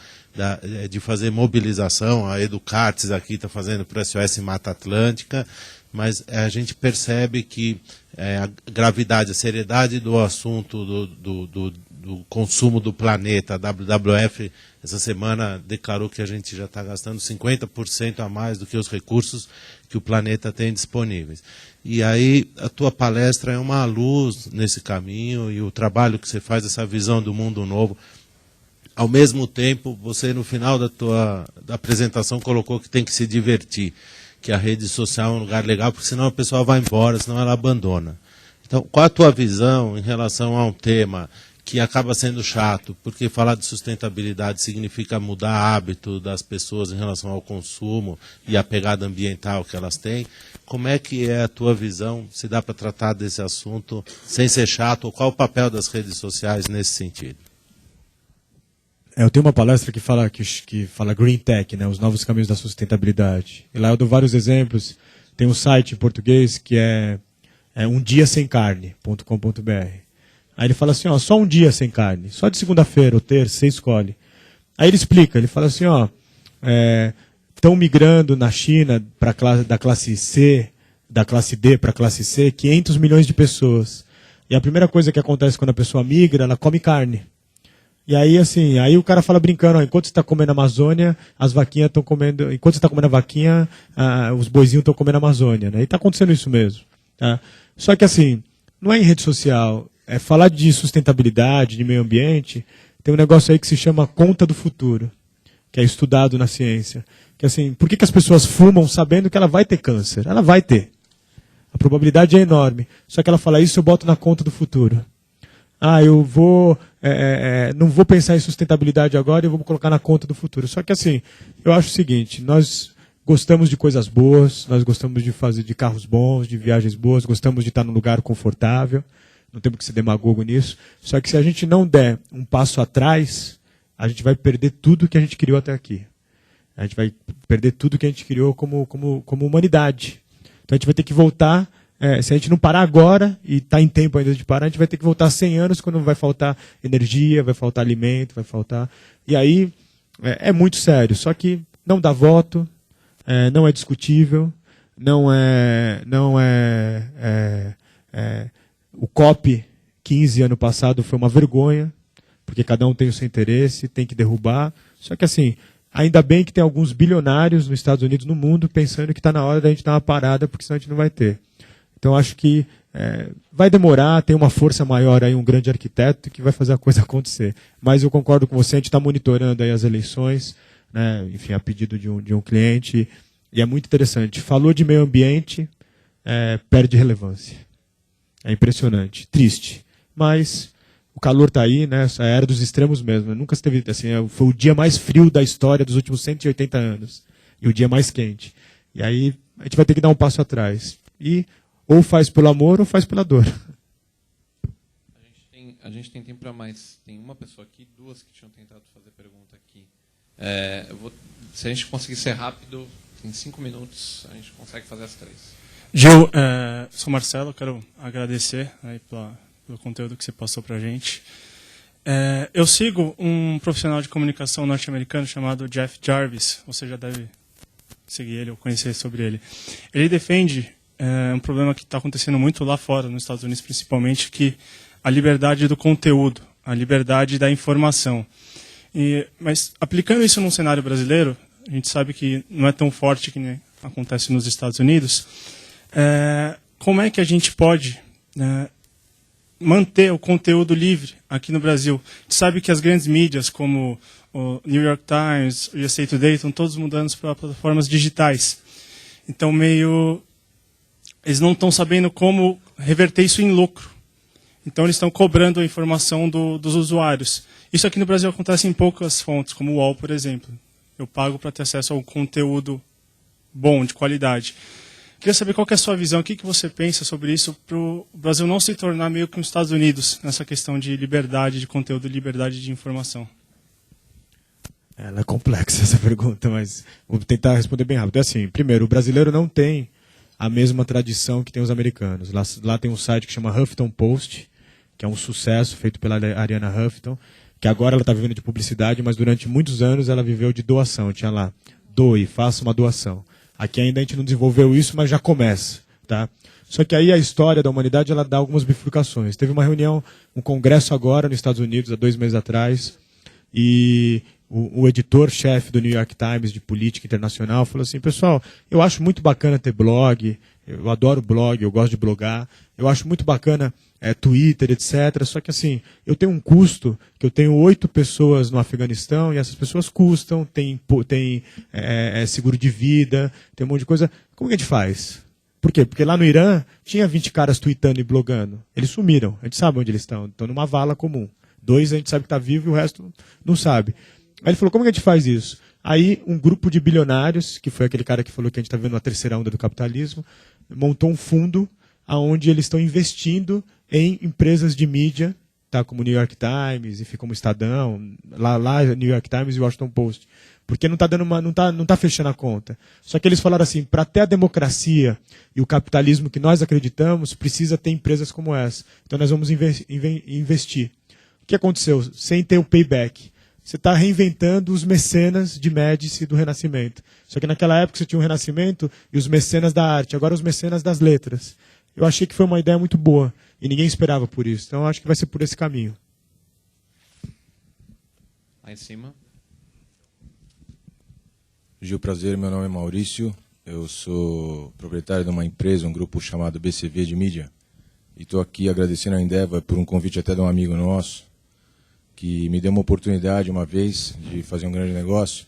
de fazer mobilização. A Educartes aqui está fazendo para o SOS Mata Atlântica, mas a gente percebe que a gravidade, a seriedade do assunto do consumo do planeta, a WWF essa semana declarou que a gente já está gastando 50% a mais do que os recursos que o planeta tem disponíveis. E aí a tua palestra é uma luz nesse caminho, e o trabalho que você faz, essa visão do mundo novo. Ao mesmo tempo, você no final da apresentação colocou que tem que se divertir, que a rede social é um lugar legal, porque senão a pessoa vai embora, senão ela abandona. Então, qual a tua visão em relação a um tema que acaba sendo chato, porque falar de sustentabilidade significa mudar hábito das pessoas em relação ao consumo e a pegada ambiental que elas têm? Como é que é a tua visão, se dá para tratar desse assunto sem ser chato, ou qual o papel das redes sociais nesse sentido? Eu tenho uma palestra que fala Green Tech, né, os novos caminhos da sustentabilidade. E lá eu dou vários exemplos. Tem um site em português que é umdiasemcarne.com.br. Aí ele fala assim, ó, só um dia sem carne, só de segunda-feira ou terça, você escolhe. Aí ele explica, ele fala assim, ó, estão migrando na China da classe C, da classe D para a classe C, 500 milhões de pessoas. E a primeira coisa que acontece quando a pessoa migra, ela come carne. E aí, assim, aí o cara fala brincando, ó, enquanto você está comendo a Amazônia, as vaquinhas estão comendo, enquanto você está comendo a vaquinha, os boizinhos estão comendo a Amazônia, né? E está acontecendo isso mesmo. Tá? Só que assim, não é em rede social. Falar de sustentabilidade, de meio ambiente, tem um negócio aí que se chama conta do futuro, que é estudado na ciência. Que assim, por que as pessoas fumam sabendo que ela vai ter câncer? Ela vai ter. A probabilidade é enorme. Só que ela fala, isso eu boto na conta do futuro. Eu vou não vou pensar em sustentabilidade agora, eu vou colocar na conta do futuro. Só que assim, eu acho o seguinte, nós gostamos de coisas boas, nós gostamos de fazer de carros bons, de viagens boas, gostamos de estar num lugar confortável. Não temos que ser demagogo nisso. Só que se a gente não der um passo atrás, a gente vai perder tudo que a gente criou até aqui. A gente vai perder tudo que a gente criou como humanidade. Então a gente vai ter que voltar, se a gente não parar agora, e está em tempo ainda de parar, a gente vai ter que voltar 100 anos, quando vai faltar energia, vai faltar alimento, vai faltar... E aí é muito sério. Só que não dá voto, não é discutível, o COP 15 ano passado foi uma vergonha, porque cada um tem o seu interesse, tem que derrubar. Só que assim, ainda bem que tem alguns bilionários nos Estados Unidos, no mundo, pensando que está na hora da gente dar uma parada, porque senão a gente não vai ter. Então acho que vai demorar, tem uma força maior aí, um grande arquiteto, que vai fazer a coisa acontecer. Mas eu concordo com você, a gente está monitorando aí as eleições, né, enfim, a pedido de um cliente, e é muito interessante. Falou de meio ambiente, perde relevância. É impressionante, triste. Mas o calor está aí, né? Essa era dos extremos mesmo. Nunca se teve assim, foi o dia mais frio da história dos últimos 180 anos. E o dia mais quente. E aí a gente vai ter que dar um passo atrás. E ou faz pelo amor ou faz pela dor. A gente tem tempo para mais. Tem uma pessoa aqui, duas que tinham tentado fazer pergunta aqui. Se a gente conseguir ser rápido, em 5 minutos, a gente consegue fazer as 3. Gil, sou Marcelo, quero agradecer aí pelo conteúdo que você passou para a gente. Eu sigo um profissional de comunicação norte-americano chamado Jeff Jarvis, você já deve seguir ele ou conhecer sobre ele. Ele defende um problema que está acontecendo muito lá fora, nos Estados Unidos principalmente, que a liberdade do conteúdo, a liberdade da informação. Mas aplicando isso num cenário brasileiro, a gente sabe que não é tão forte que nem acontece nos Estados Unidos. Como é que a gente pode manter o conteúdo livre aqui no Brasil? A gente sabe que as grandes mídias, como o New York Times, o USA Today, estão todos mudando para plataformas digitais. Então, eles não estão sabendo como reverter isso em lucro. Então, eles estão cobrando a informação dos usuários. Isso aqui no Brasil acontece em poucas fontes, como o UOL, por exemplo. Eu pago para ter acesso ao conteúdo bom, de qualidade. Queria saber qual que é a sua visão, o que você pensa sobre isso, para o Brasil não se tornar meio que os Estados Unidos, nessa questão de liberdade de conteúdo e liberdade de informação. Ela é complexa essa pergunta, mas vou tentar responder bem rápido. Assim, primeiro, o brasileiro não tem a mesma tradição que tem os americanos. Lá tem um site que chama Huffington Post, que é um sucesso feito pela Arianna Huffington, que agora ela está vivendo de publicidade, mas durante muitos anos ela viveu de doação. Tinha lá, doe, faça uma doação. Aqui ainda a gente não desenvolveu isso, mas já começa. Tá? Só que aí a história da humanidade ela dá algumas bifurcações. Teve uma reunião, um congresso agora nos Estados Unidos, há 2 meses atrás, e o editor-chefe do New York Times de política internacional falou assim, pessoal, eu acho muito bacana ter blog, eu adoro blog, eu gosto de blogar, eu acho muito bacana Twitter, etc. Só que assim, eu tenho um custo, que eu tenho 8 pessoas no Afeganistão, e essas pessoas custam, tem seguro de vida, tem um monte de coisa. Como que a gente faz? Por quê? Porque lá no Irã tinha 20 caras tweetando e blogando. Eles sumiram. A gente sabe onde eles estão. Estão numa vala comum. 2 a gente sabe que está vivo e o resto não sabe. Aí ele falou, como que a gente faz isso? Aí um grupo de bilionários, que foi aquele cara que falou que a gente está vendo a terceira onda do capitalismo, montou um fundo onde eles estão investindo em empresas de mídia, tá, como o New York Times, enfim, como o Estadão, lá New York Times e o Washington Post. Porque não tá fechando a conta. Só que eles falaram assim, para ter a democracia e o capitalismo que nós acreditamos, precisa ter empresas como essa. Então nós vamos investir. O que aconteceu? Sem ter o payback. Você está reinventando os mecenas de Médici do Renascimento. Só que naquela época você tinha o Renascimento e os mecenas da arte, agora os mecenas das letras. Eu achei que foi uma ideia muito boa e ninguém esperava por isso. Então eu acho que vai ser por esse caminho. Lá em cima. Gil, prazer, meu nome é Maurício, eu sou proprietário de uma empresa, um grupo chamado BCV de mídia, e estou aqui agradecendo a Endeavor por um convite até de um amigo nosso, que me deu uma oportunidade uma vez de fazer um grande negócio.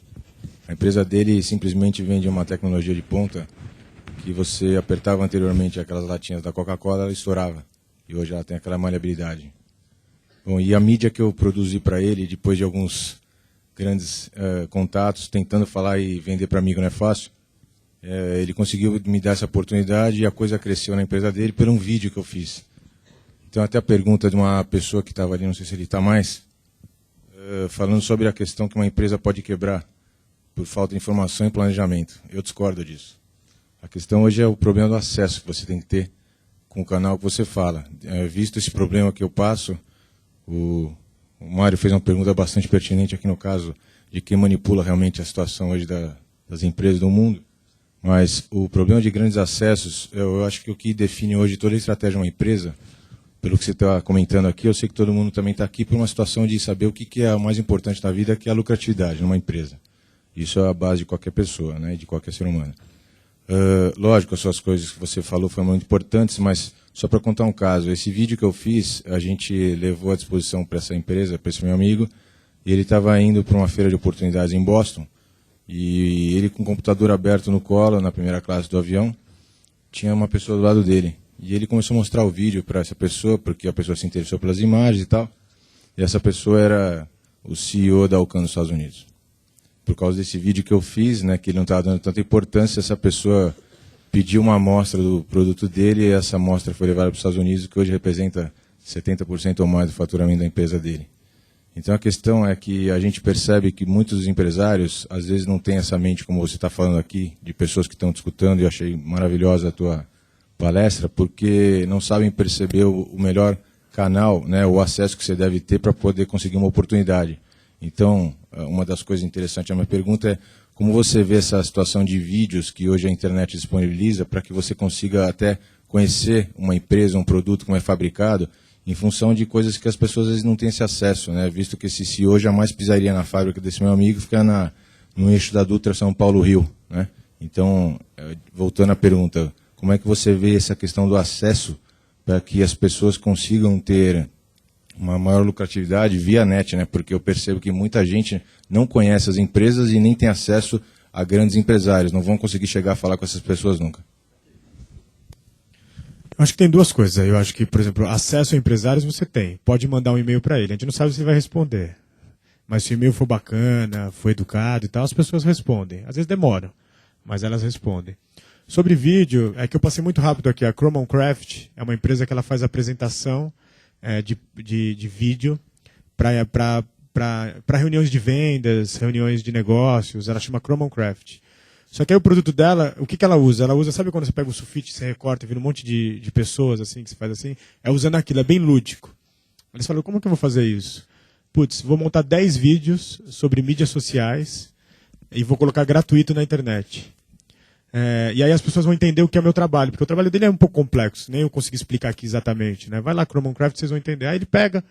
A empresa dele simplesmente vende uma tecnologia de ponta, que você apertava anteriormente aquelas latinhas da Coca-Cola, ela estourava, e hoje ela tem aquela maleabilidade. Bom, e a mídia que eu produzi para ele, depois de alguns grandes contatos, tentando falar e vender para amigo não é fácil, ele conseguiu me dar essa oportunidade e a coisa cresceu na empresa dele por um vídeo que eu fiz. Então até a pergunta de uma pessoa que estava ali, não sei se ele está mais, falando sobre a questão que uma empresa pode quebrar por falta de informação e planejamento. Eu discordo disso. A questão hoje é o problema do acesso que você tem que ter com o canal que você fala. Visto esse problema que eu passo, o Mário fez uma pergunta bastante pertinente aqui no caso de quem manipula realmente a situação hoje das empresas do mundo. Mas o problema de grandes acessos, eu acho que o que define hoje toda a estratégia de uma empresa, pelo que você está comentando aqui, eu sei que todo mundo também está aqui por uma situação de saber o que é o mais importante na vida, que é a lucratividade numa empresa. Isso é a base de qualquer pessoa, né, de qualquer ser humano. Lógico, as suas coisas que você falou foram muito importantes, mas só para contar um caso, esse vídeo que eu fiz, a gente levou à disposição para essa empresa, para esse meu amigo, e ele estava indo para uma feira de oportunidades em Boston, e ele com o computador aberto no colo, na primeira classe do avião, tinha uma pessoa do lado dele. E ele começou a mostrar o vídeo para essa pessoa, porque a pessoa se interessou pelas imagens e tal, e essa pessoa era o CEO da Alcan nos Estados Unidos. Por causa desse vídeo que eu fiz, né, que ele não estava dando tanta importância, essa pessoa pediu uma amostra do produto dele e essa amostra foi levada para os Estados Unidos, que hoje representa 70% ou mais do faturamento da empresa dele. Então a questão é que a gente percebe que muitos empresários, às vezes, não têm essa mente, como você está falando aqui, de pessoas que estão te escutando, e eu achei maravilhosa a tua palestra, porque não sabem perceber o melhor canal, né, o acesso que você deve ter para poder conseguir uma oportunidade. Então, uma das coisas interessantes, a minha pergunta é como você vê essa situação de vídeos que hoje a internet disponibiliza para que você consiga até conhecer uma empresa, um produto, como é fabricado, em função de coisas que as pessoas às vezes não têm esse acesso, né? Visto que esse CEO jamais pisaria na fábrica desse meu amigo, fica no eixo da Dutra São Paulo-Rio, né? Então, voltando à pergunta, como é que você vê essa questão do acesso para que as pessoas consigam ter uma maior lucratividade via net, né? Porque eu percebo que muita gente não conhece as empresas e nem tem acesso a grandes empresários. Não vão conseguir chegar a falar com essas pessoas nunca. Eu acho que tem duas coisas. Eu acho que, por exemplo, acesso a empresários você tem. Pode mandar um e-mail para ele. A gente não sabe se ele vai responder. Mas se o e-mail for bacana, for educado e tal, as pessoas respondem. Às vezes demoram, mas elas respondem. Sobre vídeo, é que eu passei muito rápido aqui. A Chromon Craft é uma empresa que ela faz apresentação de vídeo para reuniões de vendas, reuniões de negócios. Ela chama Chromon Craft. Só que aí o produto dela, o que ela usa? Ela usa, sabe quando você pega o sulfite, você recorta e vira um monte de pessoas assim, que você faz assim? É usando aquilo, é bem lúdico. Eles falaram, como que eu vou fazer isso? Putz, vou montar 10 vídeos sobre mídias sociais e vou colocar gratuito na internet. E aí as pessoas vão entender o que é o meu trabalho, porque o trabalho dele é um pouco complexo, nem eu consegui explicar aqui exatamente, né? Vai lá, Chromoncraft, vocês vão entender. Aí ele pega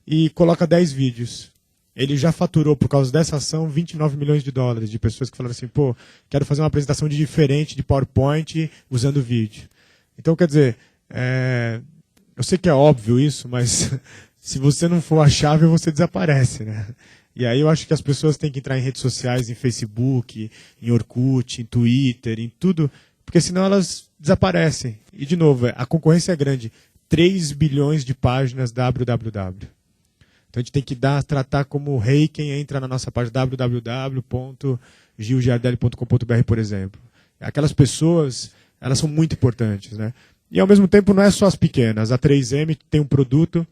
e coloca 10 vídeos. Ele já faturou, por causa dessa ação, 29 milhões de dólares, de pessoas que falaram assim, pô, quero fazer uma apresentação diferente de PowerPoint usando vídeo. Então, quer dizer, eu sei que é óbvio isso, mas se você não for a chave, você desaparece, né? E aí eu acho que as pessoas têm que entrar em redes sociais, em Facebook, em Orkut, em Twitter, em tudo, porque senão elas desaparecem. E, de novo, a concorrência é grande. 3 bilhões de páginas www. Então a gente tem que tratar como rei quem entra na nossa página www.gilgiardelli.com.br, por exemplo. Aquelas pessoas, elas são muito importantes, né? E ao mesmo tempo não é só as pequenas. A 3M tem um produto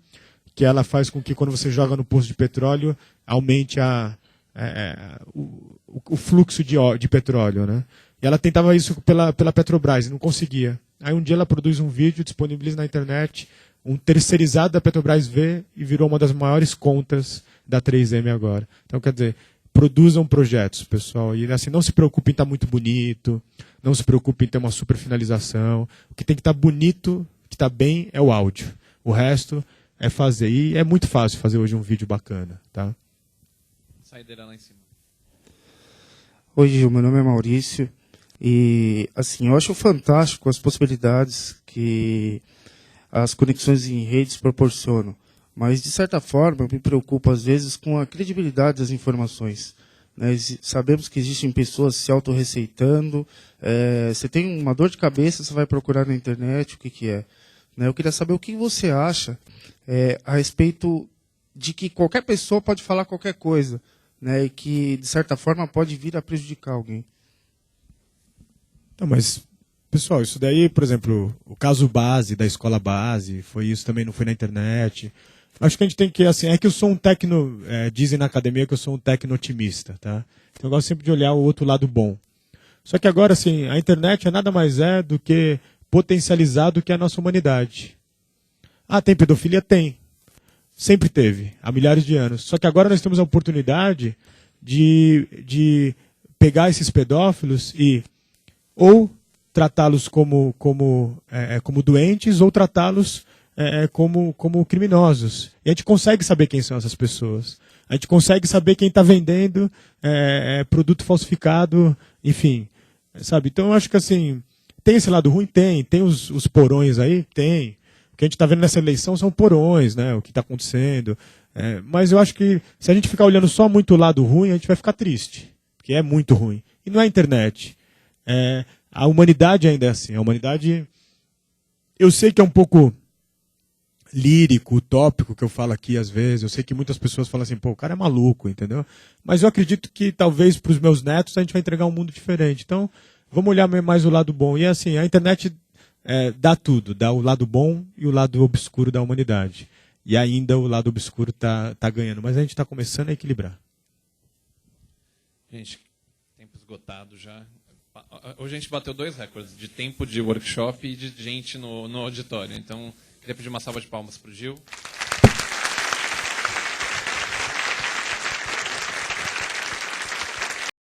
que ela faz com que quando você joga no poço de petróleo, aumente o fluxo de petróleo, né? E ela tentava isso pela Petrobras e não conseguia. Aí um dia ela produz um vídeo, disponibiliza na internet, um terceirizado da Petrobras vê e virou uma das maiores contas da 3M agora. Então, quer dizer, produzam projetos, pessoal. E assim, não se preocupem em estar muito bonito, não se preocupem em ter uma super finalização. O que tem que estar bonito, que está bem, é o áudio. O resto é fazer. E é muito fácil fazer hoje um vídeo bacana, tá? Saideira lá em cima. Oi, Gil, meu nome é Maurício. E, assim, eu acho fantástico as possibilidades que as conexões em redes proporcionam. Mas, de certa forma, eu me preocupo, às vezes, com a credibilidade das informações. Né? Sabemos que existem pessoas se autorreceitando. Você tem uma dor de cabeça, você vai procurar na internet o que é. Né? Eu queria saber o que você acha a respeito de que qualquer pessoa pode falar qualquer coisa, né? E que, de certa forma, pode vir a prejudicar alguém. Não, mas, pessoal, isso daí, por exemplo, o caso base da escola base, foi isso também, não foi na internet. Acho que a gente tem que, assim, é que eu sou um dizem na academia que eu sou um tecno-otimista, tá? Então eu gosto sempre de olhar o outro lado bom. Só que agora, assim, a internet nada mais é do que potencializar do que a nossa humanidade. Ah, tem pedofilia? Tem. Sempre teve, há milhares de anos. Só que agora nós temos a oportunidade de pegar esses pedófilos e ou tratá-los como doentes ou tratá-los como criminosos. E a gente consegue saber quem são essas pessoas. A gente consegue saber quem está vendendo produto falsificado, enfim. Sabe? Então eu acho que assim, tem esse lado ruim? Tem os porões aí? Tem. O que a gente está vendo nessa eleição são porões, né? O que está acontecendo. Mas eu acho que se a gente ficar olhando só muito o lado ruim, a gente vai ficar triste. Porque é muito ruim. E não é a internet. A humanidade ainda é assim. A humanidade, eu sei que é um pouco lírico, utópico que eu falo aqui às vezes. Eu sei que muitas pessoas falam assim, pô, o cara é maluco, entendeu? Mas eu acredito que talvez para os meus netos a gente vai entregar um mundo diferente. Então, vamos olhar mais o lado bom. E assim, a internet dá tudo. Dá o lado bom e o lado obscuro da humanidade. E ainda o lado obscuro tá ganhando. Mas a gente está começando a equilibrar. Gente, tempo esgotado já. Hoje a gente bateu 2 recordes, de tempo de workshop e de gente no auditório. Então, queria pedir uma salva de palmas para o Gil.